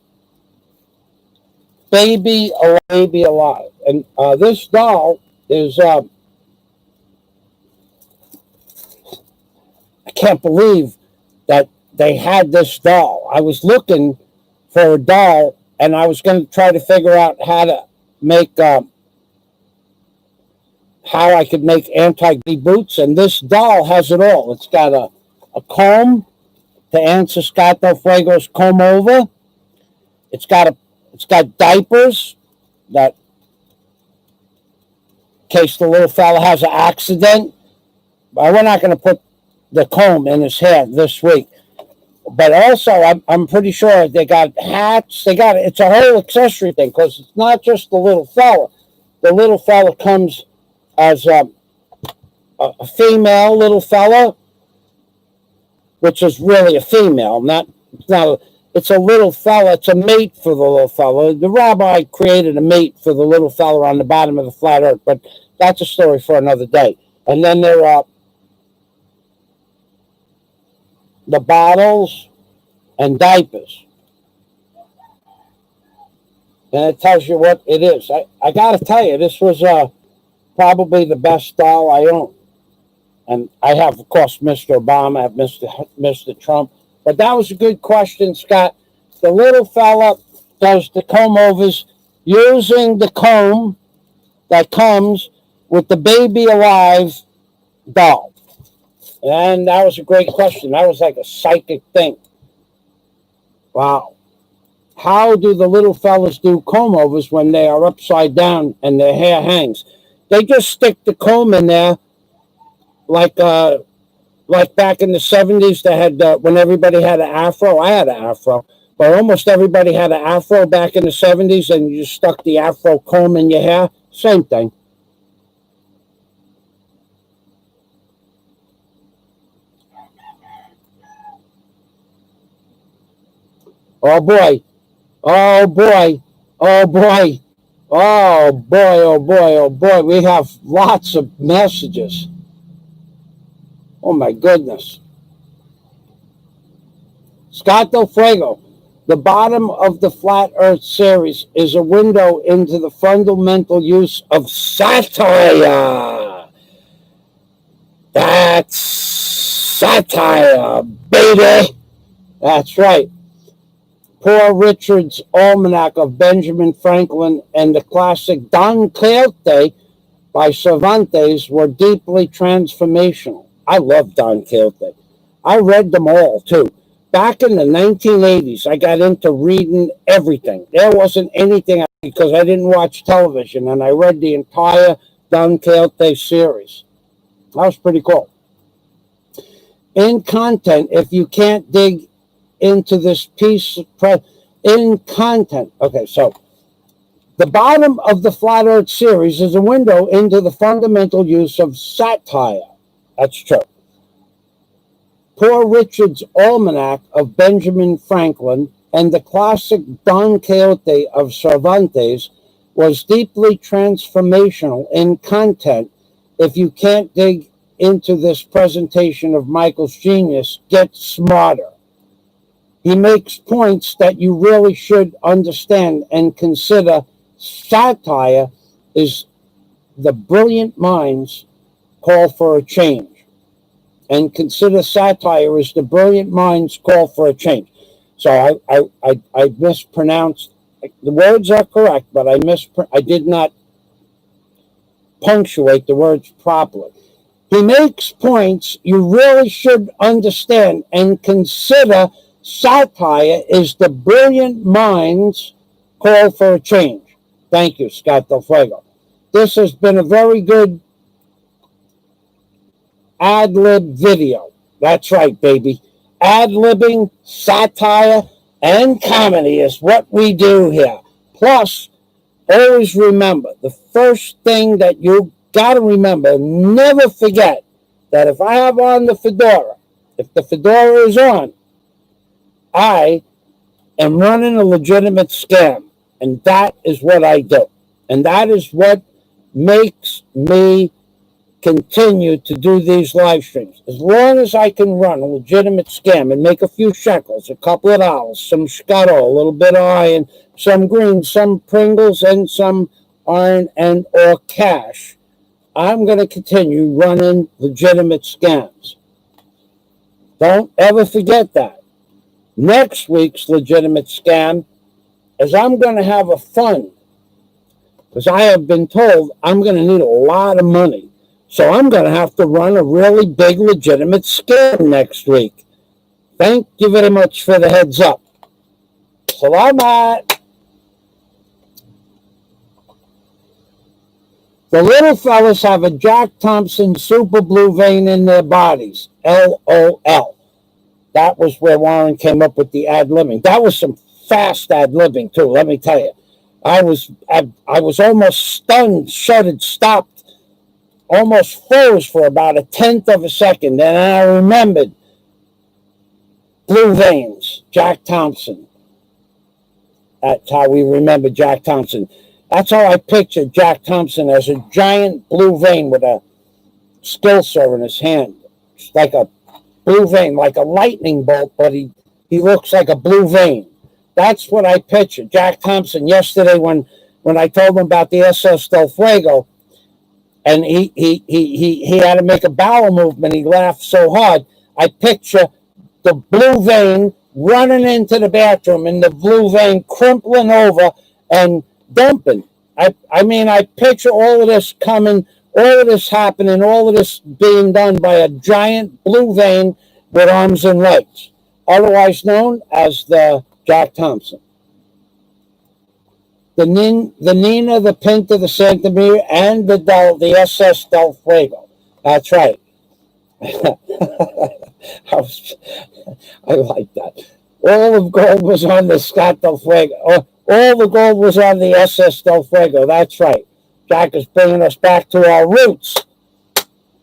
Alive. And this doll is, I can't believe that they had this doll. I was looking for a doll, and I was going to try to figure out how to make... how I could make anti-gravity boots, and this doll has it all. It's got a comb to answer Scott Del Fuego's comb over. It's got diapers that, in case the little fella has an accident. But we're not going to put the comb in his hair this week. But also, I'm pretty sure they got hats. It's a whole accessory thing because it's not just the little fella. The little fella comes as a female little fella, which is really a female, it's a little fella. It's a mate for the little fella. The rabbi created a mate for the little fella on the bottom of the flat earth, but that's a story for another day. And then there are the bottles and diapers. And it tells you what it is. I got to tell you, this was probably the best doll I own. And I have, of course, Mr. Obama, I have Mr. Trump. But that was a good question, Scott. The little fella does the comb overs using the comb that comes with the baby alive doll. And that was a great question. That was like a psychic thing. Wow. How do the little fellas do comb overs when they are upside down and their hair hangs? They just stick the comb in there like back in the 70s, they had when everybody had an afro. I had an afro, but almost everybody had an afro back in the 70s, and you just stuck the afro comb in your hair. Same thing. Oh boy, oh boy, oh boy, oh boy, oh boy, oh boy. We have lots of messages. Oh my goodness. Scott Del Fuego, the bottom of the Flat Earth series is a window into the fundamental use of satire. That's satire, baby. That's right. Poor Richard's Almanac of Benjamin Franklin and the classic Don Quixote by Cervantes were deeply transformational. I love Don Quixote. I read them all, too. Back in the 1980s, I got into reading everything. There wasn't anything because I didn't watch television, and I read the entire Don Quixote series. That was pretty cool. In content, if you can't dig into this piece, in content. Okay, so the bottom of the Flat Earth series is a window into the fundamental use of satire. That's true. Poor Richard's Almanac of Benjamin Franklin and the classic Don Quixote of Cervantes was deeply transformational in content. If you can't dig into this presentation of Michael's genius, get smarter. He makes points that you really should understand and consider. Satire is the brilliant minds call for a change. And consider satire is the brilliant minds call for a change. So I mispronounced. The words are correct, but I did not punctuate the words properly. He makes points you really should understand and consider. Satire is the brilliant minds call for a change. Thank you, Scott Del Fuego. This has been a very good ad-lib video. That's right, baby. Ad-libbing, satire, and comedy is what we do here. Plus, always remember, the first thing that you got to remember, never forget that if I have on the fedora, if the fedora is on, I am running a legitimate scam. And that is what I do. And that is what makes me continue to do these live streams. As long as I can run a legitimate scam and make a few shekels, a couple of dollars, some scuttle, a little bit of iron, some green, some Pringles, and some iron and or cash, I'm going to continue running legitimate scams. Don't ever forget that. Next week's legitimate scam is I'm going to have a fund, because I have been told I'm going to need a lot of money. So I'm going to have to run a really big legitimate scam next week. Thank you very much for the heads up. Salamat. The little fellas have a Jack Thompson super blue vein in their bodies. LOL. That was where Warren came up with the ad-libbing. That was some fast ad-libbing too, let me tell you. I was almost stunned, shuddered, stopped, almost froze for about a tenth of a second. And I remembered Blue Veins, Jack Thompson. That's how we remember Jack Thompson. That's how I pictured Jack Thompson, as a giant blue vein with a still saw in his hand. It's like a blue vein, like a lightning bolt, but he looks like a blue vein. That's what I pictured. Jack Thompson yesterday when I told him about the SS Del Fuego, and he had to make a bowel movement. He laughed so hard. I picture the blue vein running into the bathroom and the blue vein crumpling over and dumping. I mean, I picture all of this coming, all of this happening, all of this being done by a giant blue vein with arms and legs, otherwise known as the Jack Thompson. The Nina, the Pinta, the Santa Maria, and the SS Del Fuego. That's right. I like that. All of gold was on the Scott Del Fuego. All the gold was on the SS Del Fuego. That's right. Jack is bringing us back to our roots.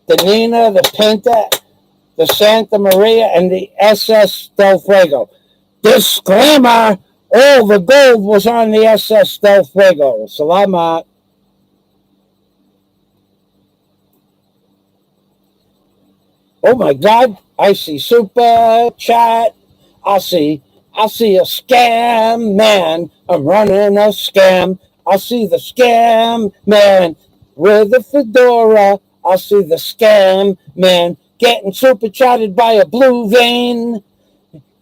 The Nina, the Pinta, the Santa Maria, and the SS Del Fuego. Disclaimer, all the gold was on the SS Del Fuego. Salamat. Oh my God, I see super chat. I see a scam man. I'm running a scam. I see the scam man with a fedora. I see the scam man getting super chatted by a blue vein.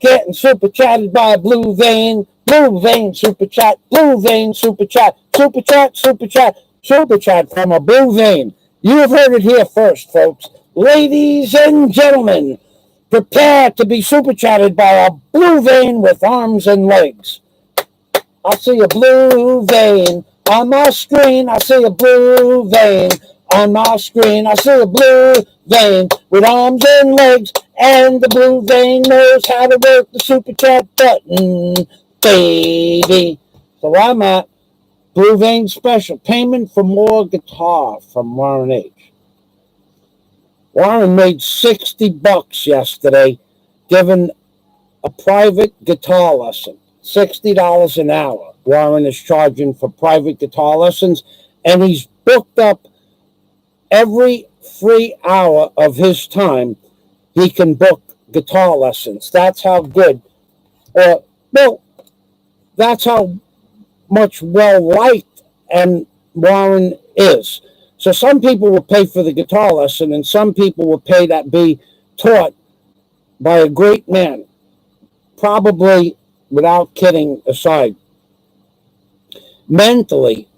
Getting super chatted by a blue vein. Blue vein super chat. Blue vein super chat. Super chat, super chat, super chat from a blue vein. You have heard it here first, folks. Ladies and gentlemen, prepare to be super chatted by a blue vein with arms and legs. I see a blue vein on my screen. I see a blue vein on my screen. I see a blue vein with arms and legs. And the blue vein knows how to work the super chat button, baby. So I'm at Blue Vein Special. Payment for more guitar from Warren H. Warren made $60 yesterday giving a private guitar lesson. $60 an hour. Warren is charging for private guitar lessons, and he's booked up every free hour of his time. He can book guitar lessons. That's how good, that's how much well-liked and Warren is. So some people will pay for the guitar lesson, and some people will pay that be taught by a great man, probably, without kidding aside, mentally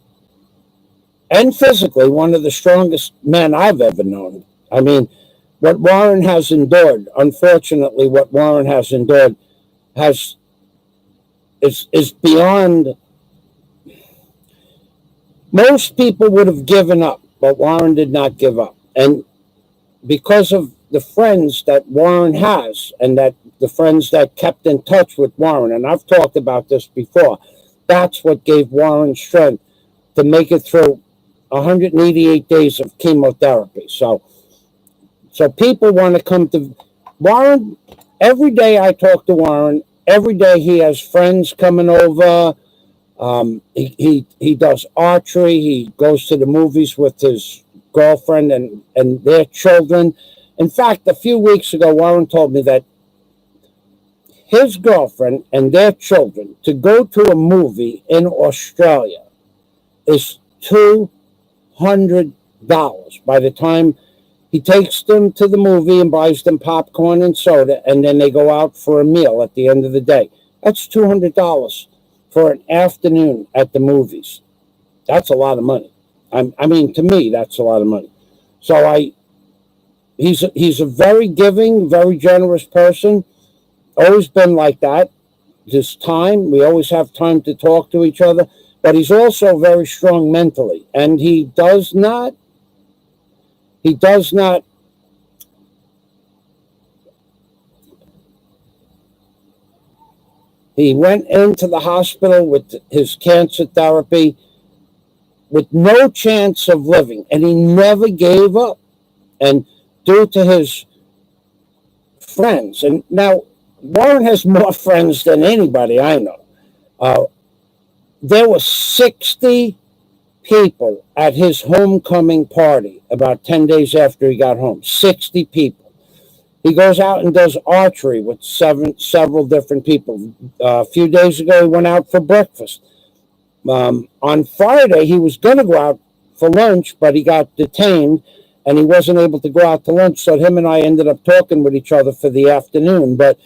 and physically, one of the strongest men I've ever known. I mean, what Warren has endured, unfortunately, what Warren has endured is beyond. Most people would have given up, but Warren did not give up. And because of the friends that Warren has, and that the friends that kept in touch with Warren, and I've talked about this before, that's what gave Warren strength to make it through 188 days of chemotherapy. So people want to come to Warren. Every day I talk to Warren. Every day he has friends coming over. He does archery. He goes to the movies with his girlfriend and their children. In fact, a few weeks ago, Warren told me that his girlfriend and their children to go to a movie in Australia is $200 by the time he takes them to the movie and buys them popcorn and soda, and then they go out for a meal at the end of the day. That's $200 for an afternoon at the movies. That's a lot of money. I mean, to me, that's a lot of money. So he's a very giving, very generous person. Always been like that. This time, we always have time to talk to each other. But he's also very strong mentally, and he does not He went into the hospital with his cancer therapy with no chance of living, and he never gave up. And due to his friends, and now Warren has more friends than anybody I know. There were 60 people at his homecoming party about 10 days after he got home. 60 people. He goes out and does archery with several different people. A few days ago, he went out for breakfast. On Friday, he was going to go out for lunch, but he got detained, and he wasn't able to go out to lunch. So him and I ended up talking with each other for the afternoon. But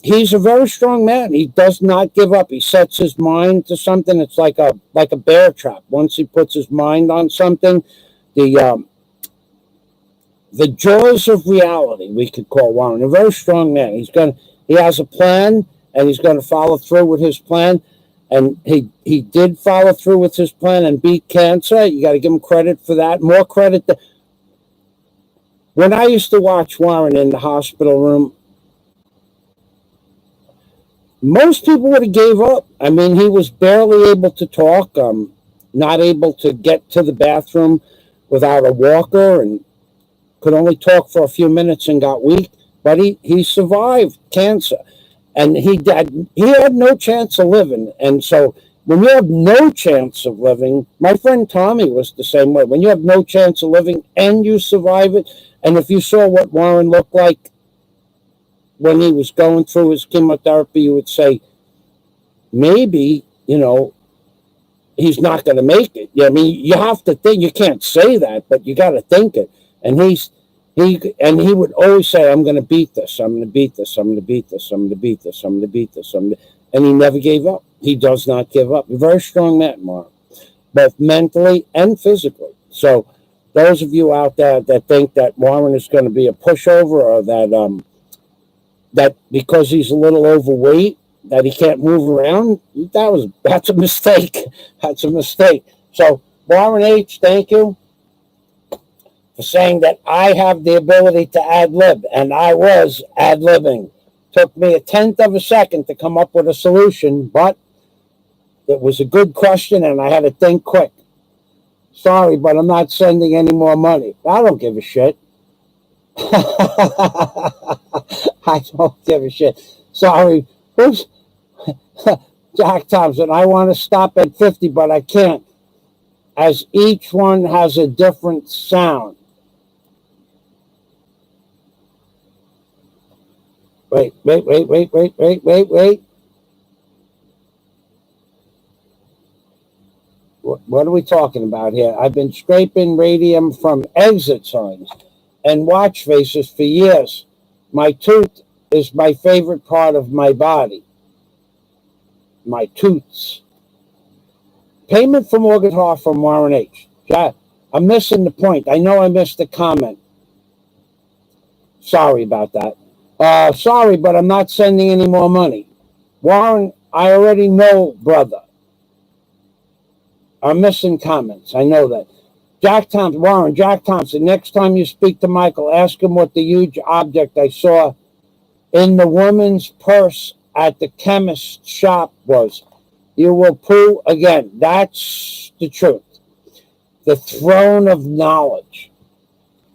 he's a very strong man. He does not give up. He sets his mind to something. It's like a bear trap. Once he puts his mind on something, the jaws of reality, we could call Warren. A very strong man. He has a plan, and he's going to follow through with his plan. And he did follow through with his plan and beat cancer. You got to give him credit for that. More credit. When I used to watch Warren in the hospital room, most people would have gave up. I mean, he was barely able to talk, not able to get to the bathroom without a walker, and could only talk for a few minutes and got weak. But he survived cancer, and he had no chance of living. And so when you have no chance of living, my friend Tommy was the same way. When you have no chance of living and you survive it, and if you saw what Warren looked like when he was going through his chemotherapy, you would say, maybe, he's not going to make it. I mean, you have to think. You can't say that, but you got to think it. And he would always say, I'm going to beat this. I'm going to beat this. I'm going to beat this. I'm going to beat this. I'm going to beat this. And he never gave up. He does not give up. A very strong man, Mark, both mentally and physically. So those of you out there that think that Warren is going to be a pushover, or that because he's a little overweight, that he can't move around, that's a mistake. That's a mistake. So, Warren H., thank you for saying that I have the ability to ad-lib, and I was ad-libbing. Took me 1/10 of a second to come up with a solution, but it was a good question, and I had to think quick. Sorry, but I'm not sending any more money. I don't give a shit. I don't give a shit. Sorry. Who's Jack Thompson? I want to stop at 50, but I can't, as each one has a different sound. Wait. What are we talking about here? I've been scraping radium from exit signs and watch faces for years. My tooth is my favorite part of my body. My tooths. Payment for more guitar from Warren H. I'm missing the point. I know I missed the comment. Sorry about that. Sorry, but I'm not sending any more money. Warren, I already know, brother. I'm missing comments. I know that. Jack Thompson, next time you speak to Michael, ask him what the huge object I saw in the woman's purse at the chemist's shop was. You will poo again. That's the truth. The throne of knowledge.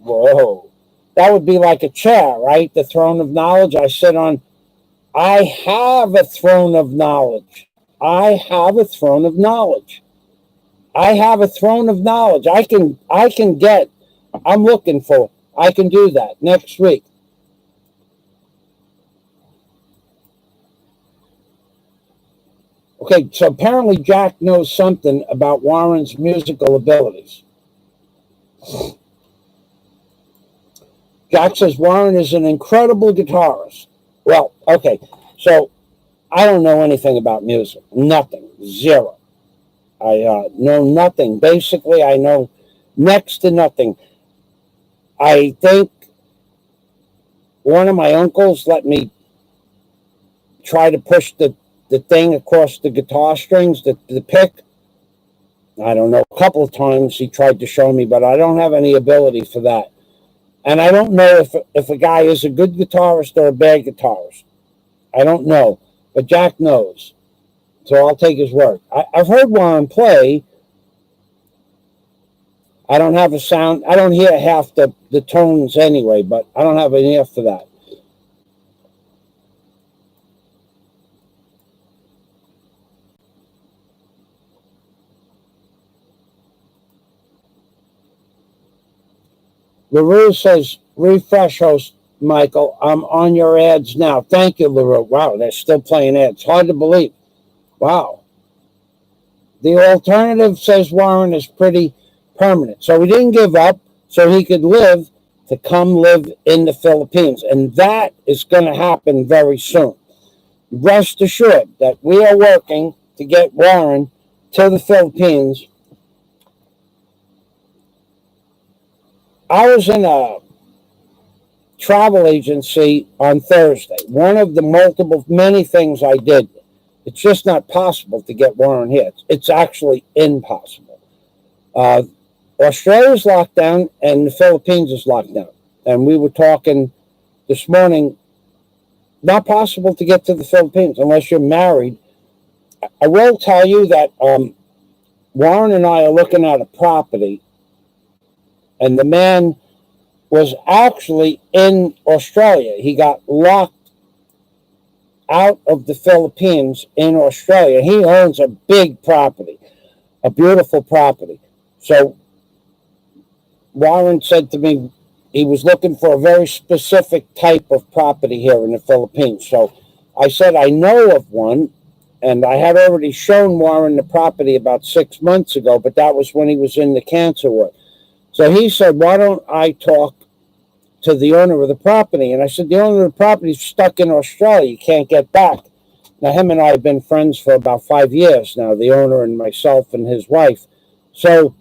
Whoa. That would be like a chair, right? The throne of knowledge I sit on. I have a throne of knowledge. I have a throne of knowledge. I have a throne of knowledge. I'm looking for, I can do that next week. Okay, so apparently Jack knows something about Warren's musical abilities. Jack says Warren is an incredible guitarist. Well, okay, so I don't know anything about music. Nothing. Zero. I know nothing. Basically, I know next to nothing. I think one of my uncles let me try to push the thing across the guitar strings, the pick. I don't know. A couple of times he tried to show me, but I don't have any ability for that. And I don't know if a guy is a good guitarist or a bad guitarist. I don't know. but Jack knows. So I'll take his word. I've heard Warren play. I don't have a sound. I don't hear half the tones anyway, but I don't have an ear for that. LaRue says, refresh, host Michael. I'm on your ads now. Thank you, LaRue. Wow, they're still playing ads. Hard to believe. Wow. The alternative, says Warren, is pretty permanent. So he didn't give up so he could live to come live in the Philippines. And that is going to happen very soon. Rest assured that we are working to get Warren to the Philippines. I was in a travel agency on Thursday. One of the many things I did. It's just not possible to get Warren here. It's actually impossible. Australia's locked down and the Philippines is locked down. And we were talking this morning, not possible to get to the Philippines unless you're married. I will tell you that Warren and I are looking at a property, and the man was actually in Australia. He got locked out of the Philippines in Australia. He owns a big property, a beautiful property. So Warren said to me he was looking for a very specific type of property here in the Philippines. So I said, I know of one, and I had already shown Warren the property about 6 months ago, but that was when he was in the cancer ward. So he said, why don't I talk to the owner of the property? And I said, the owner of the property is stuck in Australia. You can't get back. Now, him and I have been friends for about 5 years now, the owner and myself and his wife. So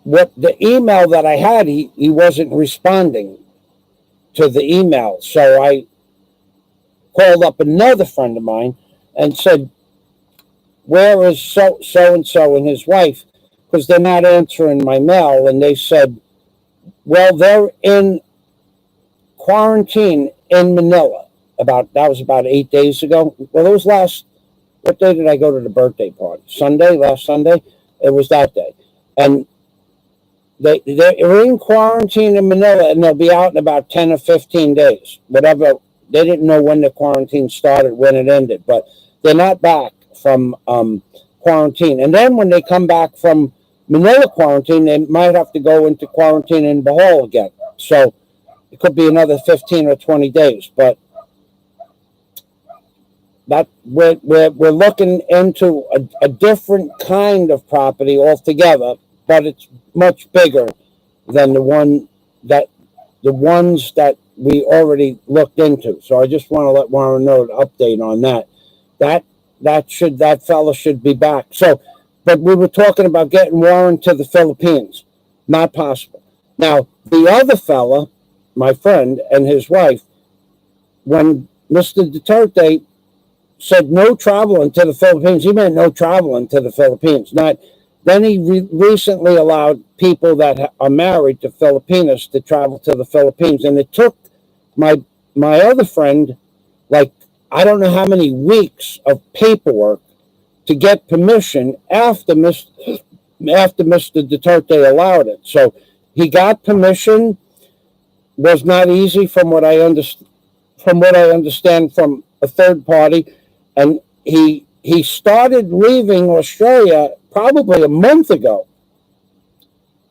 what the email that I had, he wasn't responding to the email. So I called up another friend of mine and said, where is so-and-so and his wife? Because they're not answering my mail. And they said, well, they're in quarantine in Manila. That was about 8 days ago. Well, it was what day did I go to the birthday party? Last Sunday? It was that day. And they're in quarantine in Manila, and they'll be out in about 10 or 15 days. Whatever. They didn't know when the quarantine started, when it ended. But they're not back from quarantine. And then when they come back from Manila quarantine, they might have to go into quarantine in Bohol again. So it could be another 15 or 20 days. But that we're looking into a different kind of property altogether, but it's much bigger than the ones that we already looked into. So I just want to let Warren know an update on that. That fella should be back. So, but we were talking about getting Warren to the Philippines. Not possible. Now, the other fella, my friend and his wife, when Mr. Duterte said no traveling to the Philippines, he meant no traveling to the Philippines. Then he recently allowed people that are married to Filipinas to travel to the Philippines. And it took my other friend, like, I don't know how many weeks of paperwork to get permission after Mr. Duterte allowed it. So he got permission. Was not easy from what I understand from a third party. And he started leaving Australia probably a month ago.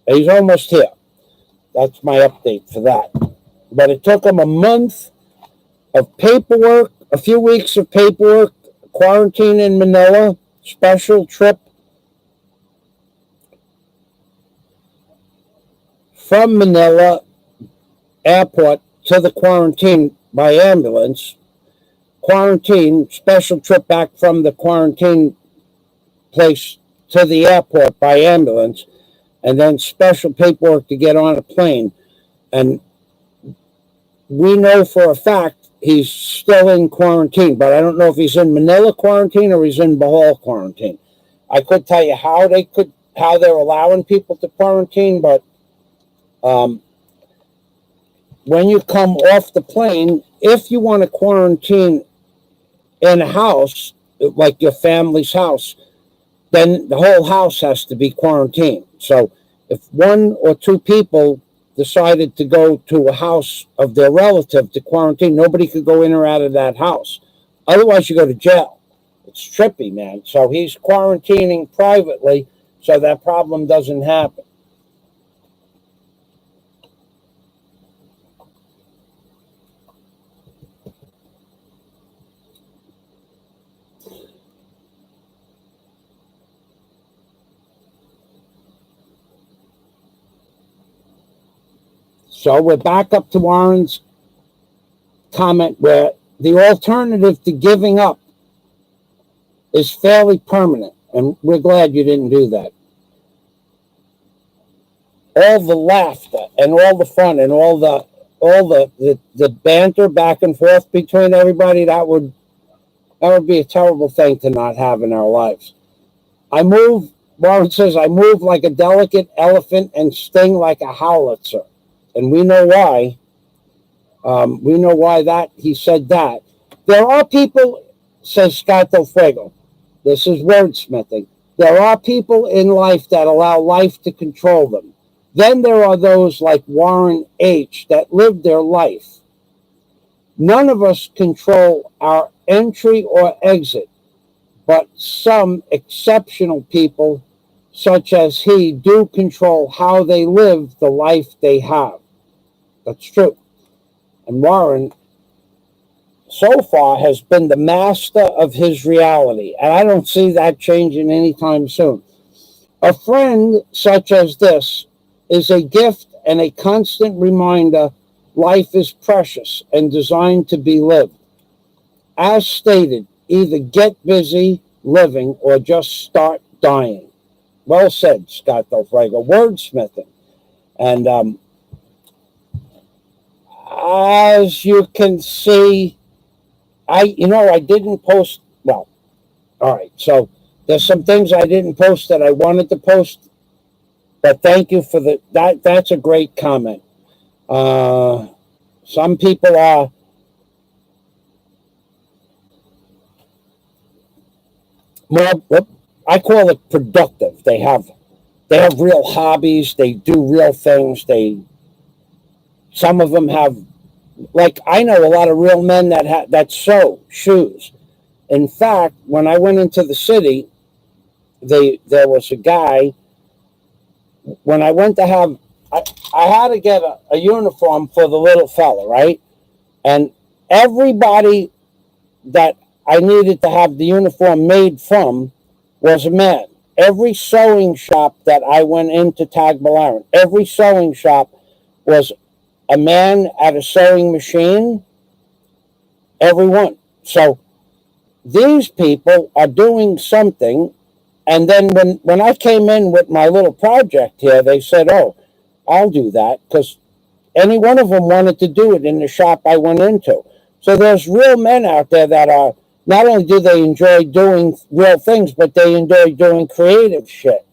He's almost here. That's my update for that. But it took him a month of paperwork, a few weeks of paperwork, quarantine in Manila, special trip from Manila airport to the quarantine by ambulance, quarantine, special trip back from the quarantine place to the airport by ambulance, and then special paperwork to get on a plane. And we know for a fact he's still in quarantine, but I don't know if he's in Manila quarantine or he's in Bohol quarantine. I could tell you how they're allowing people to quarantine, but when you come off the plane, if you want to quarantine in a house, like your family's house, then the whole house has to be quarantined. So if one or two people decided to go to a house of their relative to quarantine, nobody could go in or out of that house. Otherwise, you go to jail. It's trippy, man. So he's quarantining privately so that problem doesn't happen. So we're back up to Warren's comment where the alternative to giving up is fairly permanent. And we're glad you didn't do that. All the laughter and all the fun and all the banter back and forth between everybody, that would be a terrible thing to not have in our lives. Warren says, I move like a delicate elephant and sting like a howitzer. And we know why. We know why that he said that. There are people, says Scott Del Fuego, this is wordsmithing. There are people in life that allow life to control them. Then there are those like Warren H. that live their life. None of us control our entry or exit, but some exceptional people, such as he, do control how they live the life they have. That's true. And Warren, so far, has been the master of his reality. And I don't see that changing anytime soon. A friend such as this is a gift and a constant reminder life is precious and designed to be lived. As stated, either get busy living or just start dying. Well said, Scott Del Fuego. Wordsmithing. And as you can see, I didn't post. Well, all right. So there's some things I didn't post that I wanted to post, but thank you for that. That's a great comment. Some people are more, I call it productive. They have real hobbies. They do real things. Some of them have, like, I know a lot of real men that sew shoes. In fact, when I went into the city, there was a guy. When I went to have, I had to get a uniform for the little fella, right? And everybody that I needed to have the uniform made from was a man. Every sewing shop that I went into Tagbilaran, every sewing shop was a man at a sewing machine, everyone. So these people are doing something. And then when I came in with my little project here, they said, oh, I'll do that, because any one of them wanted to do it in the shop I went into. So there's real men out there that are, not only do they enjoy doing real things, but they enjoy doing creative shit.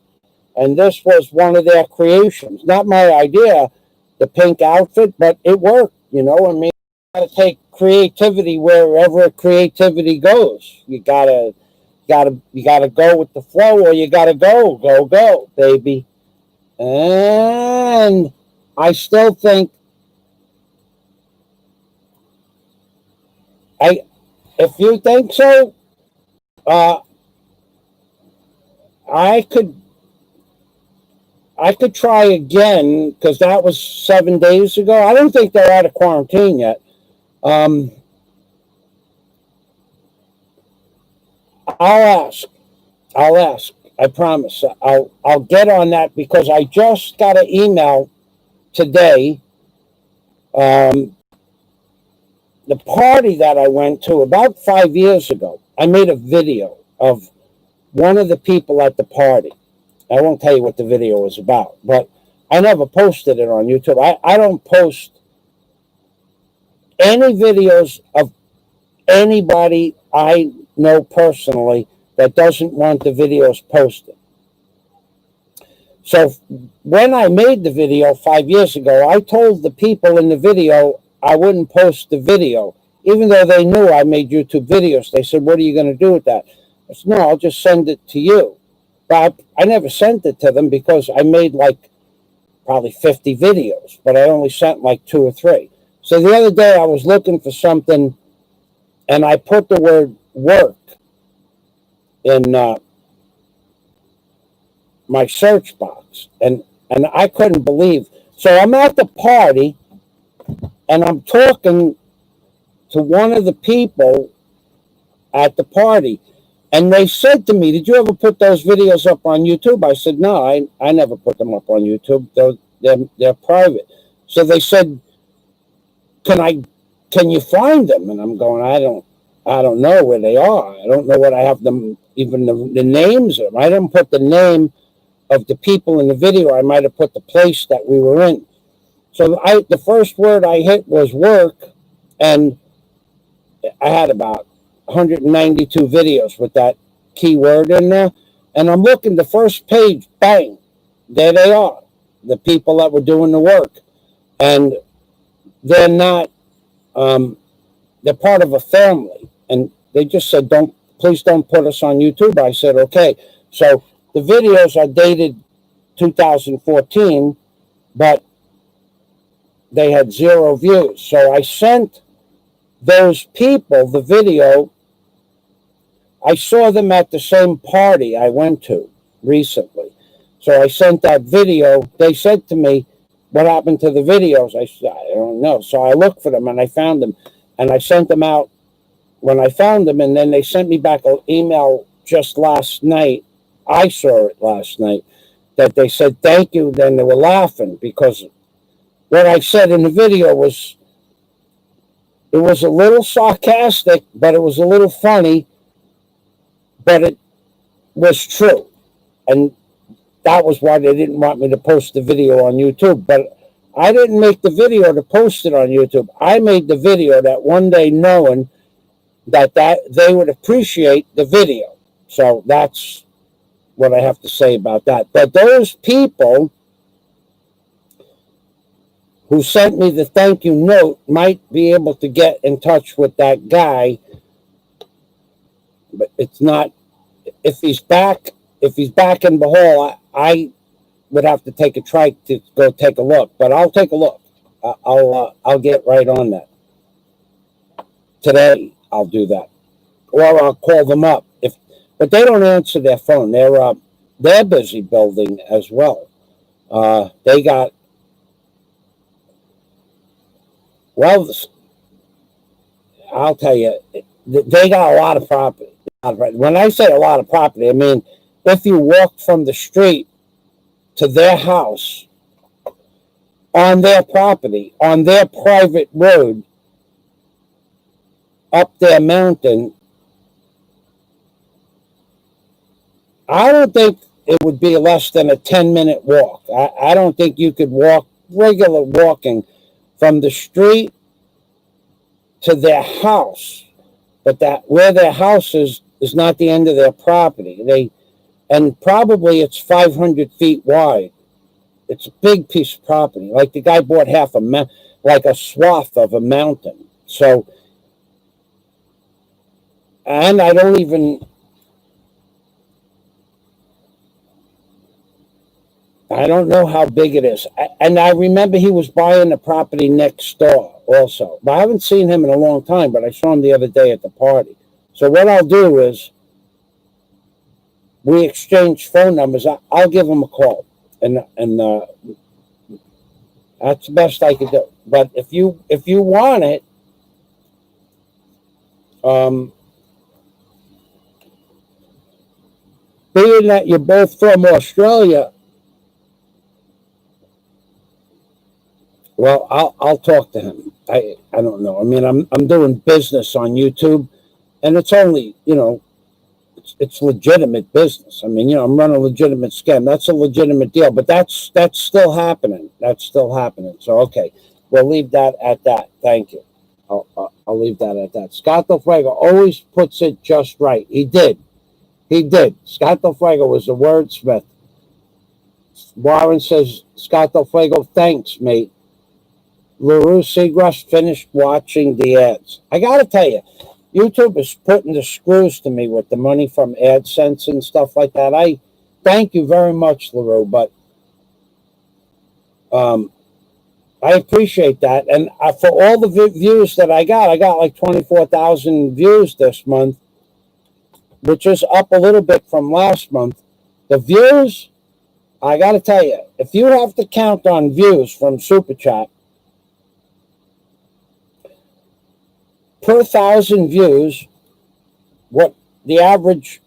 And this was one of their creations. Not my idea, the pink outfit, but it worked, I mean, you gotta take creativity wherever creativity goes. You gotta go with the flow, or you gotta go, baby. And I still think if you think so, I could try again, because that was 7 days ago. I don't think they're out of quarantine yet. I'll ask. I promise. I'll get on that, because I just got an email today. The party that I went to about 5 years ago, I made a video of one of the people at the party. I won't tell you what the video was about, but I never posted it on YouTube. I don't post any videos of anybody I know personally that doesn't want the videos posted. So when I made the video 5 years ago, I told the people in the video I wouldn't post the video, even though they knew I made YouTube videos. They said, "What are you going to do with that?" I said, "No, I'll just send it to you." But I never sent it to them because I made like probably 50 videos, but I only sent like 2 or 3. So the other day I was looking for something, and I put the word work in my search box, and I couldn't believe. So I'm at the party, and I'm talking to one of the people at the party, and they said to me, "Did you ever put those videos up on YouTube?" I said, "No, I never put them up on YouTube. They're private." So they said, can you find them?" And I'm going, I don't know where they are. I don't know what I have them, even the names of them. I didn't put the name of the people in the video. I might have put the place that we were in. So the first word I hit was work, and I had about 192 videos with that keyword in there. And I'm looking, the first page, bang, there they are, the people that were doing the work. And they're not, they're part of a family. And they just said, please don't put us on YouTube. I said, okay. So the videos are dated 2014, but they had 0 views. So I sent those people the video. I saw them at the same party I went to recently. So I sent that video. They said to me, "What happened to the videos?" I said, "I don't know." So I looked for them, and I found them, and I sent them out when I found them. And then they sent me back an email just last night. I saw it last night, that they said thank you. Then they were laughing because what I said in the video was, it was a little sarcastic, but it was a little funny, but it was true. And that was why they didn't want me to post the video on YouTube. But I didn't make the video to post it on YouTube. I made the video that one day, knowing that they would appreciate the video. So that's what I have to say about that. But those people who sent me the thank you note might be able to get in touch with that guy. But it's not, if he's back in the hall, I would have to take a trike to go take a look. But I'll take a look. I'll get right on that today. I'll do that, or I'll call them up. But they don't answer their phone. They're busy building as well. They got, well, I'll tell you, they got a lot of property. When I say a lot of property, I mean, if you walk from the street to their house, on their property, on their private road, up their mountain, I don't think it would be less than a 10-minute walk. I don't think you could walk, regular walking, from the street to their house. But that where their house is not the end of their property. And probably it's 500 feet wide. It's a big piece of property. Like the guy bought like a swath of a mountain. So, and I don't know how big it is. And I remember he was buying the property next door also. But I haven't seen him in a long time, but I saw him the other day at the party. So what I'll do is, we exchange phone numbers. I'll give him a call, and that's the best I could do. But if you want it, being that you're both from Australia, well, I'll talk to him. I don't know. I mean, I'm doing business on YouTube, and it's only, it's legitimate business. I mean, I'm running a legitimate scam. That's a legitimate deal, but that's still happening. That's still happening. So, okay, we'll leave that at that. Thank you. I'll leave that at that. Scott Fuego always puts it just right. He did. Scott Fuego was a wordsmith. Warren says, Scott Del Fuego, thanks, mate. LaRue Seagrass finished watching the ads. I got to tell you, YouTube is putting the screws to me with the money from AdSense and stuff like that. I thank you very much, LaRue, but I appreciate that. And for all the views that I got like 24,000 views this month, which is up a little bit from last month. The views, I got to tell you, if you have to count on views from Super Chat, per 1,000 views, what the average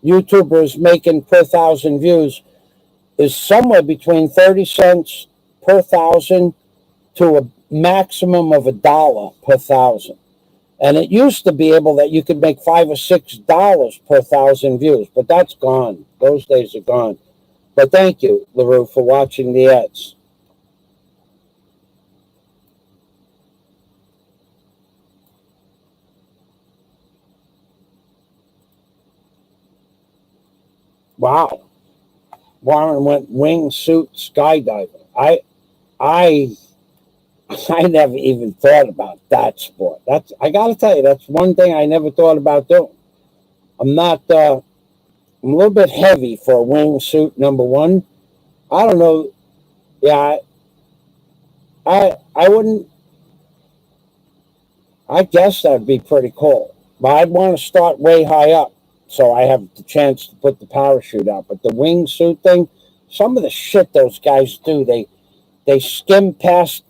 YouTuber is making per 1,000 views is somewhere between 30 cents per 1,000 to a maximum of $1 per 1,000. And it used to be able that you could make $5 or $6 per 1,000 views, but that's gone. Those days are gone. But thank you, LaRue, for watching the ads. Wow. Warren went wingsuit skydiving. I never even thought about that sport. I got to tell you, that's one thing I never thought about doing. I'm a little bit heavy for a wingsuit, number one. I don't know. Yeah, I wouldn't. I guess that'd be pretty cool. But I'd want to start way high up so I have the chance to put the parachute out. But the wingsuit thing, some of the shit those guys do, they skim past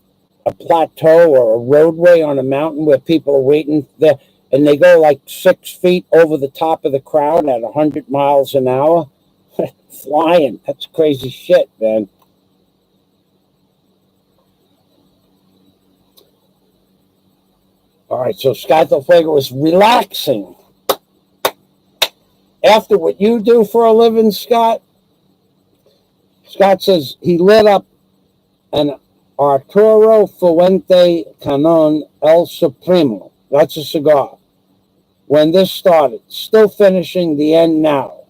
a plateau or a roadway on a mountain where people are waiting there, and they go like 6 feet over the top of the crowd at 100 miles an hour, flying. That's crazy shit, man. All right, so Scott Del Fuego is relaxing. After what you do for a living, Scott says he lit up an Arturo Fuente Canon El Supremo. That's a cigar. When this started, still finishing the end now.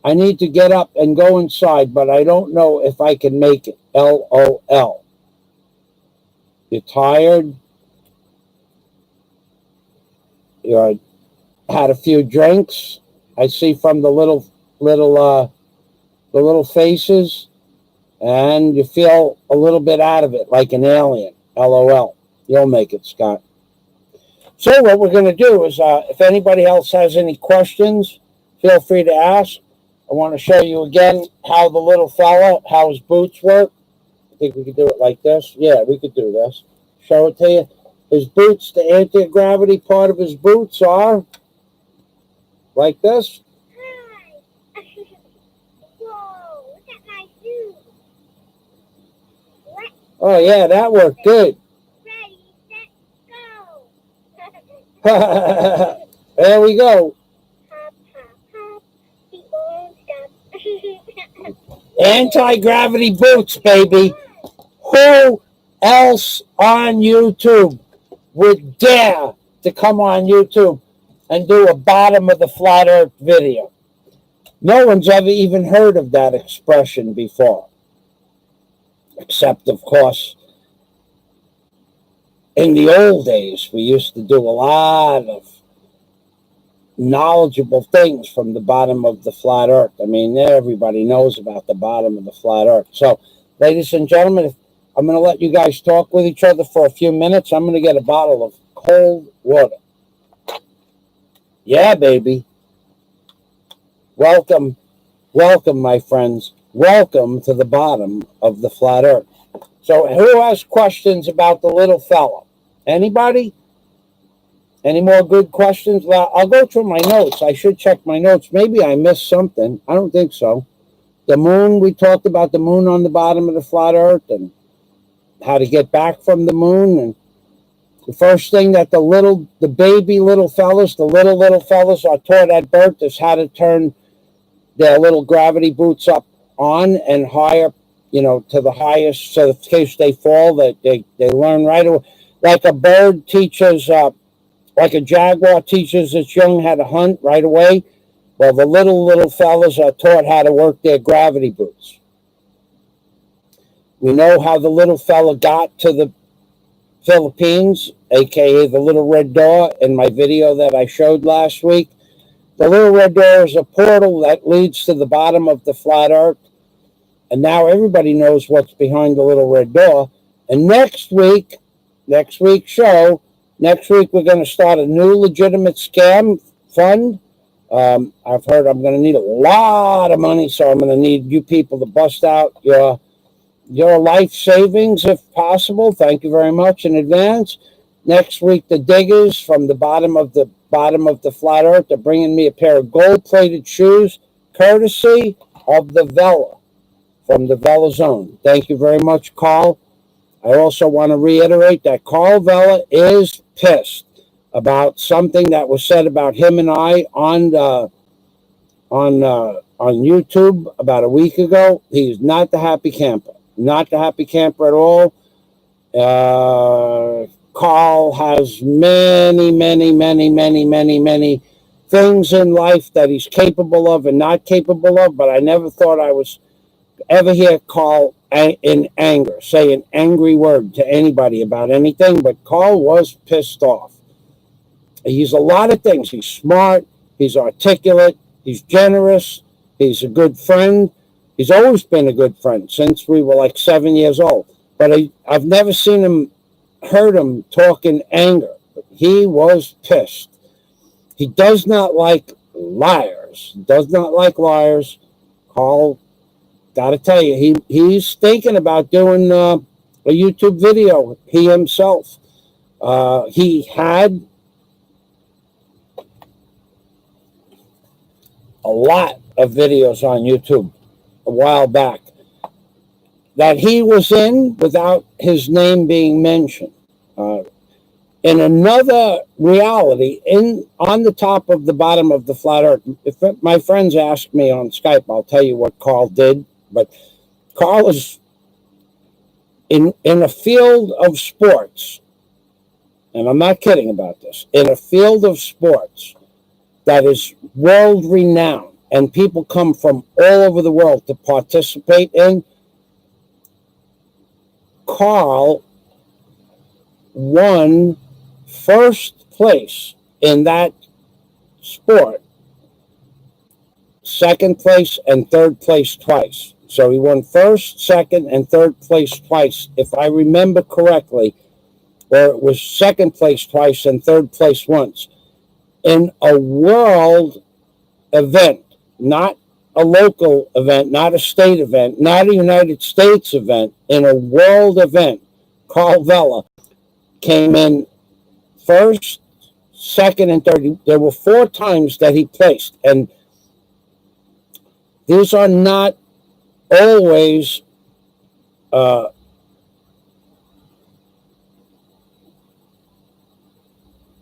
I need to get up and go inside, but I don't know if I can make it. LOL. You're tired? You had a few drinks? I see from the little faces, and you feel a little bit out of it, like an alien. LOL. You'll make it, Scott. So what we're going to do is, if anybody else has any questions, feel free to ask. I want to show you again how the little fella, how his boots work. I think we could do it like this. Yeah, we could do this. Show it to you. His boots, the anti-gravity part of his boots are like this. Hi. Whoa, look at my shoes. What? Oh, yeah, that worked good. Ready, set, go. There we go. Hop, hop, hop. The old stuff. Anti-gravity boots, baby. Who else on YouTube would dare to come on YouTube and do a bottom of the flat earth video? No one's ever even heard of that expression before. Except, of course, in the old days, we used to do a lot of knowledgeable things from the bottom of the flat earth. I mean, everybody knows about the bottom of the flat earth. So, ladies and gentlemen, I'm going to let you guys talk with each other for a few minutes. I'm going to get a bottle of cold water. Yeah, baby. Welcome, my friends. Welcome to the bottom of the flat earth. So who has questions about the little fella? Anybody? Any more good questions? Well, I'll go through my notes. I should check my notes. Maybe I missed something. I don't think so. The moon, we talked about the moon on the bottom of the flat earth and how to get back from the moon. And the first thing that the baby little fellas, the little fellas are taught at birth is how to turn their little gravity boots up on and higher, to the highest, so in case they fall, that they learn right away. Like a bird teaches, like a jaguar teaches its young how to hunt right away. Well, the little fellas are taught how to work their gravity boots. We know how the little fella got to the Philippines, aka the Little Red Door, in my video that I showed last week. The Little Red Door is a portal that leads to the bottom of the flat earth. And now everybody knows what's behind the Little Red Door. And next week's show, next week we're going to start a new legitimate scam fund. I've heard I'm going to need a lot of money, so I'm going to need you people to bust out your life savings if possible. Thank you very much in advance. Next week, the diggers from the bottom of the flat earth are bringing me a pair of gold-plated shoes, courtesy of the VELLA, from the VELLA Zone. Thank you very much, Carl. I also want to reiterate that Carl Vella is pissed about something that was said about him and I on YouTube about a week ago. He's not the happy camper. Not the happy camper at all. Carl has many things in life that he's capable of and not capable of, but I never thought I was ever hear Carl in anger say an angry word to anybody about anything, but Carl was pissed off. He's a lot of things. He's smart, he's articulate, he's generous, he's a good friend. He's always been a good friend since we were like 7 years old. But I've never heard him talk in anger. He was pissed. He does not like liars. Carl, gotta tell you, he's thinking about doing a YouTube video, he himself. He had a lot of videos on YouTube a while back that he was in without his name being mentioned. In another reality, on the top of the bottom of the flat earth, if my friends ask me on Skype, I'll tell you what Carl did. But Carl is in a field of sports, and I'm not kidding about this, in a field of sports that is world renowned, and people come from all over the world to participate in. Carl won first place in that sport, second place and third place twice. So he won first, second, and third place twice, if I remember correctly, or it was second place twice and third place once, in a world event, not a local event, not a state event, not a United States event, in a world event. Carl Vella came in first, second, and third. There were 4 times that he placed, and these are not always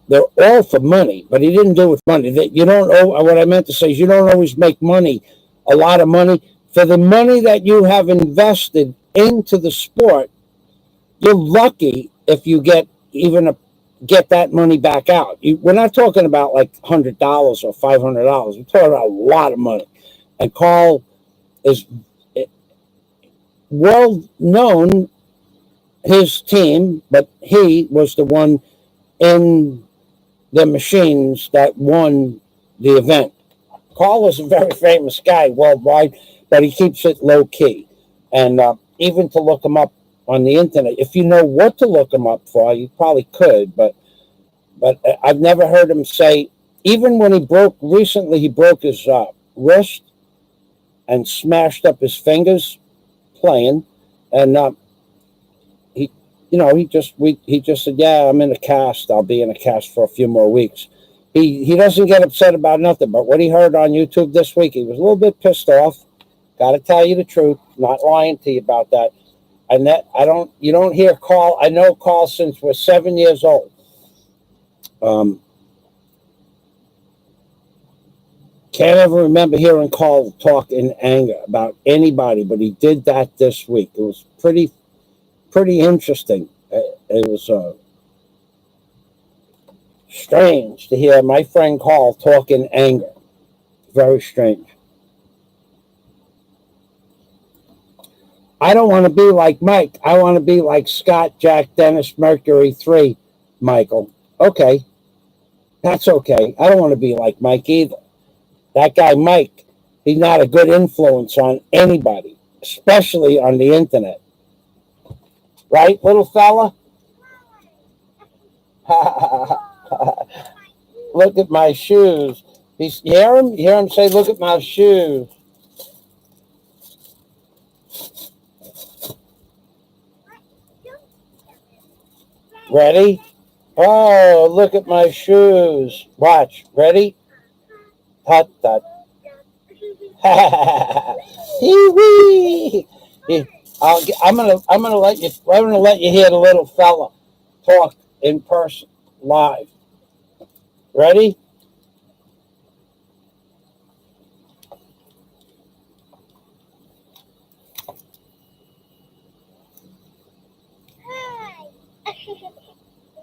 they're all for money, but he didn't do it with money. You don't what I meant to say is you don't always make money, a lot of money. For the money that you have invested into the sport, you're lucky if you get that money back out. We're not talking about like $100 or $500. We're talking about a lot of money. And Carl is well known, his team, but he was the one in the machines that won the event. Carl is a very famous guy worldwide, but he keeps it low key. And even to look him up on the internet, if you know what to look him up for, you probably could, but I've never heard him say, even when he broke his wrist and smashed up his fingers playing, and he just said, yeah, I'm in a cast. I'll be in a cast for a few more weeks. He doesn't get upset about nothing, but what he heard on YouTube this week, he was a little bit pissed off. Got to tell you the truth, not lying to you about that. And you don't hear Carl. I know Carl since we're 7 years old. Can't ever remember hearing Carl talk in anger about anybody, but he did that this week. It was pretty interesting. It was strange to hear my friend Carl talk in anger. Very strange. I don't want to be like Mike. I want to be like Scott, Jack, Dennis, Mercury 3, Michael. Okay. That's okay. I don't want to be like Mike either. That guy, Mike, he's not a good influence on anybody, especially on the internet. Right, little fella? Look at my shoes. You hear him? You hear him say, look at my shoes. Ready? Oh, look at my shoes. Watch. Ready? Tut tut. Hee-wee. I'm gonna let you hear the little fella talk in person, live. Ready? Hi.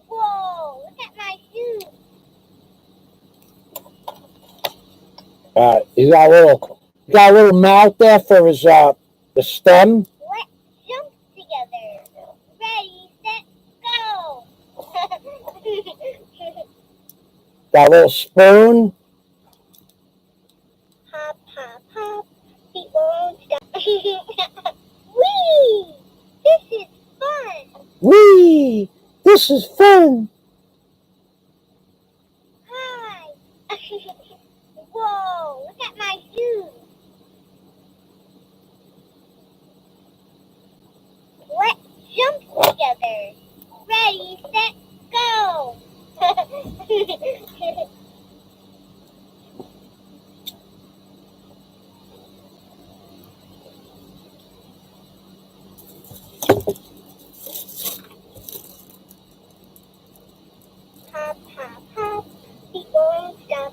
Whoa, look at my shoes. He's got a little mouth there for his the stem. Let's jump together. Ready, set, go. Got a little spoon. Hop, hop, hop. He won't stop. Whee! This is fun. Whee! This is fun. Hi. Whoa, look at my shoes. Let's jump together. Ready, set, go. Hop, hop, hop. He won't stop.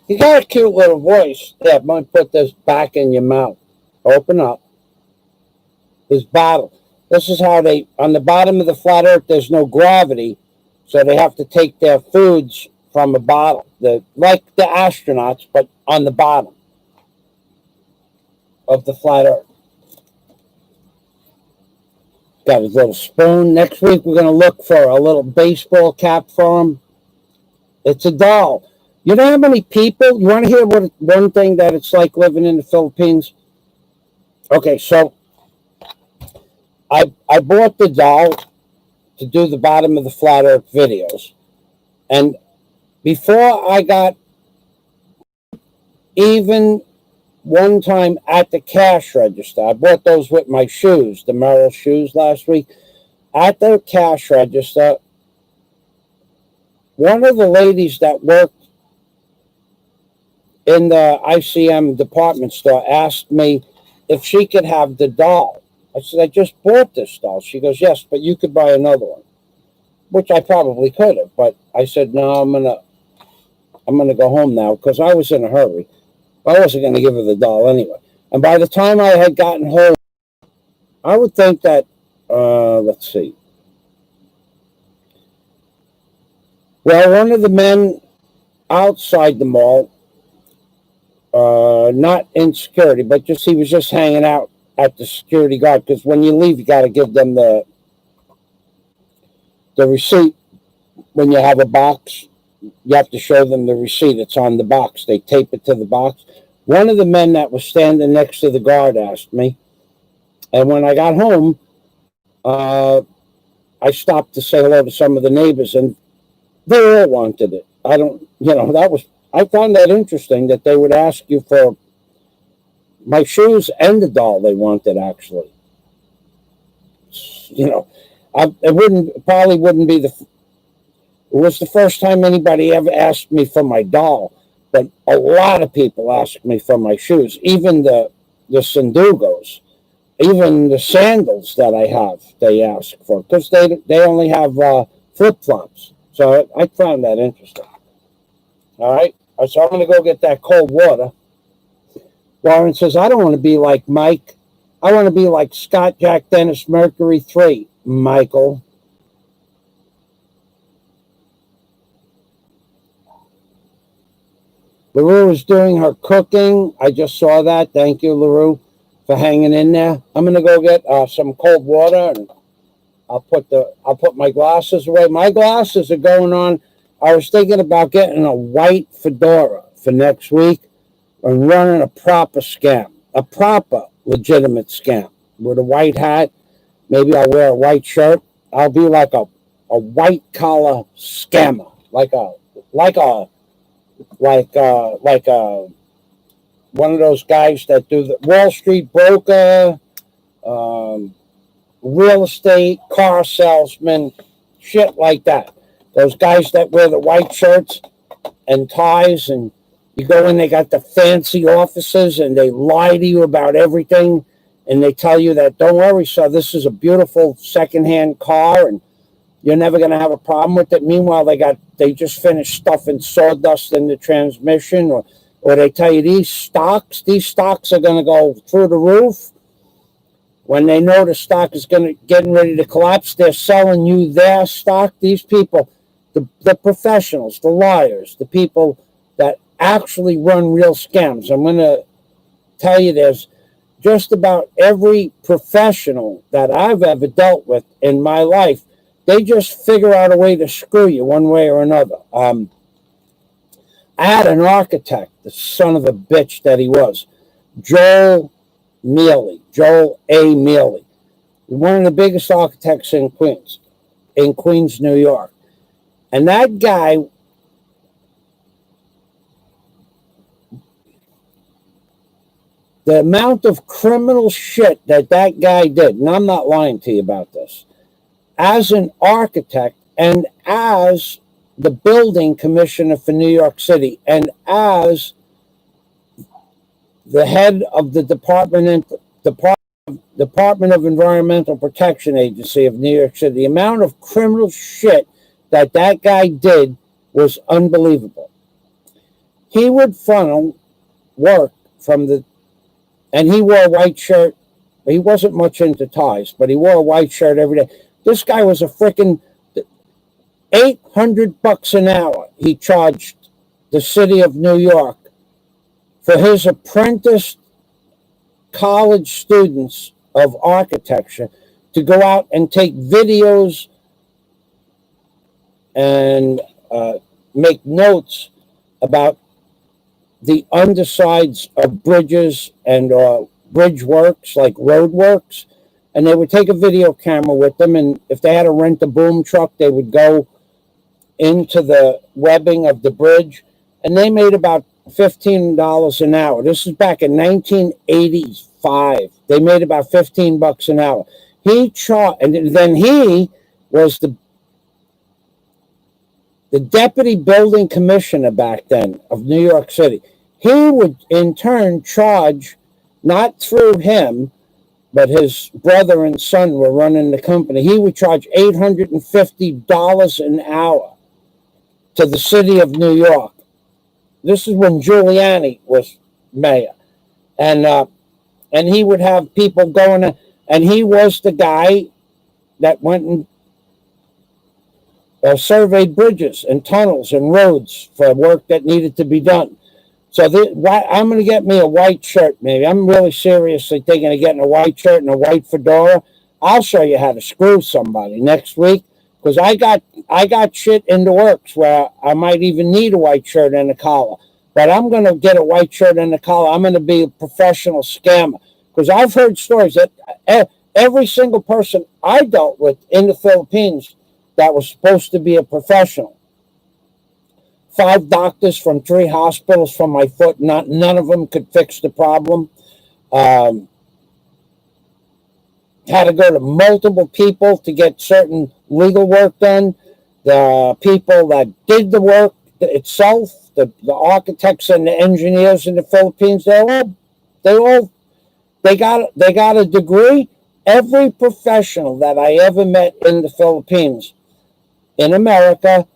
He's got a cute little voice. Yeah, I'm gonna put this back in your mouth. Open up. His bottle. This is how they, on the bottom of the flat earth, there's no gravity, so they have to take their foods from a bottle. Like the astronauts, but on the bottom of the flat earth. Got his little spoon. Next week, we're going to look for a little baseball cap for him. It's a doll. You know how many people, you want to hear one thing that it's like living in the Philippines? Okay, so I bought the doll to do the bottom of the flat earth videos. And before I got even one time at the cash register, I bought those with my shoes, the Merrill shoes last week. At the cash register, one of the ladies that worked in the ICM department store asked me if she could have the doll. I said, I just bought this doll. She goes, yes, but you could buy another one, which I probably could have. But I said, no, I'm gonna go home now because I was in a hurry. I wasn't going to give her the doll anyway. And by the time I had gotten home, I would think that, let's see. Well, one of the men outside the mall, not in security, but he was just hanging out at the security guard, because when you leave, you got to give them the receipt. When you have a box, you have to show them the receipt. It's on the box. They tape it to the box. One of the men that was standing next to the guard asked me, and when I got home, I stopped to say hello to some of the neighbors, and they all wanted it. I found that interesting that they would ask you for my shoes and the doll they wanted, actually. It probably wouldn't be it was the first time anybody ever asked me for my doll, but a lot of people asked me for my shoes, even the Sandugos, even the sandals that I have, they ask for, because they only have flip-flops. So I found that interesting. All right, so I'm going to go get that cold water. Warren says, I don't want to be like Mike. I want to be like Scott, Jack, Dennis, Mercury 3, Michael. LaRue is doing her cooking. I just saw that. Thank you, LaRue, for hanging in there. I'm gonna go get some cold water, and I'll put my glasses away. My glasses are going on. I was thinking about getting a white fedora for next week and running a proper scam, a proper legitimate scam with a white hat. Maybe I'll wear a white shirt. I'll be like a white collar scammer, like a one of those guys that do the Wall Street broker, real estate, car salesman, shit like that. Those guys that wear the white shirts and ties, and you go in, they got the fancy offices, and they lie to you about everything, and they tell you that, don't worry, sir, this is a beautiful secondhand car, and you're never going to have a problem with it. Meanwhile, they just finished stuffing sawdust in the transmission, or they tell you these stocks are going to go through the roof. When they know the stock is getting ready to collapse, they're selling you their stock. These people, the professionals, the liars, the people that actually run real scams. I'm going to tell you, there's just about every professional that I've ever dealt with in my life. They just figure out a way to screw you one way or another. I had an architect, the son of a bitch that he was, Joel A. Mealy, one of the biggest architects in Queens, New York. And that guy, the amount of criminal shit that guy did, and I'm not lying to you about this, as an architect and as the building commissioner for New York City and as the head of the Department of Environmental Protection Agency of New York City, the amount of criminal shit that guy did was unbelievable. He would funnel work and he wore a white shirt. He wasn't much into ties, but he wore a white shirt every day. This guy was a freaking $800 an hour. He charged the city of New York for his apprentice college students of architecture to go out and take videos and make notes about the undersides of bridges and bridge works, like road works. And they would take a video camera with them, and if they had to rent a boom truck, they would go into the webbing of the bridge, and they made about $15 an hour. This is back in 1985. They made about $15 an hour. And then he was the deputy building commissioner back then of New York City. He would in turn charge, not through him, but his brother and son were running the company. He would charge $850 an hour to the city of New York. This is when Giuliani was mayor. And he would have people going, and he was the guy that went and surveyed bridges and tunnels and roads for work that needed to be done. So I'm going to get me a white shirt, maybe. I'm really seriously thinking of getting a white shirt and a white fedora. I'll show you how to screw somebody next week, because I got shit in the works where I might even need a white shirt and a collar. But I'm going to get a white shirt and a collar. I'm going to be a professional scammer, because I've heard stories that every single person I dealt with in the Philippines that was supposed to be a professional, 5 doctors from 3 hospitals for my foot, none of them could fix the problem. Had to go to multiple people to get certain legal work done. The people that did the work itself, the architects and the engineers in the Philippines, they got a degree. Every professional that I ever met in the Philippines, in America,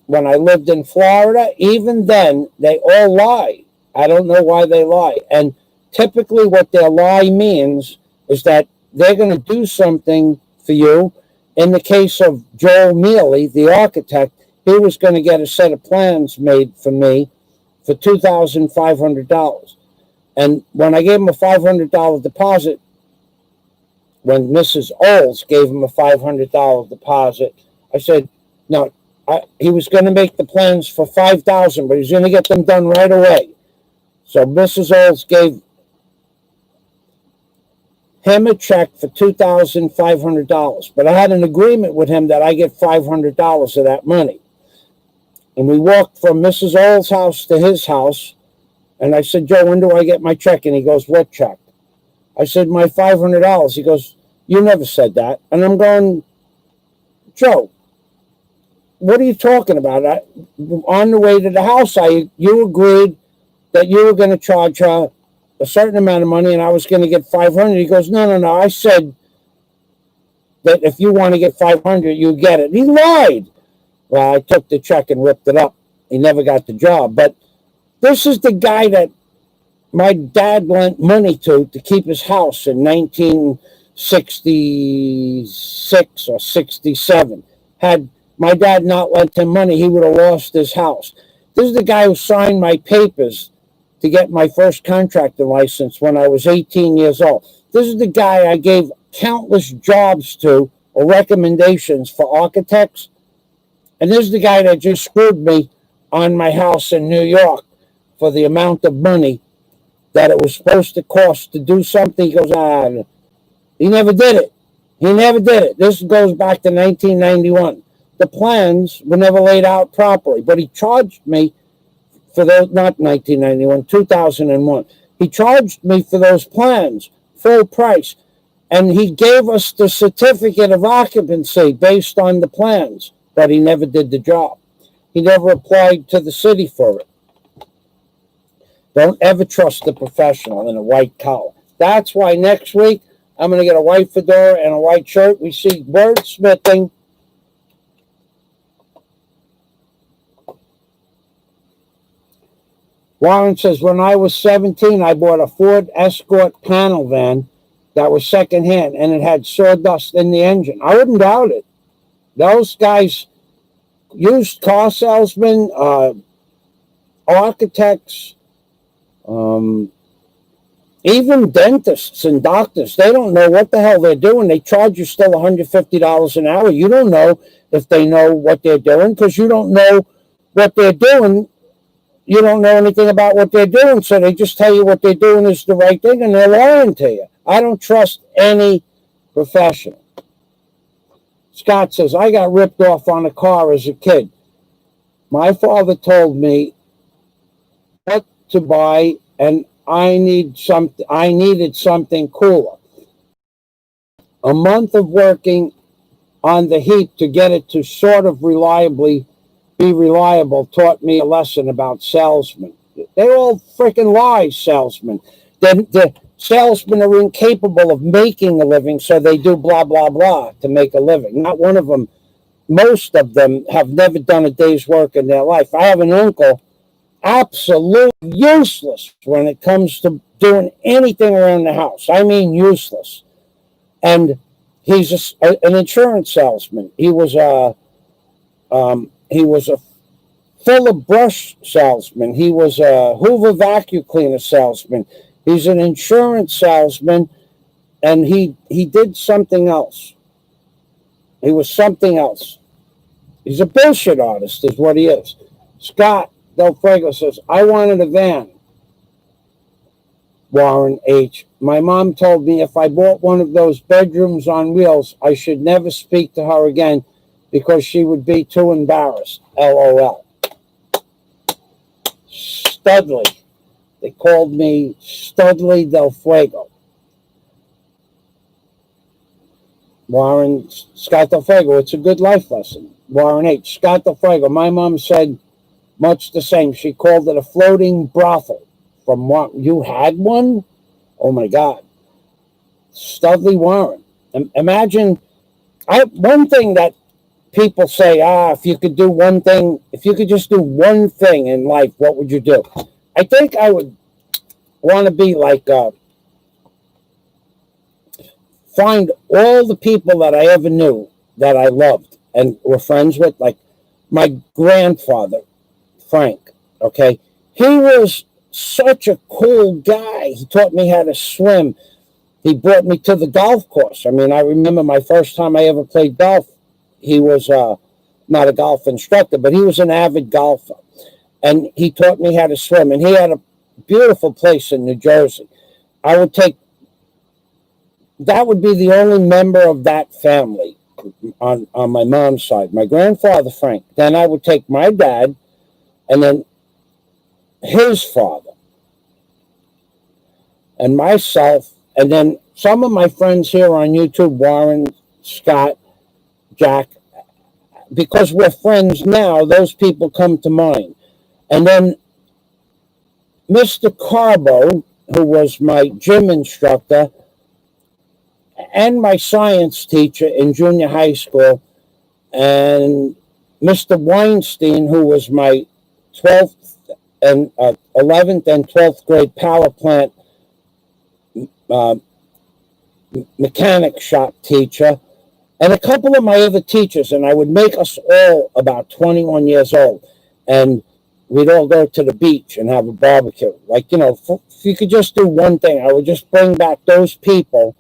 when I lived in Florida, even then, they all lie. I don't know why they lie. And typically what their lie means is that they're going to do something for you. In the case of Joel Mealy, the architect, he was going to get a set of plans made for me for $2,500. And when I gave him a $500 deposit, when Mrs. Olds gave him a $500 deposit, I said, no, he was going to make the plans for $5,000, but he's going to get them done right away. So Mrs. Olds gave him a check for $2,500, but I had an agreement with him that I get $500 of that money. And we walked from Mrs. Olds' house to his house, and I said, Joe, when do I get my check? And he goes, what check? I said, my $500. He goes, you never said that. And I'm going, Joe, what are you talking about? On the way to the house, you agreed that you were going to charge her a certain amount of money and I was going to get $500. He goes, no. I said that if you want to get $500, you get it. He lied. Well, I took the check and ripped it up. He never got the job. But this is the guy that my dad lent money to keep his house in 1966 or 67. Had my dad not lent him money, he would have lost his house. This is the guy who signed my papers to get my first contractor license when I was 18 years old. This is the guy I gave countless jobs to or recommendations for architects. And this is the guy that just screwed me on my house in New York for the amount of money that it was supposed to cost to do something. He goes, he never did it. He never did it. This goes back to 1991. The plans were never laid out properly, but he charged me for those, not 1991, 2001. He charged me for those plans, full price, and he gave us the certificate of occupancy based on the plans, but he never did the job. He never applied to the city for it. Don't ever trust the professional in a white collar. That's why next week I'm going to get a white fedora and a white shirt. We see wordsmithing. Warren says, when I was 17, I bought a Ford Escort panel van that was secondhand, and it had sawdust in the engine. I wouldn't doubt it. Those guys, used car salesmen, architects, even dentists and doctors, they don't know what the hell they're doing. They charge you still $150 an hour. You don't know if they know what they're doing because you don't know what they're doing. You don't know anything about what they're doing, so they just tell you what they're doing is the right thing, and they're lying to you. I don't trust any professional. Scott says, I got ripped off on a car as a kid. My father told me what to buy, and I needed something cooler. A month of working on the heap to get it to sort of be reliable taught me a lesson about salesmen. They're all freaking lies, salesmen. The salesmen are incapable of making a living, so they do blah, blah, blah to make a living. Not one of them, most of them have never done a day's work in their life. I have an uncle, absolutely useless when it comes to doing anything around the house. I mean useless. And he's an insurance salesman. He was a Fuller brush salesman. He was a Hoover vacuum cleaner salesman. He's an insurance salesman, and he did something else. He was something else. He's a bullshit artist is what he is. Scott Del Fuego says, I wanted a van. Warren H. My mom told me if I bought one of those bedrooms on wheels, I should never speak to her again because she would be too embarrassed. LOL. Studley. They called me Studley Del Fuego. Scott Del Fuego, it's a good life lesson. Warren H. Scott Del Fuego, my mom said much the same. She called it a floating brothel. From what you had one? Oh my God. Studley Warren. Imagine, one thing that people say, if you could do one thing, if you could just do one thing in life, what would you do? I think I would want to be like, find all the people that I ever knew that I loved and were friends with, like my grandfather, Frank, okay? He was such a cool guy. He taught me how to swim. He brought me to the golf course. I mean, I remember my first time I ever played golf. He was not a golf instructor, but he was an avid golfer. And he taught me how to swim. And he had a beautiful place in New Jersey. That would be the only member of that family on my mom's side. My grandfather, Frank. Then I would take my dad and then his father and myself, and then some of my friends here on YouTube, Warren, Scott, Jack, because we're friends now, those people come to mind. And then Mr. Carbo, who was my gym instructor and my science teacher in junior high school, and Mr. Weinstein, who was my 12th and 11th and 12th grade power plant mechanic shop teacher, and a couple of my other teachers. And I would make us all about 21 years old, and we'd all go to the beach and have a barbecue. Like, if you could just do one thing, I would just bring back those people.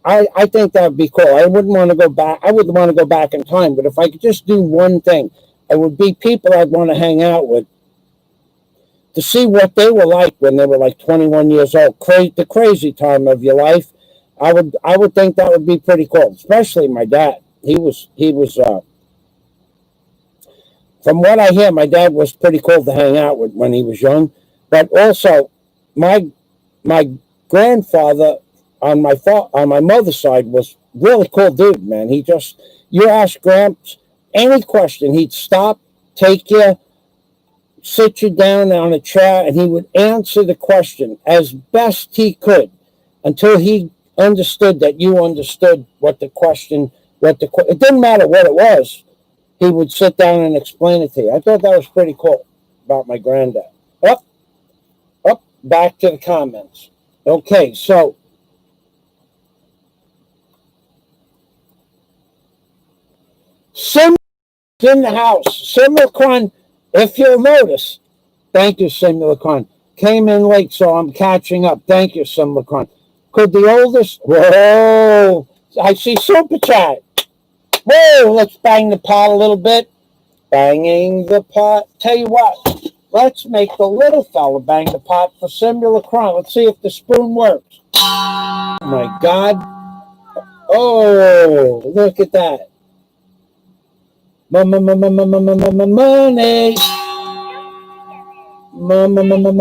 I think that would be cool. I wouldn't want to go back. I wouldn't want to go back in time, but if I could just do one thing, it would be people I'd want to hang out with, to see what they were like when they were like 21 years old. The crazy time of your life. I would think that would be pretty cool, especially my dad. He was from what I hear, my dad was pretty cool to hang out with when he was young. But also, my grandfather on my mother's side was really cool dude, man. You ask Gramps any question, he'd stop, take you, sit you down on a chair, and he would answer the question as best he could until he understood that you understood what the question. It didn't matter what it was. He would sit down and explain it to you. I thought that was pretty cool about my granddad. Back to the comments. Okay, so Sim in the house. Simulacron, if you'll notice, thank you, Simulacron. Came in late, so I'm catching up. Thank you, Simulacron. Could the oldest? Whoa! I see Super Chat. Whoa! Let's bang the pot a little bit. Banging the pot. Tell you what, let's make the little fella bang the pot for Simulacron. Let's see if the spoon works. Oh my God! Oh, look at that. Money. Money. Bang, bang, bang, bang,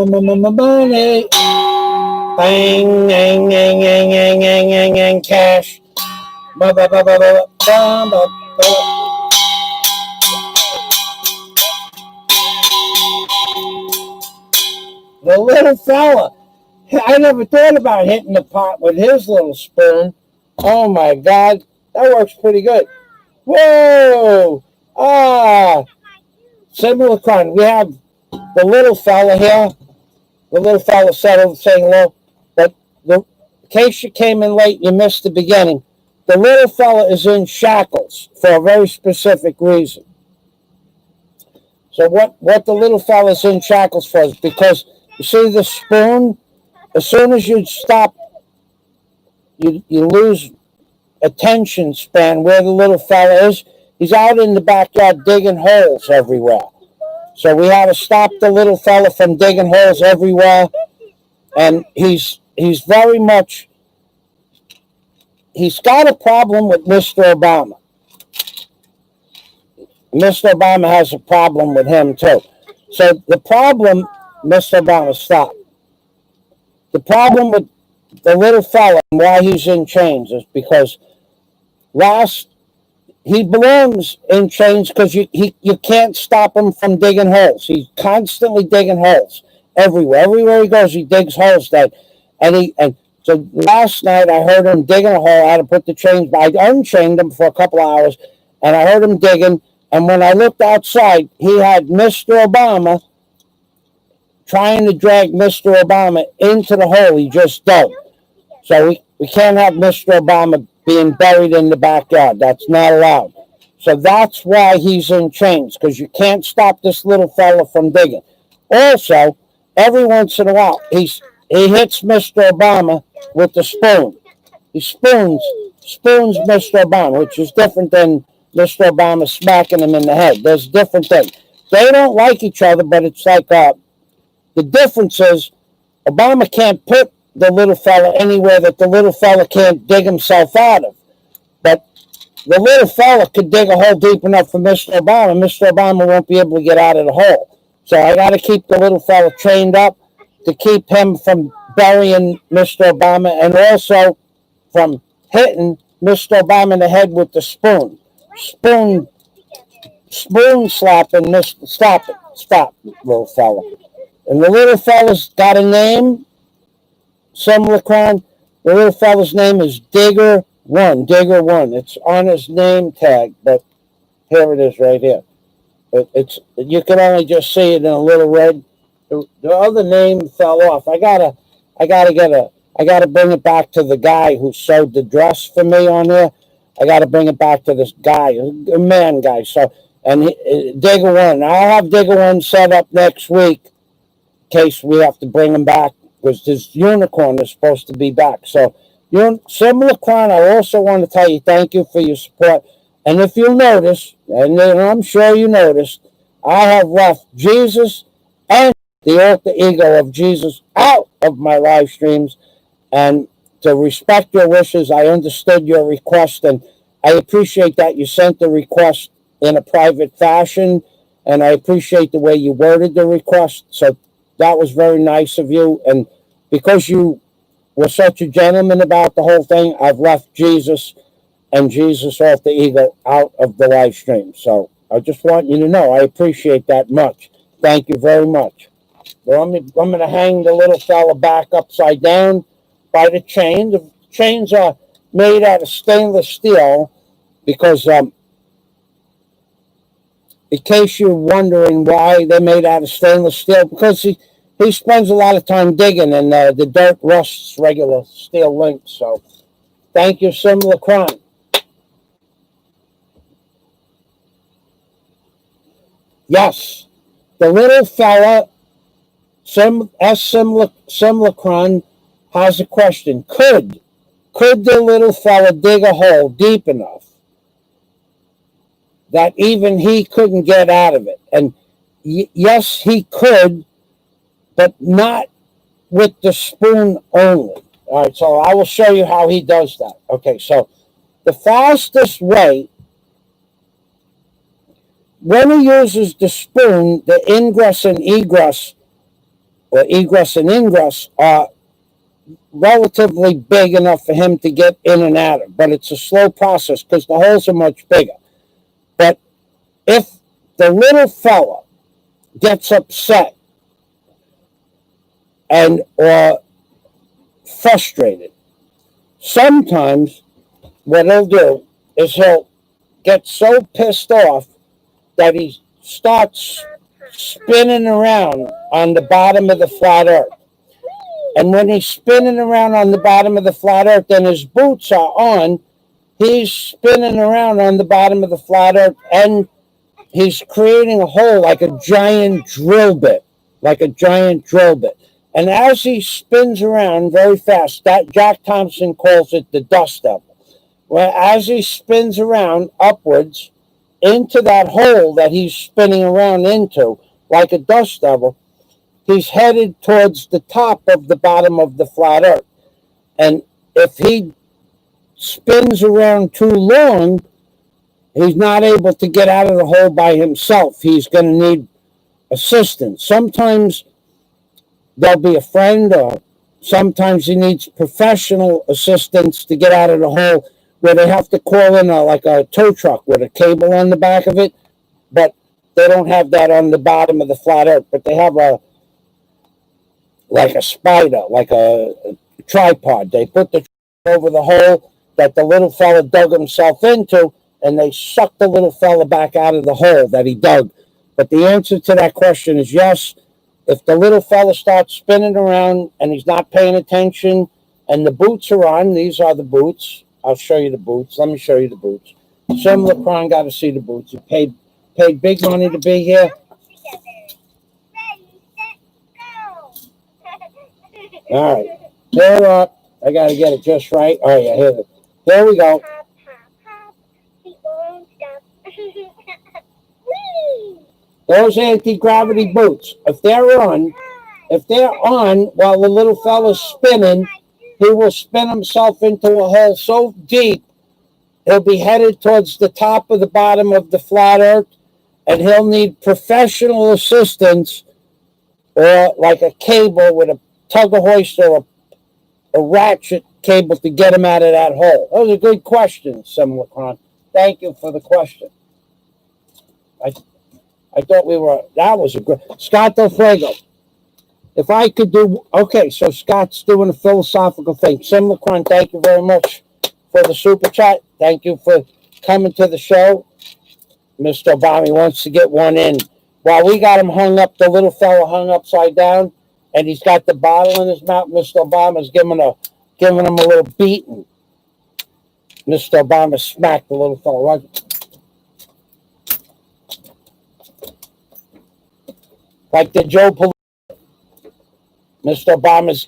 bang, bang, bang, bang, cash. The little fella. I never thought about hitting the pot with his little spoon. Oh my God. That works pretty good. Whoa! Simulacron. We have the little fella here. The little fella settled saying hello. But in case you came in late, you missed the beginning. The little fella is in shackles for a very specific reason. So what the little fella's in shackles for is because, you see the spoon? As soon as you stop, you lose attention span where the little fella is. He's out in the backyard digging holes everywhere. So we had to stop the little fella from digging holes everywhere. And he's very much, he's got a problem with Mr. Obama. Mr. Obama has a problem with him too. So the problem, Mr. Obama, stop. The problem with the little fella and why he's in chains is because he belongs in chains because you can't stop him from digging holes. He's constantly digging holes everywhere. Everywhere he goes, he digs holes. So last night I heard him digging a hole. I had to put the chains back. I unchained him for a couple hours, and I heard him digging. And when I looked outside, he had Mr. Obama trying to drag Mr. Obama into the hole he just dug. So we can't have Mr. Obama being buried in the backyard. That's not allowed. So that's why he's in chains, because you can't stop this little fella from digging. Also, every once in a while, he hits Mr. Obama with the spoon. He spoons Mr. Obama, which is different than Mr. Obama smacking him in the head. There's different things. They don't like each other, but it's like the difference is Obama can't put the little fella anywhere that the little fella can't dig himself out of. But the little fella could dig a hole deep enough for Mr. Obama. Mr. Obama won't be able to get out of the hole. So I got to keep the little fella trained up to keep him from burying Mr. Obama and also from hitting Mr. Obama in the head with the spoon. Spoon slapping Mr. Stop, little fella. And the little fella's got a name, similar crime. The little fella's name is Digger 1. Digger 1. It's on his name tag, but here it is right here. It's you can only just see it in a little red. The other name fell off. I gotta bring it back to the guy who sewed the dress for me on there. I gotta bring it back to this guy, a man guy. So Digger 1. I'll have Digger 1 set up next week in case we have to bring him back because this unicorn is supposed to be back. So similar crime. I also want to tell you thank you for your support. And if you notice, and I'm sure you noticed, I have left Jesus and the alter ego of Jesus out of my live streams. And to respect your wishes, I understood your request, and I appreciate that you sent the request in a private fashion, and I appreciate the way you worded the request. So that was very nice of you. And because you were such a gentleman about the whole thing, I've left Jesus and Jesus alter ego out of the live stream. So I just want you to know I appreciate that much. Thank you very much. Well, I'm going to hang the little fella back upside down by the chain. The chains are made out of stainless steel because, in case you're wondering why they're made out of stainless steel, because he spends a lot of time digging and the dirt rusts regular steel links. So thank you, similar crime. Yes, the little fella, Simulacron, has a question. Could the little fella dig a hole deep enough that even he couldn't get out of it? And yes, he could, but not with the spoon only. All right, so I will show you how he does that. Okay, so the fastest way, when he uses the spoon, the ingress and egress, or egress and ingress, are relatively big enough for him to get in and out of. But it's a slow process because the holes are much bigger. But if the little fella gets upset and or frustrated, sometimes what he'll do is he'll get so pissed off that he starts spinning around on the bottom of the flat earth. And when he's spinning around on the bottom of the flat earth and his boots are on, he's spinning around on the bottom of the flat earth and he's creating a hole like a giant drill bit. And as he spins around very fast, that Jack Thompson calls it the dust devil. Well, as he spins around upwards into that hole that he's spinning around into, like a dust devil, he's headed towards the top of the bottom of the flat earth. And if he spins around too long, he's not able to get out of the hole by himself. He's going to need assistance. Sometimes there'll be a friend, or sometimes he needs professional assistance to get out of the hole, where they have to call in like a tow truck with a cable on the back of it, but they don't have that on the bottom of the flat earth. But they have like a spider, like a tripod. They put the over the hole that the little fella dug himself into, and they suck the little fella back out of the hole that he dug. But the answer to that question is yes. If the little fella starts spinning around and he's not paying attention, and the boots are on, these are the boots. I'll show you the boots. Let me show you the boots. Similar crime, got to see the boots. He paid big money to be here. All right. They're up. I got to get it just right. Oh, yeah, here. There we go. Hop, hop, hop. He won't stop. Whee! Those anti-gravity boots. If they're on while the little fella's spinning, he will spin himself into a hole so deep, he'll be headed towards the top of the bottom of the flat earth, and he'll need professional assistance or like a cable with a tug of hoist or a ratchet cable to get him out of that hole. Those are good questions, Simlicon. Thank you for the question. I thought that was a good. Scott Delfrago. If I could do, okay, so Scott's doing a philosophical thing. Simlicon, thank you very much for the super chat. Thank you for coming to the show. Mr. Obama wants to get one in. While we got him hung up, the little fella hung upside down, and he's got the bottle in his mouth. Mr. Obama's giving him a little beating. Mr. Obama smacked the little fella right. Like the Joe Police. Mr. Obama's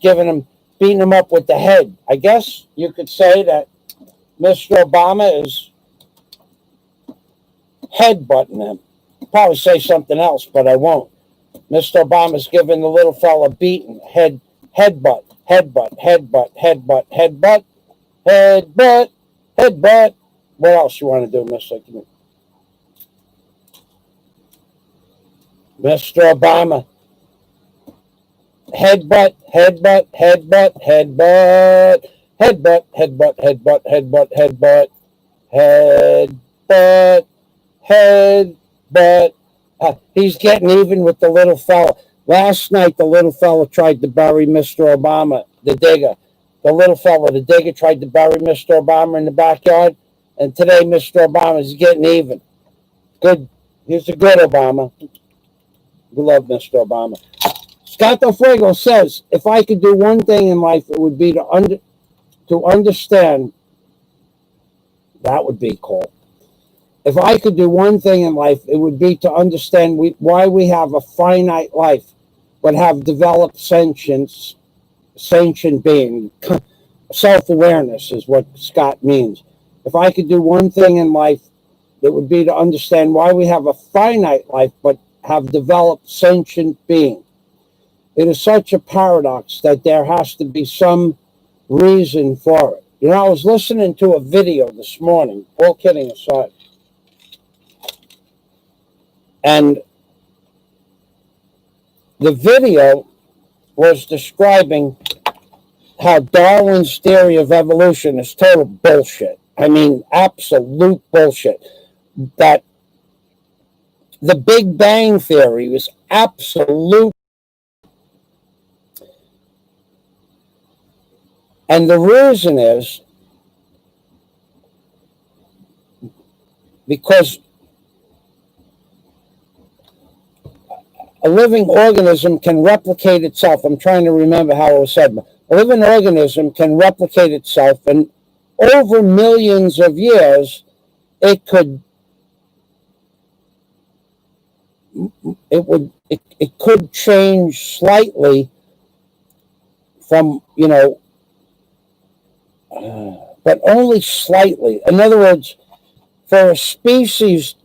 beating him up with the head. I guess you could say that Mr. Obama is headbutting him. I'll probably say something else, but I won't. Mr. Obama's giving the little fella beating. Headbutt, headbutt, headbutt, headbutt, headbutt, headbutt, headbutt. What else you want to do, Mr. Obama? Headbutt, headbutt, headbutt, headbutt, headbutt, headbutt, headbutt, headbutt, headbutt, headbutt, headbutt. He's getting even with the little fella. Last night, the little fella tried to bury Mr. Obama, the digger. The digger, tried to bury Mr. Obama in the backyard. And today, Mr. Obama is getting even. Good. He's a good Obama. We love Mr. Obama. Scott Delfrago says, if I could do one thing in life, it would be to understand. That would be cool. If I could do one thing in life, it would be to understand why we have a finite life, but have developed sentient being. Self-awareness is what Scott means. If I could do one thing in life, it would be to understand why we have a finite life, but have developed sentient being. It is such a paradox that there has to be some reason for it. You know, I was listening to a video this morning, all kidding aside, and the video was describing how Darwin's theory of evolution is total bullshit. I mean, absolute bullshit. That the Big Bang Theory was absolute. And the reason is because a living organism can replicate itself. I'm trying to remember how it was said. A living organism can replicate itself, and over millions of years, it could change slightly from, but only slightly. In other words, for a species,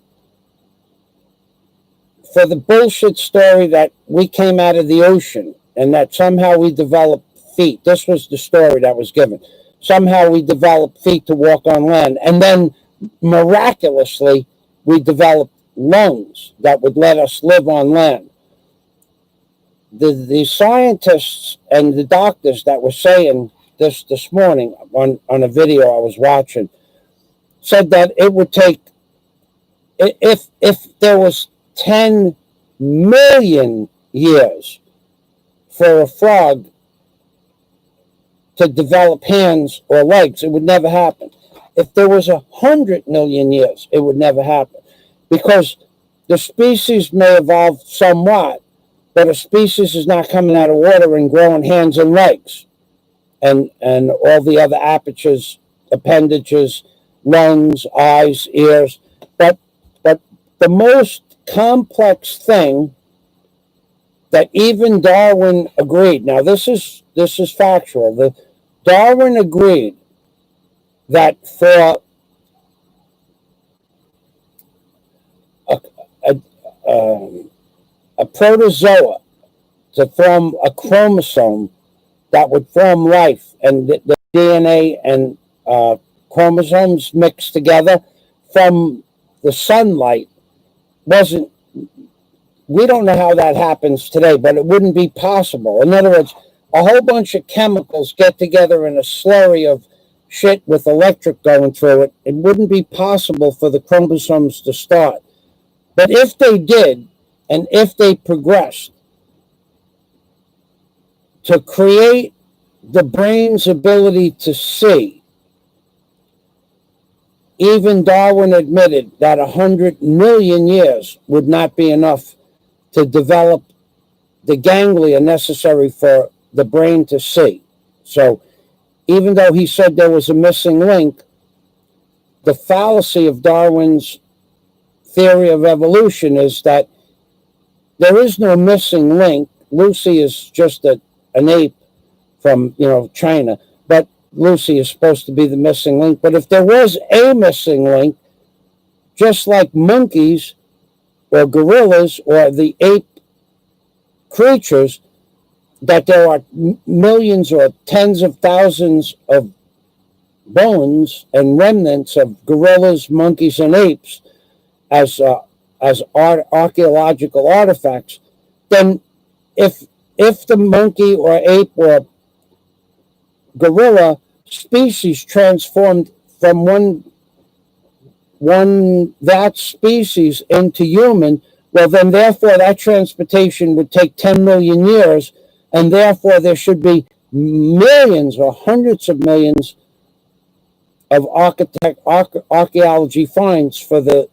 for the bullshit story that we came out of the ocean and that somehow we developed feet. This was the story that was given. Somehow we developed feet to walk on land. And then miraculously, we developed lungs that would let us live on land. The scientists and the doctors that were saying this morning on a video I was watching said that it would take, if there was 10 million years for a frog to develop hands or legs, it would never happen. If there was 100 million years, it would never happen. Because the species may evolve somewhat, but a species is not coming out of water and growing hands and legs and all the other appendages, lungs, eyes, ears. But the most complex thing that even Darwin agreed. Now, this is factual. Darwin agreed that for a protozoa to form a chromosome that would form life, and the DNA and chromosomes mixed together from the sunlight wasn't. We don't know how that happens today, but it wouldn't be possible. In other words, a whole bunch of chemicals get together in a slurry of shit with electric going through it. It wouldn't be possible for the chromosomes to start. But if they did, and if they progressed to create the brain's ability to see, even Darwin admitted that 100 million years would not be enough to develop the ganglia necessary for the brain to see. So even though he said there was a missing link, the fallacy of Darwin's theory of evolution is that there is no missing link. Lucy is just an ape from China, but Lucy is supposed to be the missing link. But if there was a missing link, just like monkeys or gorillas or the ape creatures, that there are millions or tens of thousands of bones and remnants of gorillas, monkeys, and apes as archaeological artifacts, then if the monkey or ape or gorilla species transformed from that species into human, well, then therefore that transportation would take 10 million years, and therefore there should be millions or hundreds of millions of archaeology finds for the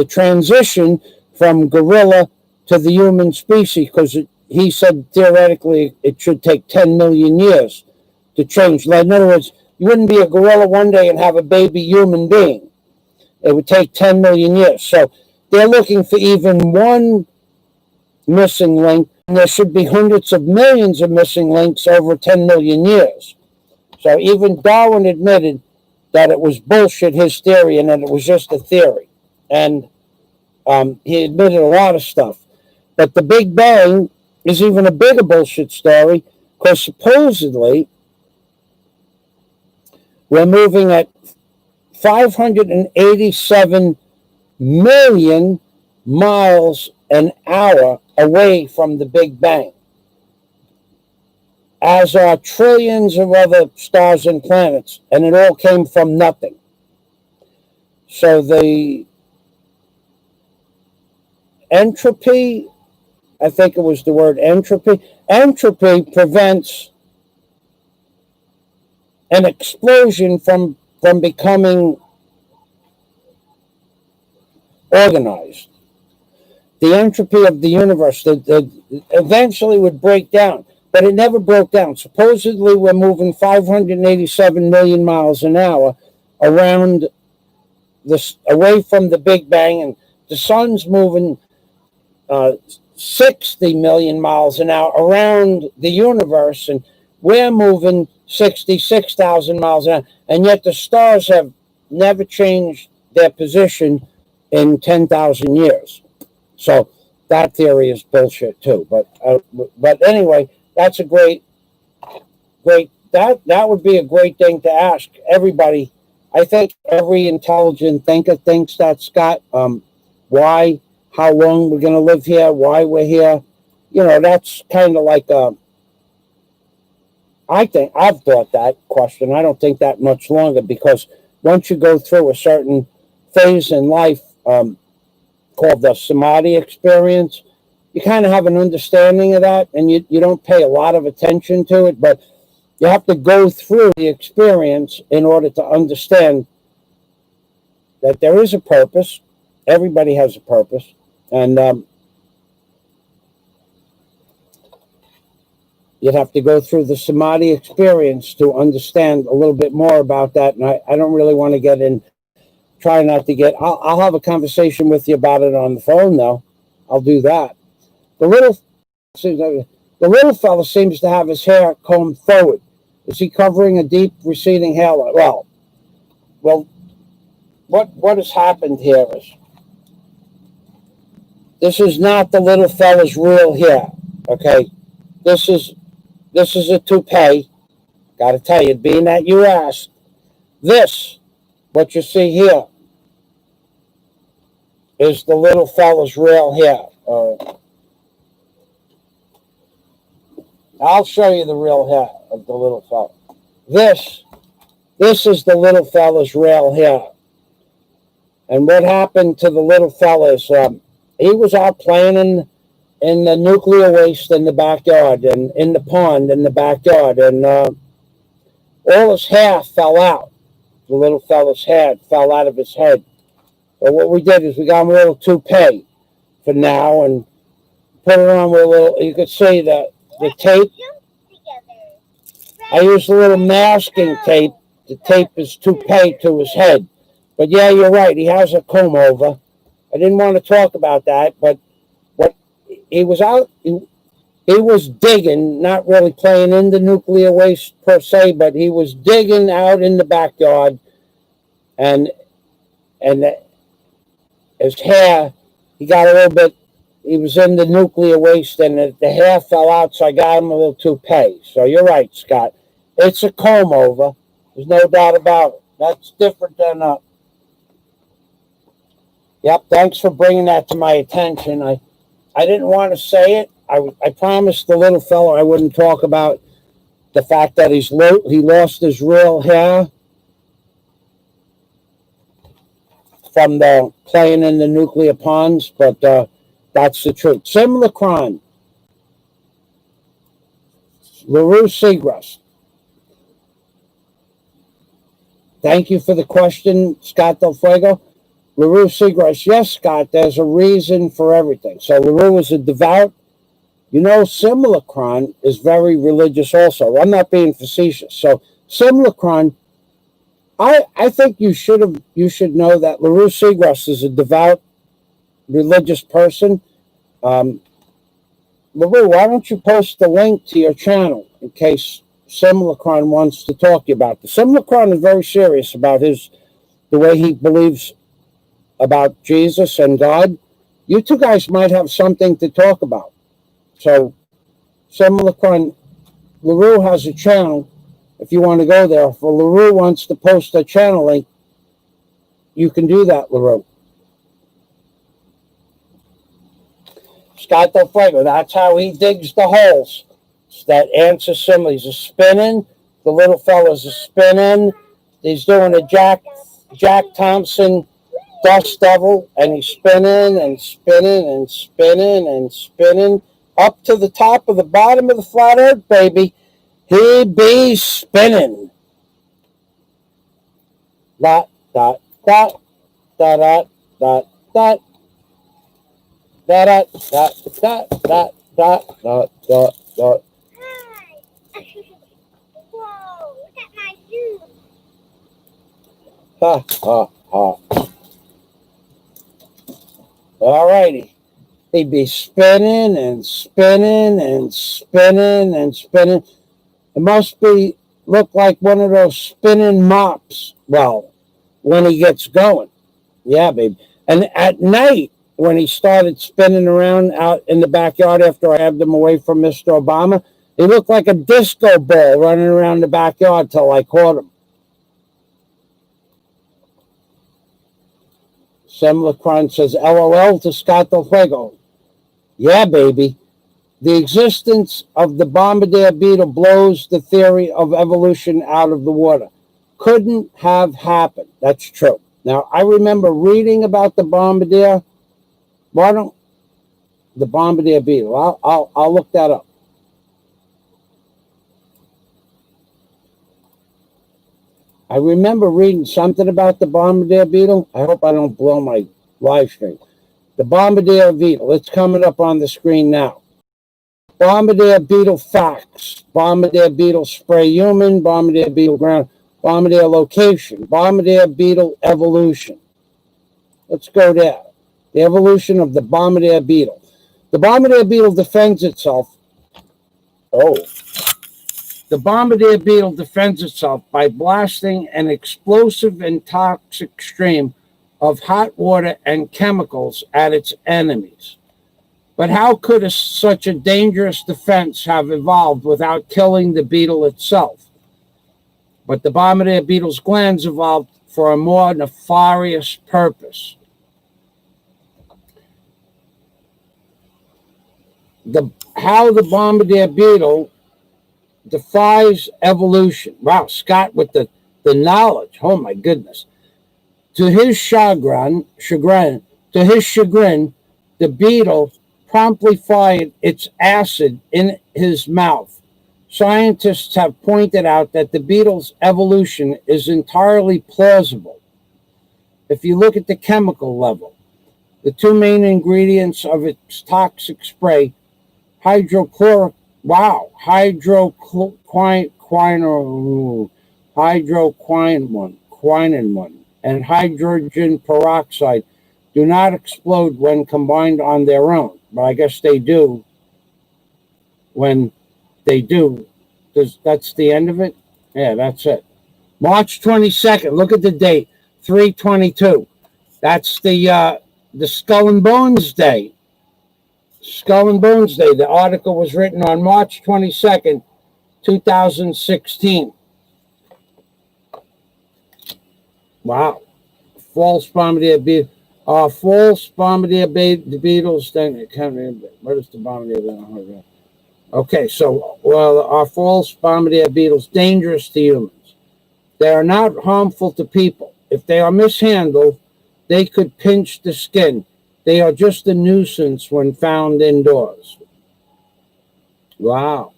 transition from gorilla to the human species, because he said theoretically it should take 10 million years to change. In other words, you wouldn't be a gorilla one day and have a baby human being. It would take 10 million years. So they're looking for even one missing link, and there should be hundreds of millions of missing links over 10 million years. So even Darwin admitted that it was bullshit, his theory, and that it was just a theory. And he admitted a lot of stuff. But the Big Bang is even a bigger bullshit story, because supposedly we're moving at 587 million miles an hour away from the Big Bang, as are trillions of other stars and planets, and it all came from nothing. So the entropy, I think it was the word entropy prevents an explosion from becoming organized. The entropy of the universe that eventually would break down, but it never broke down. Supposedly we're moving 587 million miles an hour around away from the Big Bang, and the sun's moving 60 million miles an hour around the universe, and we're moving 66,000 miles an hour, and yet the stars have never changed their position in 10,000 years. So that theory is bullshit too. But anyway, that's a great that would be a great thing to ask everybody. I think every intelligent thinker thinks that, Scott. Why, how long we're going to live here, why we're here. That's kind of like I think I've thought that question. I don't think that much longer, because once you go through a certain phase in life called the samadhi experience, you kind of have an understanding of that, and you don't pay a lot of attention to it, but you have to go through the experience in order to understand that there is a purpose. Everybody has a purpose, and you'd have to go through the samadhi experience to understand a little bit more about that. And I don't really want to get in, try not to get, I'll have a conversation with you about it on the phone, though. I'll do that. The little The little fella seems to have his hair combed forward. Is he covering a deep receding hairline? Well, what has happened here is this is not the little fella's real hair. Okay, this is a toupee. Got to tell you, being that you asked, this what you see here is the little fella's real hair. I'll show you the real hair of the little fella. This is the little fella's real hair. And what happened to the little fella is he was out playing in the nuclear waste in the backyard and in the pond in the backyard, and all his hair fell out. The little fella's hair fell out of his head. So what we did is we got him a little toupee for now and put it on with a little, you could see the tape. I used a little masking tape to tape his toupee to his head. But yeah, you're right, he has a comb over. I didn't want to talk about that, but what he was out, he was digging, not really playing in the nuclear waste per se, but he was digging out in the backyard, and his hair, he got a little bit, he was in the nuclear waste, and the hair fell out, so I got him a little toupee. So you're right, Scott. It's a comb over. There's no doubt about it. That's different than Yep, thanks for bringing that to my attention. I didn't want to say it. I promised the little fellow I wouldn't talk about the fact that he lost his real hair from the playing in the nuclear ponds, but that's the truth. Similar crime. LaRue Seagrass. Thank you for the question, Scott Del Fuego. LaRue Seagrass, yes, Scott, there's a reason for everything. So LaRue was a devout. You know, Simulacron is very religious also. I'm not being facetious. So Simulacron, I think you should know that LaRue Seagrass is a devout religious person. LaRue, why don't you post the link to your channel in case Simulacron wants to talk to you about this. Simulacron is very serious about the way he believes about Jesus and God. You two guys might have something to talk about. So, Simulacron, LaRue has a channel. If you want to go there, if LaRue wants to post a channel link, you can do that, LaRue. Scott Del Fuego, that's how he digs the holes. It's that answer symbol. He's a spinning. The little fella's a spinning. He's doing a Jack Thompson Dust Devil, and he's spinning and spinning and spinning and spinning up to the top of the bottom of the flat earth, baby. He be spinning. Dot, dot, dot, dot, dot, dot, dot, dot, dot, dot, dot, dot, dot, dot, dot. Hi. Whoa, look at my shoes. Ha, ha, ha. All righty. He'd be spinning and spinning and spinning and spinning. It must look like one of those spinning mops. Well, when he gets going. Yeah, baby. And at night, when he started spinning around out in the backyard after I had them away from Mr. Obama, he looked like a disco ball running around the backyard till I caught him. Simulacron says, LOL to Scott Del Fuego. Yeah, baby. The existence of the bombardier beetle blows the theory of evolution out of the water. Couldn't have happened. That's true. Now, I remember reading about the bombardier. The bombardier beetle. I'll look that up. I remember reading something about the bombardier beetle. I hope I don't blow my live stream. The bombardier beetle. It's coming up on the screen now. Bombardier beetle facts. Bombardier beetle spray human. Bombardier beetle ground. Bombardier location. Bombardier beetle evolution. Let's go there. The evolution of the bombardier beetle. The bombardier beetle defends itself. Oh. The bombardier beetle defends itself by blasting an explosive and toxic stream of hot water and chemicals at its enemies. But how could such a dangerous defense have evolved without killing the beetle itself? But the bombardier beetle's glands evolved for a more nefarious purpose. How the bombardier beetle defies evolution. Wow, Scott with the knowledge. Oh my goodness. To his chagrin, the beetle promptly fired its acid in his mouth. Scientists have pointed out that the beetle's evolution is entirely plausible. If you look at the chemical level, the two main ingredients of its toxic spray, hydroquinone and hydrogen peroxide, do not explode when combined on their own. But I guess they do when they do. That's the end of it? Yeah, that's it. March 22nd. Look at the date. 3/22. That's the Skull and Bones Day. Skull and Bones Day. The article was written on March 22nd, 2016. Wow. False bombardier beetle. False bombardier beetles. What is the bombardier beetle? Okay, so, are false bombardier beetles dangerous to humans? They are not harmful to people. If they are mishandled, they could pinch the skin. They are just a nuisance when found indoors. Wow.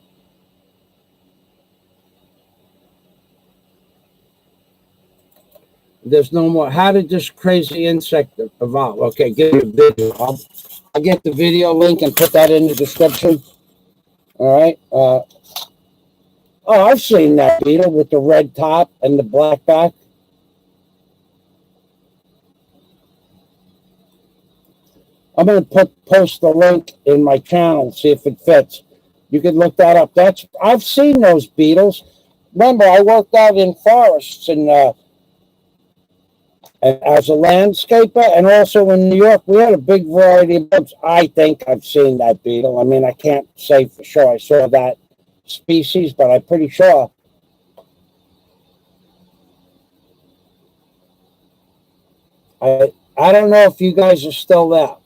There's no more. How did this crazy insect evolve? Okay, give me a video. I'll get the video link and put that in the description. All right. I've seen that beetle with the red top and the black back. I'm going to post the link in my channel, see if it fits. You can look that up. I've seen those beetles. Remember, I worked out in forests and as a landscaper, and also in New York, we had a big variety of birds. I think I've seen that beetle. I mean, I can't say for sure I saw that species, but I'm pretty sure. I don't know if you guys are still there.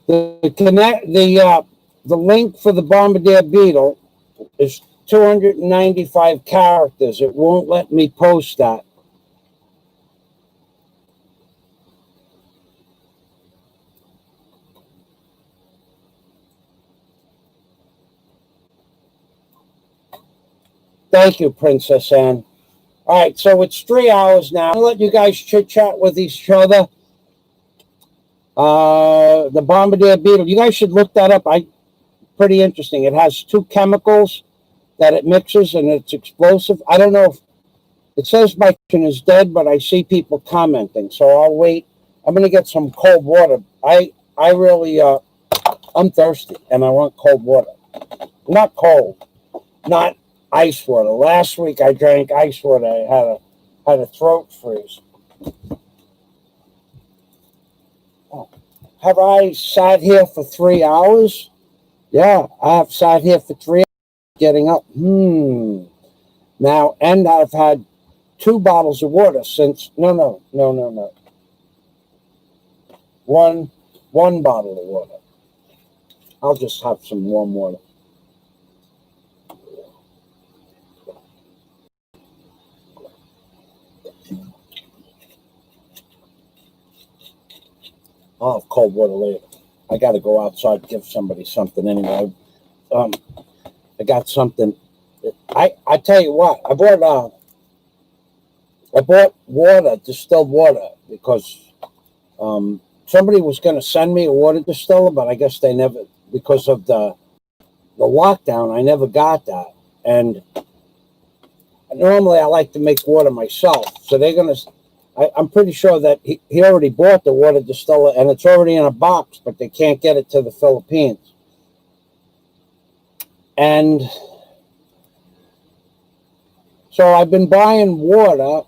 The link for the bombardier beetle is 295 characters. It won't let me post that. Thank you, Princess Anne. All right, so it's 3 hours now. I'll let you guys chit-chat with each other. The bombardier beetle, you guys should look that up. Pretty interesting. It has two chemicals that it mixes, and it's explosive. I don't know if it says my question is dead, but I see people commenting, so I'll wait. I'm going to get some cold water. I really, I'm thirsty, and I want cold water. Not cold, not ice water. Last week I drank ice water. I had a throat freeze. Oh. Have I sat here for 3 hours? Yeah, I have sat here for 3 hours getting up. Now, and I've had 2 bottles of water since. No. One bottle of water. I'll just have some warm water. I'll have cold water later. I got to go outside and give somebody something anyway. I got something. I tell you what, I bought water, distilled water, because somebody was going to send me a water distiller, but I guess they never, because of the lockdown, I never got that. And normally I like to make water myself, so they're going to I'm pretty sure that he already bought the water distiller and it's already in a box, but they can't get it to the Philippines. And so I've been buying water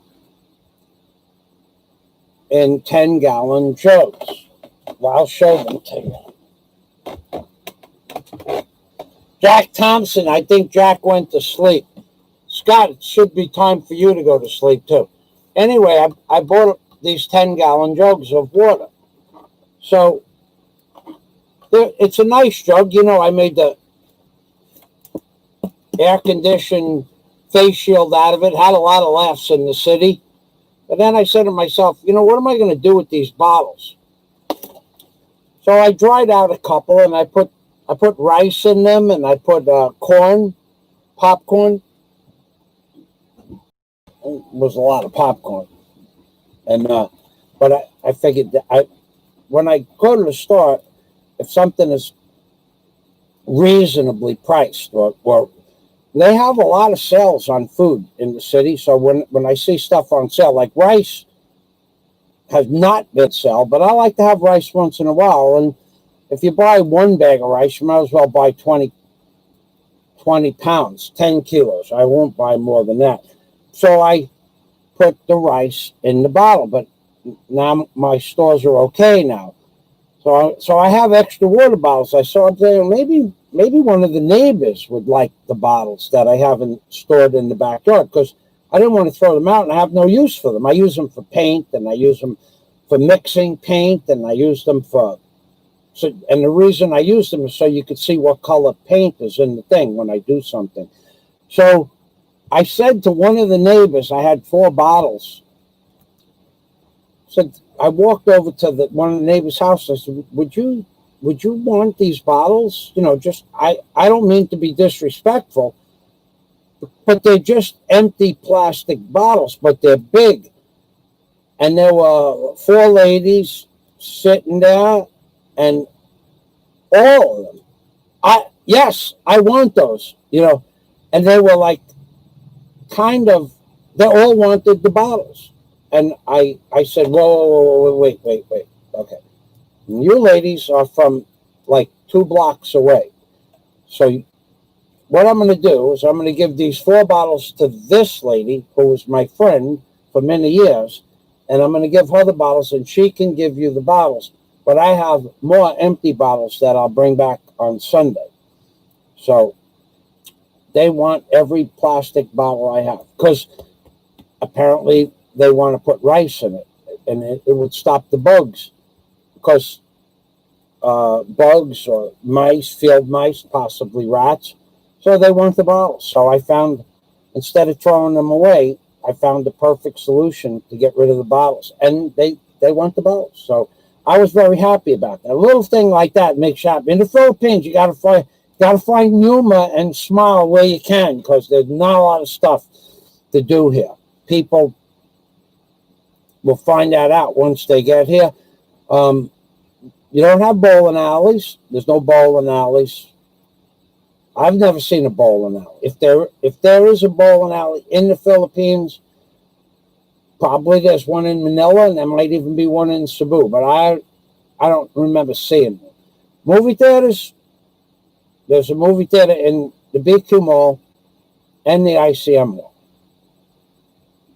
in 10-gallon jugs. Well, I'll show them to you. Jack Thompson, I think Jack went to sleep. Scott, it should be time for you to go to sleep too. Anyway, I bought these 10-gallon jugs of water. So it's a nice jug. You know, I made the air-conditioned face shield out of it. Had a lot of laughs in the city. But then I said to myself, you know, what am I going to do with these bottles? So I dried out a couple, and I put rice in them, and I put corn, popcorn. It was a lot of popcorn. And but I figured that when I go to the store, if something is reasonably priced, or they have a lot of sales on food in the city. So when I see stuff on sale, like rice has not been sale, but I like to have rice once in a while. And if you buy one bag of rice, you might as well buy 20 pounds, 10 kilos. I won't buy more than that. So I put the rice in the bottle, but now my stores are okay now. So I have extra water bottles. I saw there maybe one of the neighbors would like the bottles that I haven't stored in the backyard, because I didn't want to throw them out and I have no use for them. I use them for paint, and I use them for mixing paint, and I use them and the reason I use them is so you could see what color paint is in the thing when I do something. So I said to one of the neighbors, I had 4 bottles. Said, I walked over to one of the neighbor's house. I said, would you want these bottles? You know, just I don't mean to be disrespectful, but they're just empty plastic bottles, but they're big. And there were 4 ladies sitting there, and all of them. Yes, I want those, you know. And they were like, they all wanted the bottles. And I said, whoa, wait. Okay. And you ladies are from like 2 blocks away. So what I'm going to do is I'm going to give these 4 bottles to this lady, who was my friend for many years. And I'm going to give her the bottles, and she can give you the bottles. But I have more empty bottles that I'll bring back on Sunday. So they want every plastic bottle I have, because apparently they want to put rice in it, and it would stop the bugs, because bugs or mice, field mice, possibly rats. So they want the bottles. So I found, instead of throwing them away, I found the perfect solution to get rid of the bottles, and they want the bottles. So I was very happy about that. A little thing like that makes you happy. In the Philippines, you got to find humor and smile where you can, because there's not a lot of stuff to do here. People will find that out once they get here. You don't have bowling alleys. There's no bowling alleys. I've never seen a bowling alley. If there is a bowling alley in the Philippines, probably there's one in Manila, and there might even be one in Cebu, but I don't remember seeing it. Movie theaters, there's a movie theater in the BQ Mall and the ICM Mall.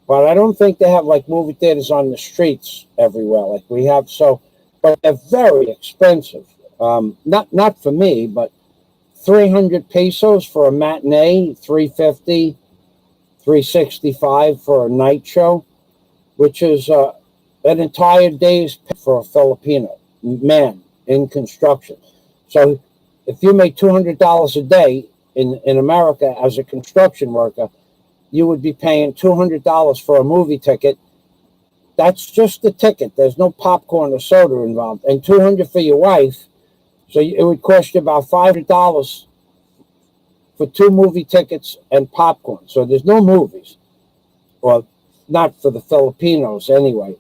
But I don't think they have like movie theaters on the streets everywhere like we have. So, but they're very expensive. Not for me, but 300 pesos for a matinee, 350, 365 for a night show, which is an entire day's pay for a Filipino man in construction. So if you make $200 a day in America as a construction worker, you would be paying $200 for a movie ticket. That's just the ticket. There's no popcorn or soda involved. And $200 for your wife. So it would cost you about $500 for 2 movie tickets and popcorn. So there's no movies. Well, not for the Filipinos anyway.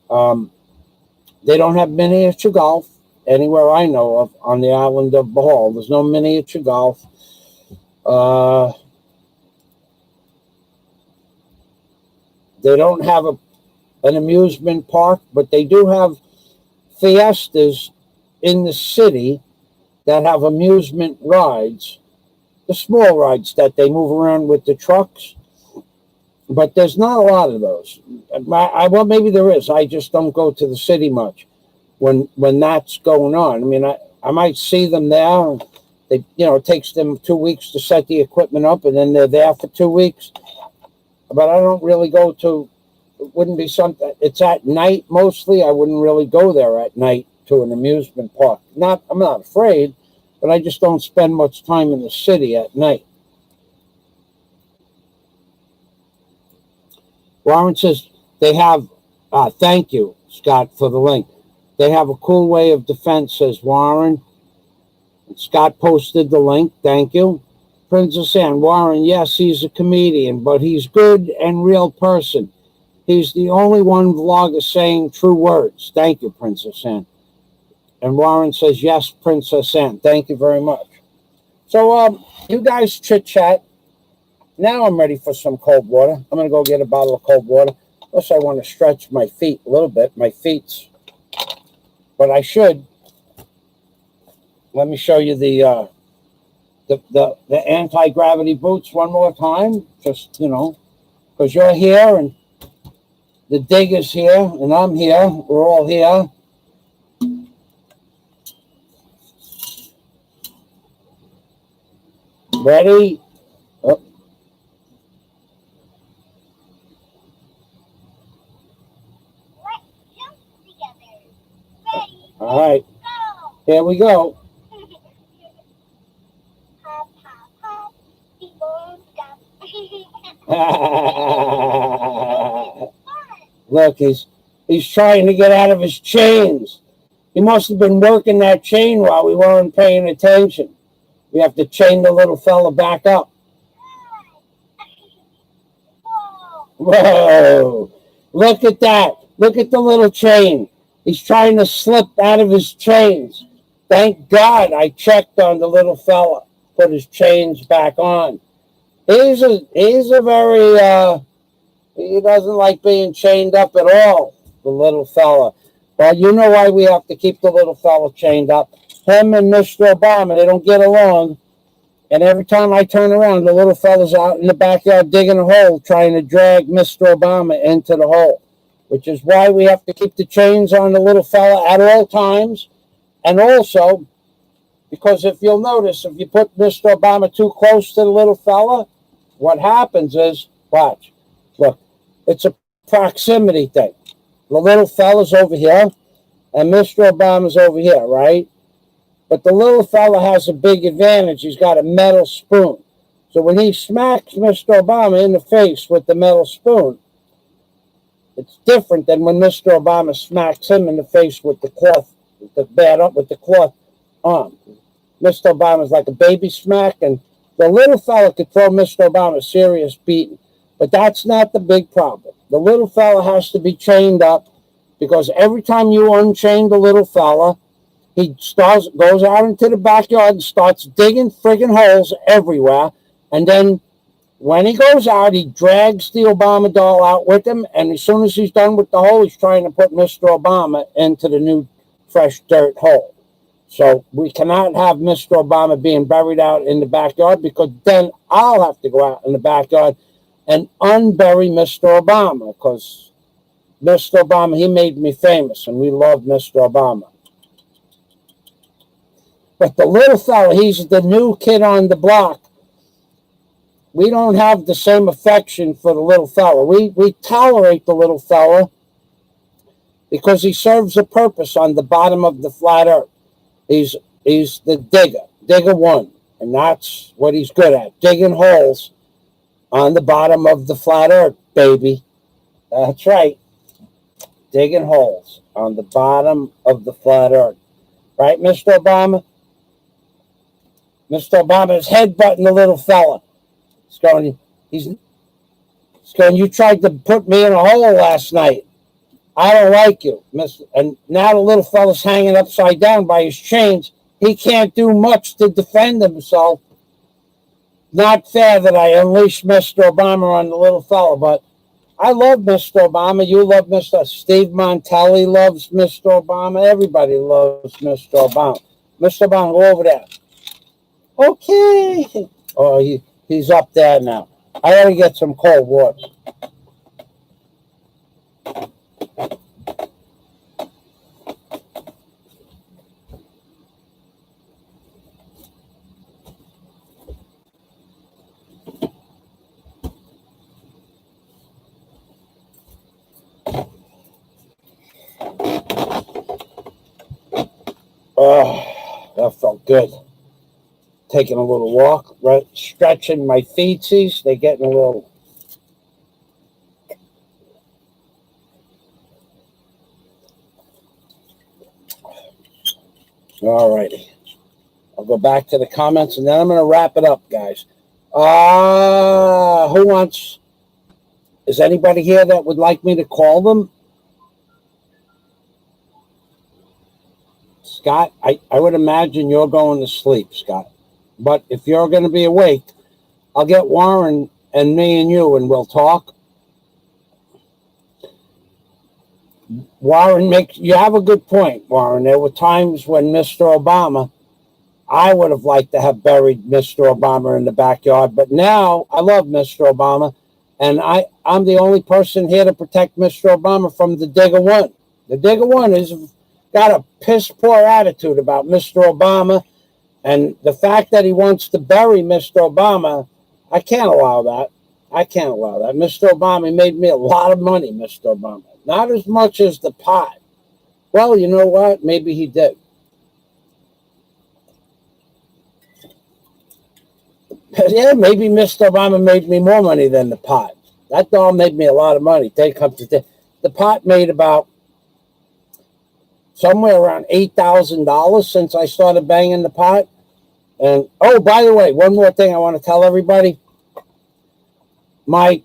They don't have miniature golf anywhere I know of on the island of Bohol. There's no miniature golf. They don't have an amusement park, but they do have fiestas in the city that have amusement rides, the small rides that they move around with the trucks. But there's not a lot of those. Well, maybe there is. I just don't go to the city much when that's going on. I mean, I might see them there. They, it takes them 2 weeks to set the equipment up, and then they're there for 2 weeks. But I don't really go to. It wouldn't be something. It's at night mostly. I wouldn't really go there at night to an amusement park. I'm not afraid, but I just don't spend much time in the city at night. Warren says they have. Thank you, Scott, for the link. They have a cool way of defense, says Warren. Scott posted the link. Thank you. Princess Anne, Warren, yes, he's a comedian, but he's good and real person. He's the only one vlogger saying true words. Thank you, Princess Anne. And Warren says, yes, Princess Anne. Thank you very much. So, you guys chit-chat. Now I'm ready for some cold water. I'm going to go get a bottle of cold water. Plus, I want to stretch my feet a little bit. My feet's... But I should. Let me show you the anti-gravity boots one more time. Just, because you're here and the digger's here and I'm here. We're all here. Ready? Oh. Let's jump together. Ready? All right. Go. Here we go. Hop, hop, hop. We won't stop. Look, he's trying to get out of his chains. He must have been working that chain while we weren't paying attention. We have to chain the little fella back up. Whoa! Look at that. Look at the little chain. He's trying to slip out of his chains. Thank God I checked on the little fella. Put his chains back on. He's a very, he doesn't like being chained up at all, the little fella. Well, you know why we have to keep the little fella chained up. Him and Mr. Obama, they don't get along. And every time I turn around, the little fella's out in the backyard digging a hole, trying to drag Mr. Obama into the hole, which is why we have to keep the chains on the little fella at all times. And also, because if you'll notice, if you put Mr. Obama too close to the little fella, what happens is, watch, look, it's a proximity thing. The little fella's over here, and Mr. Obama's over here, right? But the little fella has a big advantage. He's got a metal spoon. So when he smacks Mr. Obama in the face with the metal spoon, it's different than when Mr. Obama smacks him in the face with the cloth, with the cloth arm. Mr. Obama's like a baby smack, and the little fella could throw Mr. Obama a serious beating. But that's not the big problem. The little fella has to be chained up, because every time you unchain the little fella, he goes out into the backyard and starts digging friggin' holes everywhere. And then when he goes out, he drags the Obama doll out with him. And as soon as he's done with the hole, he's trying to put Mr. Obama into the new fresh dirt hole. So we cannot have Mr. Obama being buried out in the backyard, because then I'll have to go out in the backyard and unbury Mr. Obama, because Mr. Obama, he made me famous, and we love Mr. Obama. But the little fella, he's the new kid on the block. We don't have the same affection for the little fella. We tolerate the little fella because he serves a purpose on the bottom of the flat earth. He's the digger one, and that's what he's good at, digging holes on the bottom of the flat earth, baby. That's right, digging holes on the bottom of the flat earth. Right, Mr. Obama? Mr. Obama is headbutting the little fella. He's going, you tried to put me in a hole last night. I don't like you. And now the little fella's hanging upside down by his chains. He can't do much to defend himself. Not fair that I unleashed Mr. Obama on the little fella, but I love Mr. Obama. You love Mr. Steve Montelli loves Mr. Obama. Everybody loves Mr. Obama. Mr. Obama, go over there. Okay. Oh, he's up there now. I gotta get some cold water. Oh, that felt good. Taking a little walk, right? Stretching my feetsies. They're getting a little. All righty. I'll go back to the comments and then I'm going to wrap it up, guys. Who wants? Is anybody here that would like me to call them? Scott, I would imagine you're going to sleep, Scott. But if you're going to be awake, I'll get Warren and me and you and we'll talk. Warren you have a good point, Warren. There were times when Mr. Obama, I would have liked to have buried Mr. Obama in the backyard, but now I love Mr. Obama, and I'm the only person here to protect Mr. Obama from the Digger One. The Digger One has got a piss poor attitude about Mr. Obama, and the fact that he wants to bury Mr. Obama, I can't allow that. I can't allow that. Mr. Obama made me a lot of money, Mr. Obama. Not as much as the pot. Well, you know what? Maybe he did. Yeah, maybe Mr. Obama made me more money than the pot. That doll made me a lot of money. The pot made about somewhere around $8,000 since I started banging the pot. And oh, by the way, one more thing I want to tell everybody. My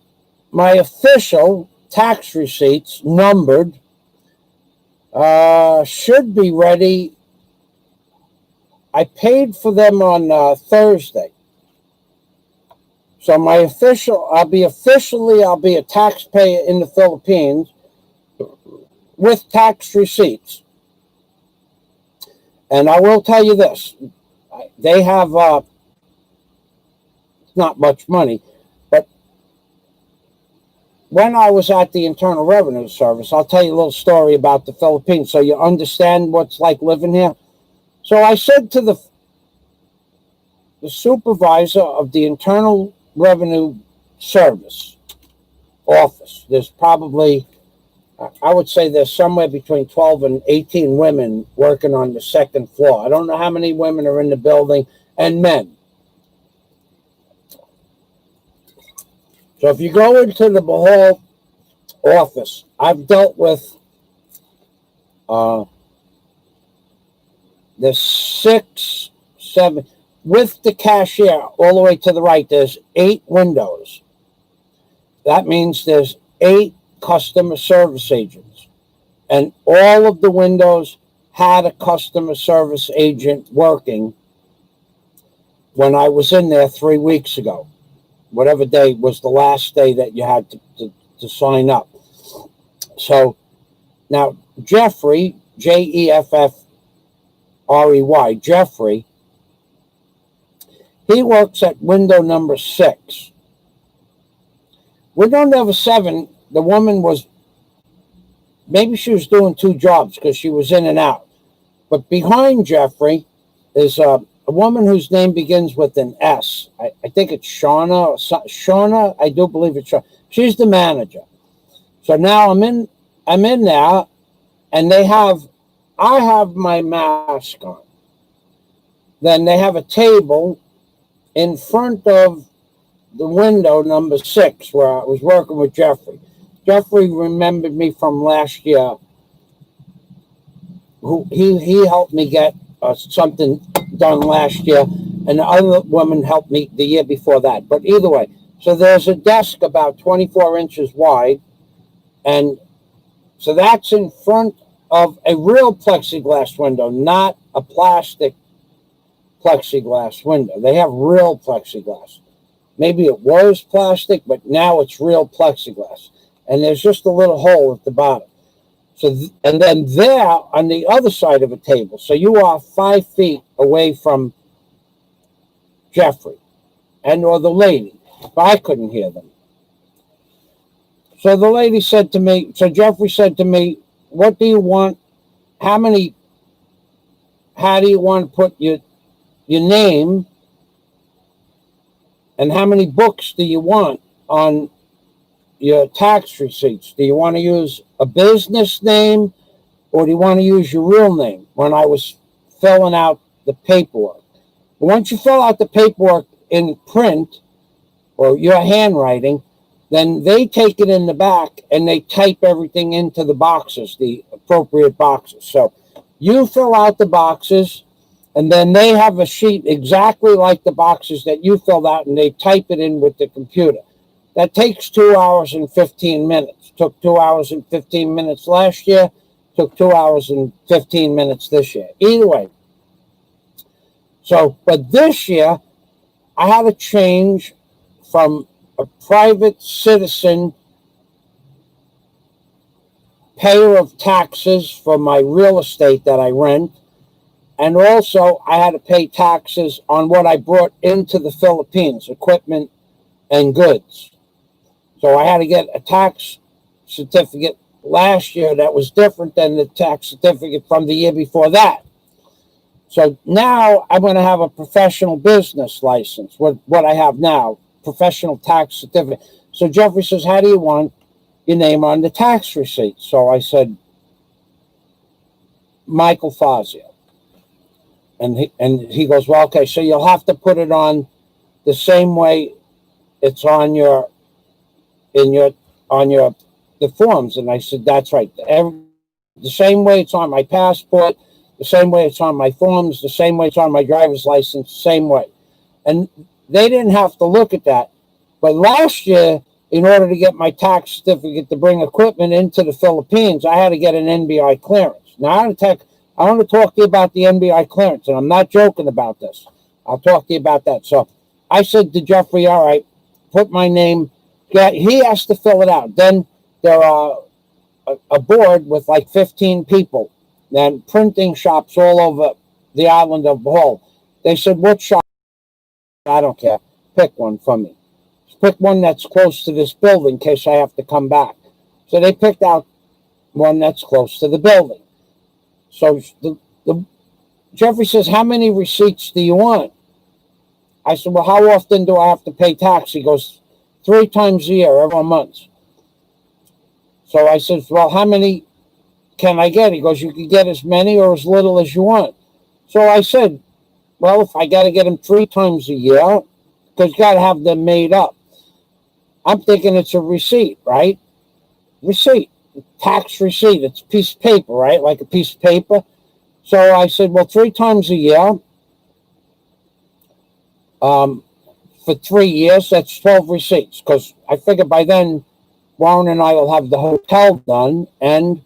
official tax receipts, numbered, should be ready. I paid for them on Thursday. So I'll be a taxpayer in the Philippines with tax receipts. And I will tell you this, they have not much money, but when I was at the Internal Revenue Service, I'll tell you a little story about the Philippines so you understand what's like living here. So I said to the supervisor of the Internal Revenue Service office, there's probably, I would say there's somewhere between 12 and 18 women working on the second floor. I don't know how many women are in the building, and men. So if you go into the Bahal office, I've dealt with the 6, 7, with the cashier all the way to the right, there's 8 windows. That means there's 8 customer service agents. And all of the windows had a customer service agent working when I was in there 3 weeks ago. Whatever day was the last day that you had to sign up. So now Jeffrey, Jeffrey, Jeffrey, he works at window number 6. Window number 7, the woman was, maybe she was doing 2 jobs because she was in and out. But behind Jeffrey is a woman whose name begins with an S. I think it's Shauna. Shauna, I do believe it's Shauna. She's the manager. So now I'm in there, and I have my mask on. Then they have a table in front of the window number 6 where I was working with Jeffrey. Jeffrey remembered me from last year. He helped me get something done last year, and the other woman helped me the year before that. But either way, so there's a desk about 24 inches wide, and so that's in front of a real plexiglass window, not a plastic plexiglass window. They have real plexiglass. Maybe it was plastic, but now it's real plexiglass. and there's just a little hole at the bottom. So, and then there on the other side of a table, so you are 5 feet away from Jeffrey and or the lady, but I couldn't hear them. So the lady said to me, so Jeffrey said to me, what do you want? How do you want to put your name, and how many books do you want on your tax receipts? Do you want to use a business name, or do you want to use your real name? When I was filling out the paperwork. Once you fill out the paperwork in print or your handwriting, then they take it in the back and they type everything into the boxes, the appropriate boxes. So you fill out the boxes, and then they have a sheet exactly like the boxes that you filled out, and they type it in with the computer. That takes 2 hours and 15 minutes. Took 2 hours and 15 minutes last year. Took 2 hours and 15 minutes this year. Either way. So, but this year, I had to change from a private citizen payer of taxes for my real estate that I rent, and also I had to pay taxes on what I brought into the Philippines, equipment and goods. So I had to get a tax certificate last year that was different than the tax certificate from the year before that. So now I'm going to have a professional business license, what I have now, professional tax certificate. So Jeffrey says, how do you want your name on the tax receipt? So I said, Michael Fazio. And he goes, well, okay, so you'll have to put it on the same way it's on the forms. And I said, that's right. The same way it's on my passport, the same way it's on my forms, the same way it's on my driver's license, same way. And they didn't have to look at that. But last year, in order to get my tax certificate to bring equipment into the Philippines, I had to get an NBI clearance. Now, I want to talk to you about the NBI clearance, and I'm not joking about this. I'll talk to you about that. So I said to Jeffrey, all right, put my name. He has to fill it out. Then there are a board with like 15 people and printing shops all over the island of Bohol. They said, what shop? I don't care. Pick one for me. Pick one that's close to this building in case I have to come back. So they picked out one that's close to the building. So Jeffrey says, how many receipts do you want? I said, well, how often do I have to pay tax? He goes, 3 times a year, every month. So I said, well, how many can I get? He goes, you can get as many or as little as you want. So I said, well, if I got to get them 3 times a year, because you got to have them made up. I'm thinking it's a receipt, right? Receipt, tax receipt. It's a piece of paper, right? Like a piece of paper. So I said, well, 3 times a year, for 3 years, that's 12 receipts. Because I figure by then, Warren and I will have the hotel done, and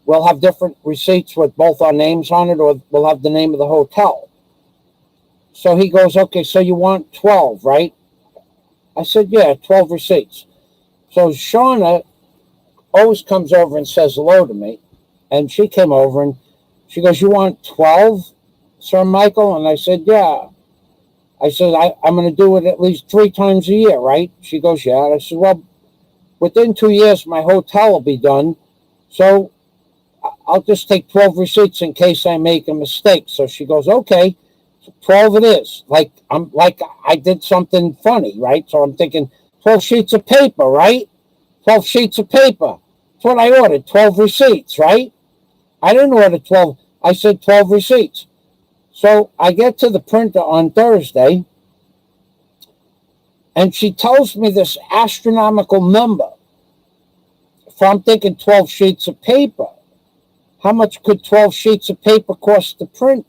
we'll have different receipts with both our names on it, or we'll have the name of the hotel. So he goes, okay, so you want 12, right? I said, yeah, 12 receipts. So Shauna always comes over and says hello to me. And she came over and she goes, you want 12, Sir Michael? And I said, yeah. I said, I'm going to do it at least 3 times a year, right? She goes, yeah. And I said, well, within 2 years, my hotel will be done. So I'll just take 12 receipts in case I make a mistake. So she goes, okay. 12 it is. Like I did something funny, right? So I'm thinking 12 sheets of paper, right? 12 sheets of paper. That's what I ordered, 12 receipts, right? I didn't order 12. I said 12 receipts. So I get to the printer on Thursday, and she tells me this astronomical number. So I'm thinking 12 sheets of paper. How much could 12 sheets of paper cost to print?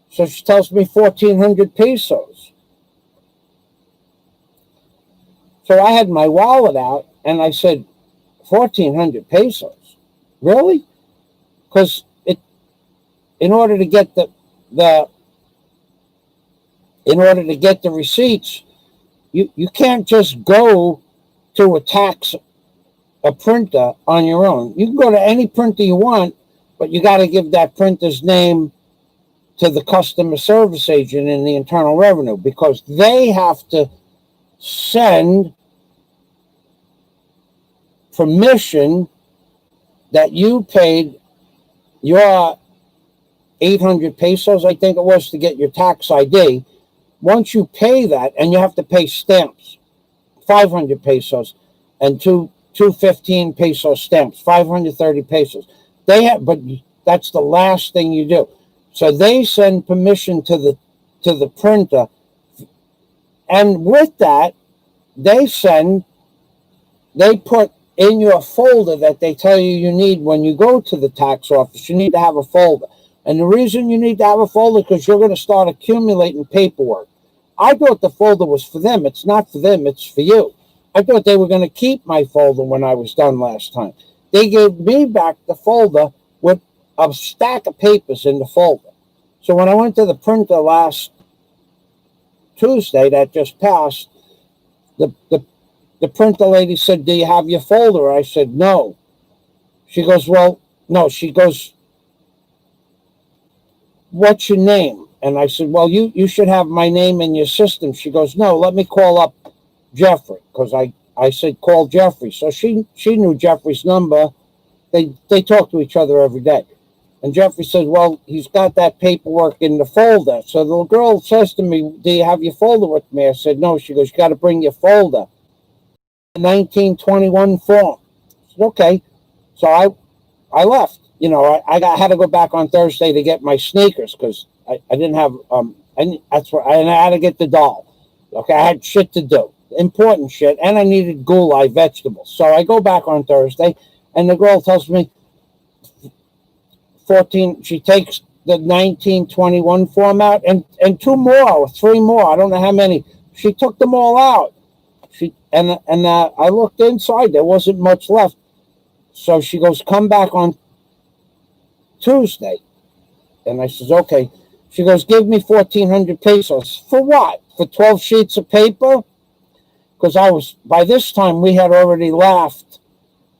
So she tells me 1,400 pesos. So I had my wallet out and I said, 1,400 pesos? Really? Because in order to get the receipts, you can't just go to a tax a printer on your own. You can go to any printer you want, but you got to give that printer's name to the customer service agent in the Internal Revenue, because they have to send permission that you paid your 800 pesos, I think it was, to get your tax ID. Once you pay that, and you have to pay stamps, 500 pesos, and 215 peso stamps, 530 pesos. They have, but that's the last thing you do. So they send permission to the printer, and with that, they put in your folder that they tell you need when you go to the tax office. You need to have a folder, and the reason you need to have a folder is because you're going to start accumulating paperwork. I thought the folder was for them. It's not for them. It's for you. I thought they were going to keep my folder when I was done last time. They gave me back the folder with a stack of papers in the folder. So when I went to the printer last Tuesday that just passed, the printer lady said, "Do you have your folder?" I said, "No." She goes, "Well, no." She goes, "What's your name?" And I said, "Well, you should have my name in your system." She goes, "No, let me call up Jeffrey," because I said, "Call Jeffrey." So she knew Jeffrey's number. They talk to each other every day. And Jeffrey says, "Well, he's got that paperwork in the folder." So the girl says to me, "Do you have your folder with me?" I said, "No." She goes, "You got to bring your folder." 1921 form. I said, "Okay." So I left. You know, I had to go back on Thursday to get my sneakers because I didn't have and that's where I had to get the doll. Okay, I had shit to do, important shit, and I needed gulai vegetables. So I go back on Thursday, and the girl tells me 14. She takes the 1921 form out, and two more or three more. I don't know how many. She took them all out. I looked inside. There wasn't much left. So she goes, "Come back on Tuesday." And I says, "Okay." She goes, "Give me 1,400 pesos." For what? For 12 sheets of paper? Because by this time, we had already laughed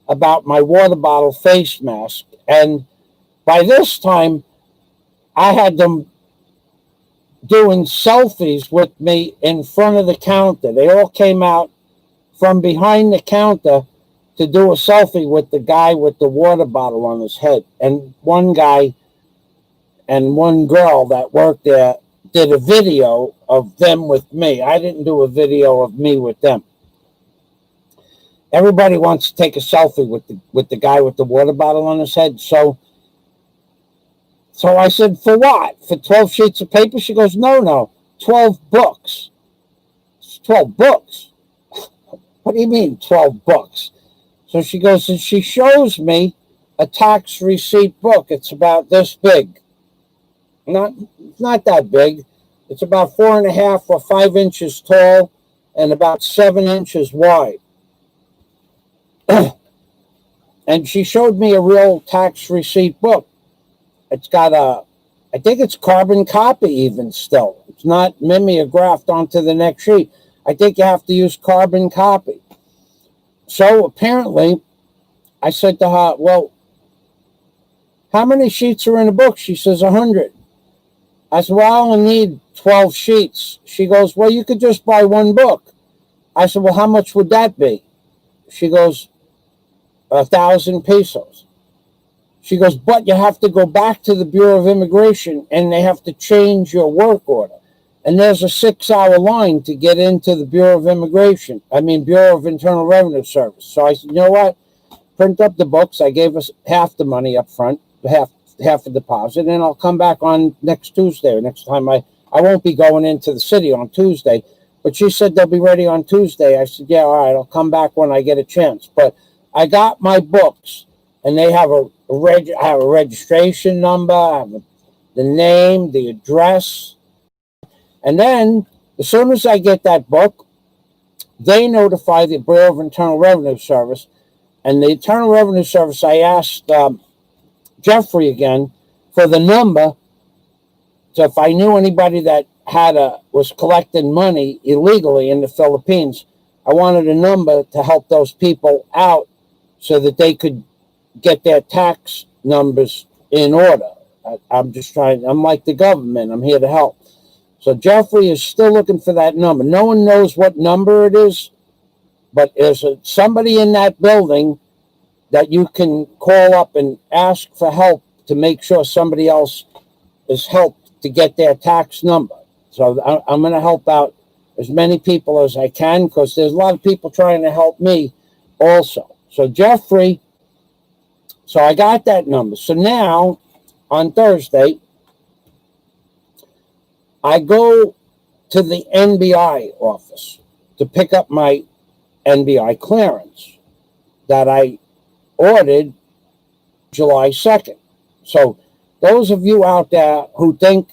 about my water bottle face mask. And by this time, I had them doing selfies with me in front of the counter. They all came out from behind the counter to do a selfie with the guy with the water bottle on his head. And one guy and one girl that worked there did a video of them with me. I didn't do a video of me with them. Everybody wants to take a selfie with the guy with the water bottle on his head. So I said, "For what? For 12 sheets of paper?" She goes, No, 12 books. It's 12 books. What do you mean 12 books? So she goes, and she shows me a tax receipt book. It's about this big. Not that big. It's about 4.5 or 5 inches tall and about 7 inches wide. And she showed me a real tax receipt book. It's got I think it's carbon copy even still. It's not mimeographed onto the next sheet. I think you have to use carbon copy. So apparently, I said to her, "Well, how many sheets are in a book?" She says, 100. I said, "Well, I only need 12 sheets. She goes, "Well, you could just buy one book." I said, "Well, how much would that be?" She goes, 1,000 pesos. She goes, "But you have to go back to the Bureau of Immigration and they have to change your work order. And there's a 6-hour line to get into the Bureau of Bureau of Internal Revenue Service." So I said, "You know what? Print up the books." I gave us half the money up front, half a deposit, and I'll come back on next Tuesday or next time. I won't be going into the city on Tuesday. But she said they'll be ready on Tuesday. I said, "Yeah, all right, I'll come back when I get a chance." But I got my books, and they have I have a registration number, I have the name, the address. And then, as soon as I get that book, they notify the Bureau of Internal Revenue Service. And the Internal Revenue Service, I asked Jeffrey again for the number. So if I knew anybody that was collecting money illegally in the Philippines, I wanted a number to help those people out so that they could get their tax numbers in order. I'm just trying, I'm like the government, I'm here to help. So Jeffrey is still looking for that number. No one knows what number it is, but there's somebody in that building that you can call up and ask for help to make sure somebody else is helped to get their tax number. So I'm going to help out as many people as I can, because there's a lot of people trying to help me also. So Jeffrey, so I got that number. So now on Thursday, I go to the NBI office to pick up my NBI clearance that I ordered July 2nd. So those of you out there who think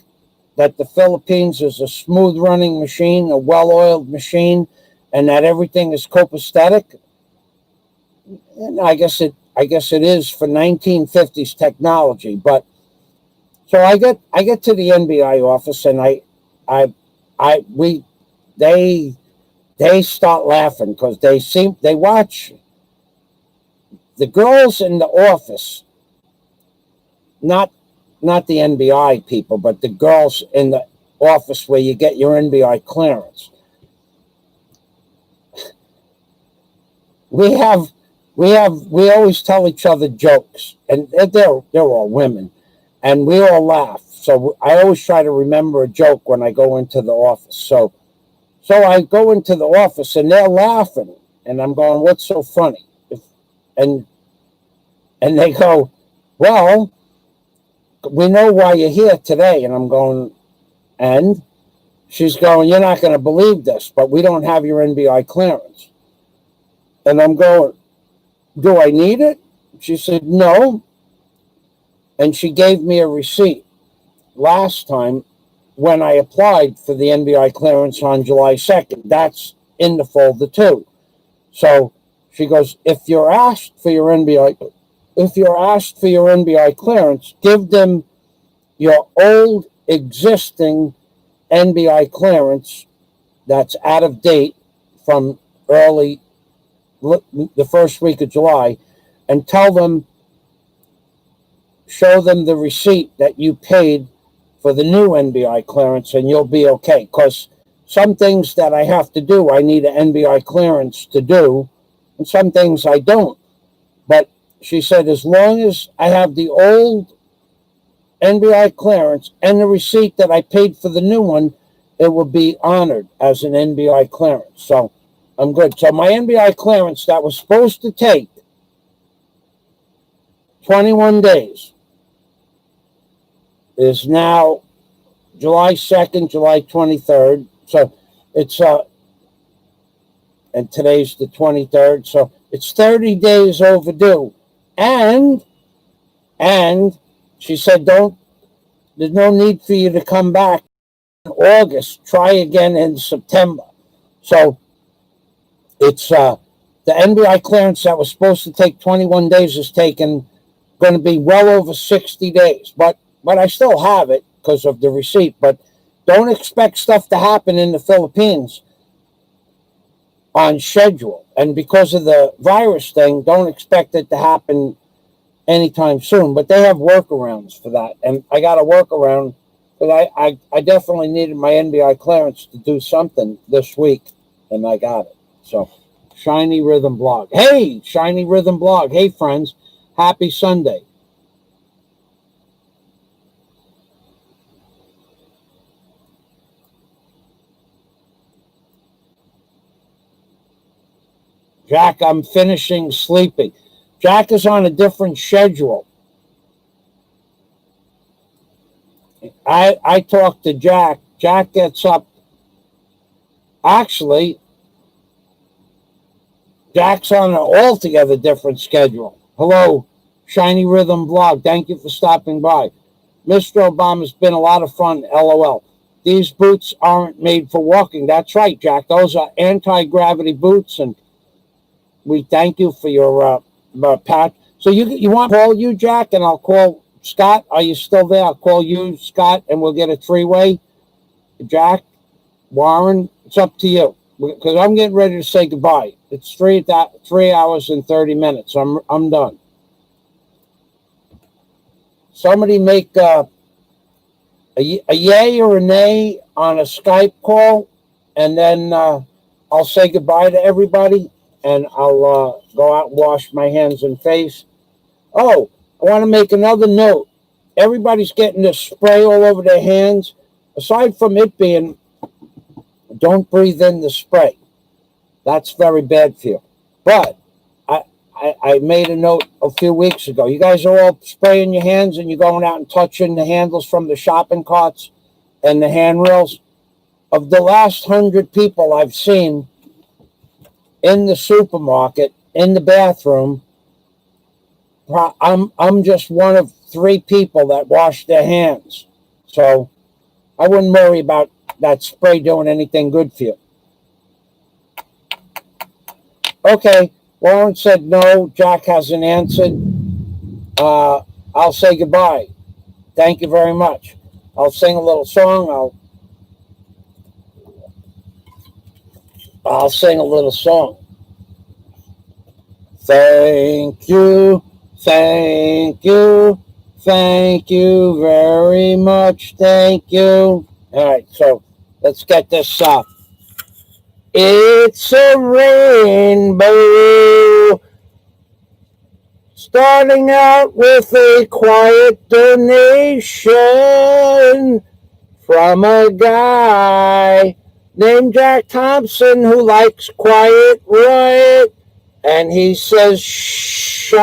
that the Philippines is a smooth running machine, a well-oiled machine, and that everything is copacetic, and I guess it is for 1950s technology. But so I get to the NBI office, and they start laughing, because they watch the girls in the office, not the NBI people, but the girls in the office where you get your NBI clearance. We always tell each other jokes, and they're all women, and we all laugh. So I always try to remember a joke when I go into the office. So I go into the office, and they're laughing, and I'm going, "What's so funny?" And they go, "Well, we know why you're here today." And I'm going, and she's going, "You're not going to believe this, but we don't have your NBI clearance." And I'm going, "Do I need it?" She said, "No." And she gave me a receipt last time when I applied for the NBI clearance on July 2nd. That's in the folder too. So she goes, if you're asked for your NBI clearance, give them your old existing NBI clearance that's out of date from the first week of July, and show them the receipt that you paid for the new NBI clearance, and you'll be okay. Because some things that I have to do, I need an NBI clearance to do, and some things I don't. But she said, as long as I have the old NBI clearance and the receipt that I paid for the new one, it will be honored as an NBI clearance. So I'm good. So my NBI clearance that was supposed to take 21 days is now July 2nd, July 23rd. So it's, and today's the 23rd. So it's 30 days overdue. And she said, there's no need for you to come back in August. Try again in September. So it's, the NBI clearance that was supposed to take 21 days is going to be well over 60 days. But I still have it because of the receipt. But don't expect stuff to happen in the Philippines on schedule. And because of the virus thing, don't expect it to happen anytime soon. But they have workarounds for that. And I got a workaround, because I definitely needed my NBI clearance to do something this week, and I got it. So, Shiny Rhythm Blog. Hey, Shiny Rhythm Blog. Hey, friends. Happy Sunday. Jack, I'm finishing sleeping. Jack is on a different schedule. I talked to Jack. Jack gets up. Actually, Jack's on an altogether different schedule. Hello, Shiny Rhythm Blog. Thank you for stopping by. Mr. Obama's been a lot of fun, LOL. These boots aren't made for walking. That's right, Jack. Those are anti-gravity boots, and we thank you for your patch. So you want to call you, Jack, and I'll call Scott. Are you still there? I'll call you, Scott, and we'll get a three-way. Jack, Warren, it's up to you. because I'm getting ready to say goodbye. It's 3 hours and 30 minutes. I'm done. Somebody make a yay or a nay on a Skype call, and then I'll say goodbye to everybody, and I'll go out and wash my hands and face. Oh, I want to make another note. Everybody's getting this spray all over their hands. Aside from it being, don't breathe in the spray. That's very bad for you. But I made a note a few weeks ago. You guys are all spraying your hands and you're going out and touching the handles from the shopping carts and the handrails. Of the last 100 people I've seen in the supermarket, in the bathroom, I'm just one of 3 people that wash their hands. So I wouldn't worry about that spray doing anything good for you. Okay, Warren said no. Jack hasn't answered. I'll say goodbye. Thank you very much. I'll sing a little song. I'll sing a little song. Thank you, thank you, thank you very much. Thank you. All right, so let's get this up. It's a rainbow, starting out with a quiet donation from a guy named Jack Thompson who likes quiet riot, and he says shy.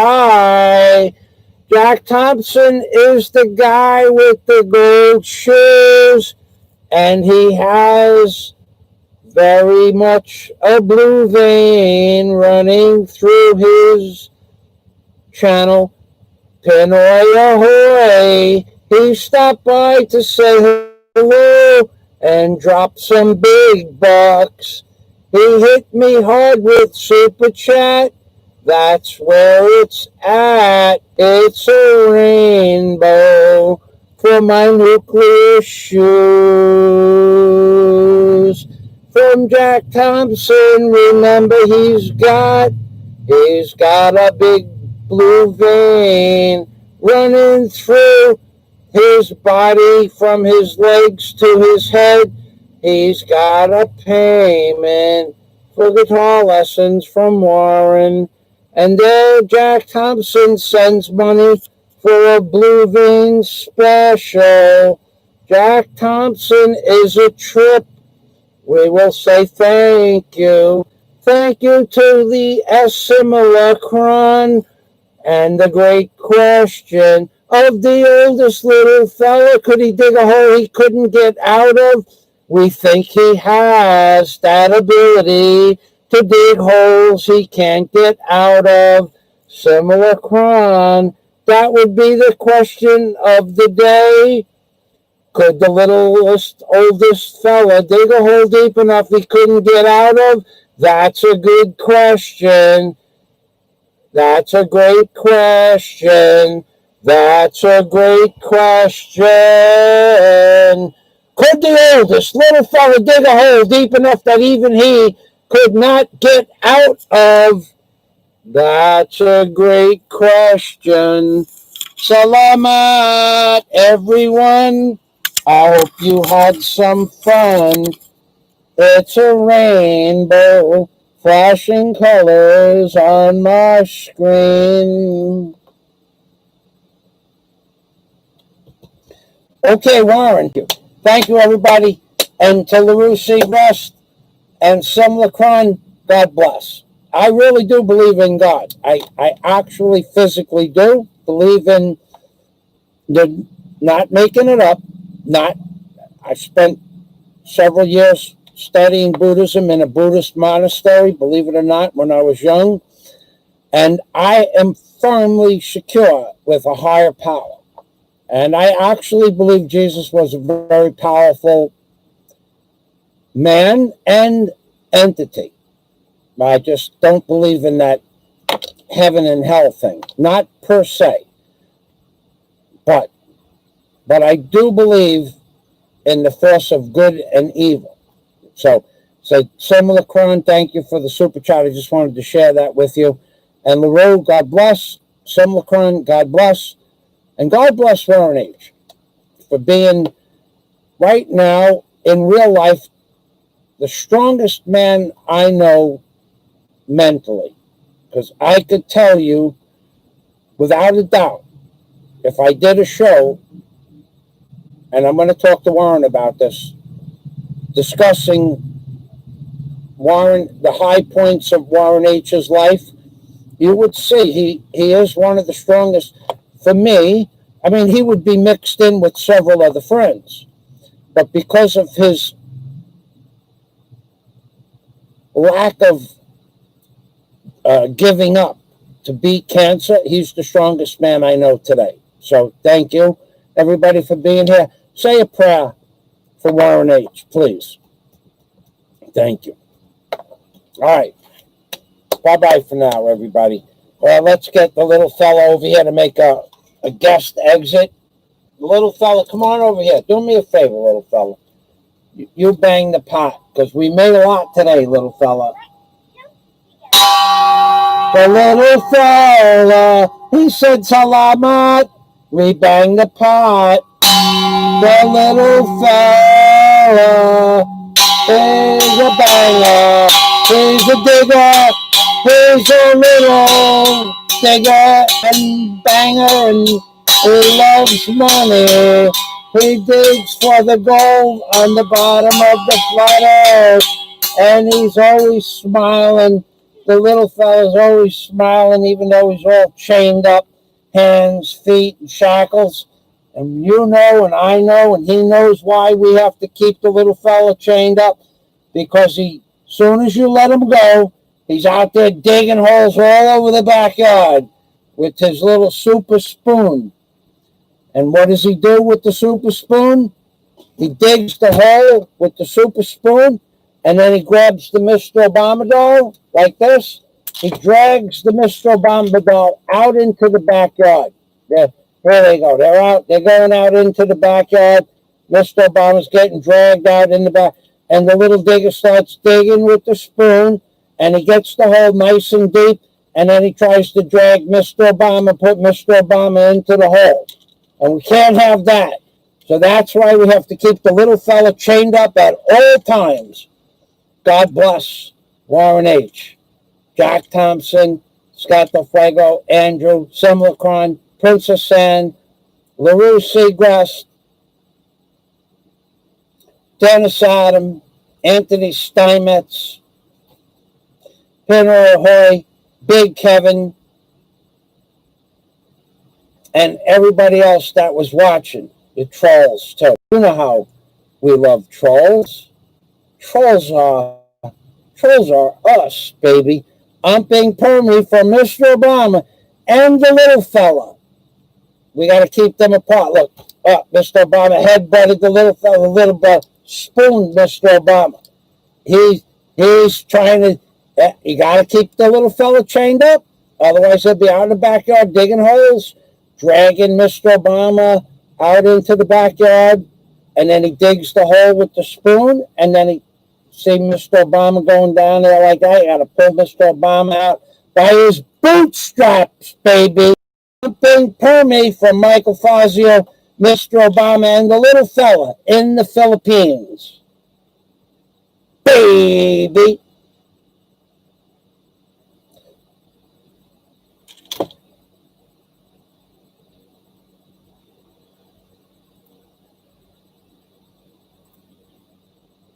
Jack Thompson is the guy with the gold shoes, and he has very much a blue vein running through his channel. Pinoy ahoy! He stopped by to say hello and dropped some big bucks. He hit me hard with Super Chat. That's where it's at. It's a rainbow for my nuclear shoes. From Jack Thompson, remember he's got a big blue vein running through his body from his legs to his head. He's got a payment for guitar lessons from Warren. And there Jack Thompson sends money for a blue vein special. Jack Thompson is a trip. We will say thank you. Thank you to the Simulacron and the great question of the oldest little fella. Could he dig a hole he couldn't get out of? We think he has that ability to dig holes he can't get out of. Simulacron. That would be the question of the day. Could the littlest, oldest fella dig a hole deep enough he couldn't get out of? That's a good question. That's a great question. That's a great question. Could the oldest little fella dig a hole deep enough that even he could not get out of? That's a great question. Salamat, everyone. I hope you had some fun. It's a rainbow, flashing colors on my screen. Okay, Warren. Thank you, everybody. And to LaRusse, rest. And Simulacron, God bless. I really do believe in God. I actually physically do believe in the not making it up. I spent several years studying Buddhism in a Buddhist monastery, believe it or not, when I was young. And I am firmly secure with a higher power. And I actually believe Jesus was a very powerful man and entity. I just don't believe in that heaven and hell thing. Not per se. But I do believe in the force of good and evil. So Said, Simulacron, thank you for the super chat. I just wanted to share that with you. And LaRue, God bless. Simulacron, God bless. And God bless Warren H. for being, right now, in real life, the strongest man I know mentally. Because I could tell you, without a doubt, if I did a show, and I'm going to talk to Warren about this, discussing Warren, the high points of Warren H's life, you would see he is one of the strongest. For me, I mean, he would be mixed in with several other friends. But because of his lack of giving up to beat cancer, he's the strongest man I know today. So thank you, everybody, for being here. Say a prayer for Warren H., please. Thank you. All right. Bye-bye for now, everybody. Well, let's get the little fella over here to make a guest exit. The little fella, come on over here. Do me a favor, little fella. You bang the pot, because we made a lot today, little fella. The little fella, he said salamat. We bang the pot. The little fella is a banger. He's a digger. He's a little digger and banger, and he loves money. He digs for the gold on the bottom of the flat earth, and he's always smiling. The little fella's always smiling, even though he's all chained up, hands, feet, and shackles. And you know, and I know, and he knows why we have to keep the little fella chained up, because soon as you let him go, he's out there digging holes all over the backyard with his little super spoon. And what does he do with the super spoon? He digs the hole with the super spoon, and then he grabs the Mr. Obama doll like this. He drags the Mr. Obama doll out into the backyard. There they go. They're going out into the backyard. Mr. Obama's getting dragged out in the back. And the little digger starts digging with the spoon, and he gets the hole nice and deep, and then he tries to drag Mr. Obama, put Mr. Obama into the hole. And we can't have that. So that's why we have to keep the little fella chained up at all times. God bless Warren H., Jack Thompson, Scott DeFuego, Andrew, Simulacron, Princess Sand, LaRue Seagrass, Dennis Adam, Anthony Steinmetz, Pinoy Ahoy, Big Kevin, and everybody else that was watching. The trolls, too. You know how we love trolls. Trolls are us, baby. I'm being permy for Mr. Obama and the little fella. We got to keep them apart. Look, Mr. Obama headbutted the little fella, the little spooned Mr. Obama. He's trying to, you got to keep the little fella chained up. Otherwise, he'll be out in the backyard digging holes, dragging Mr. Obama out into the backyard, and then he digs the hole with the spoon, and then he see Mr. Obama going down there like that. You got to pull Mr. Obama out by his bootstraps, baby. Something per me from Michael Fazio, Mr. Obama, and the little fella in the Philippines. Baby.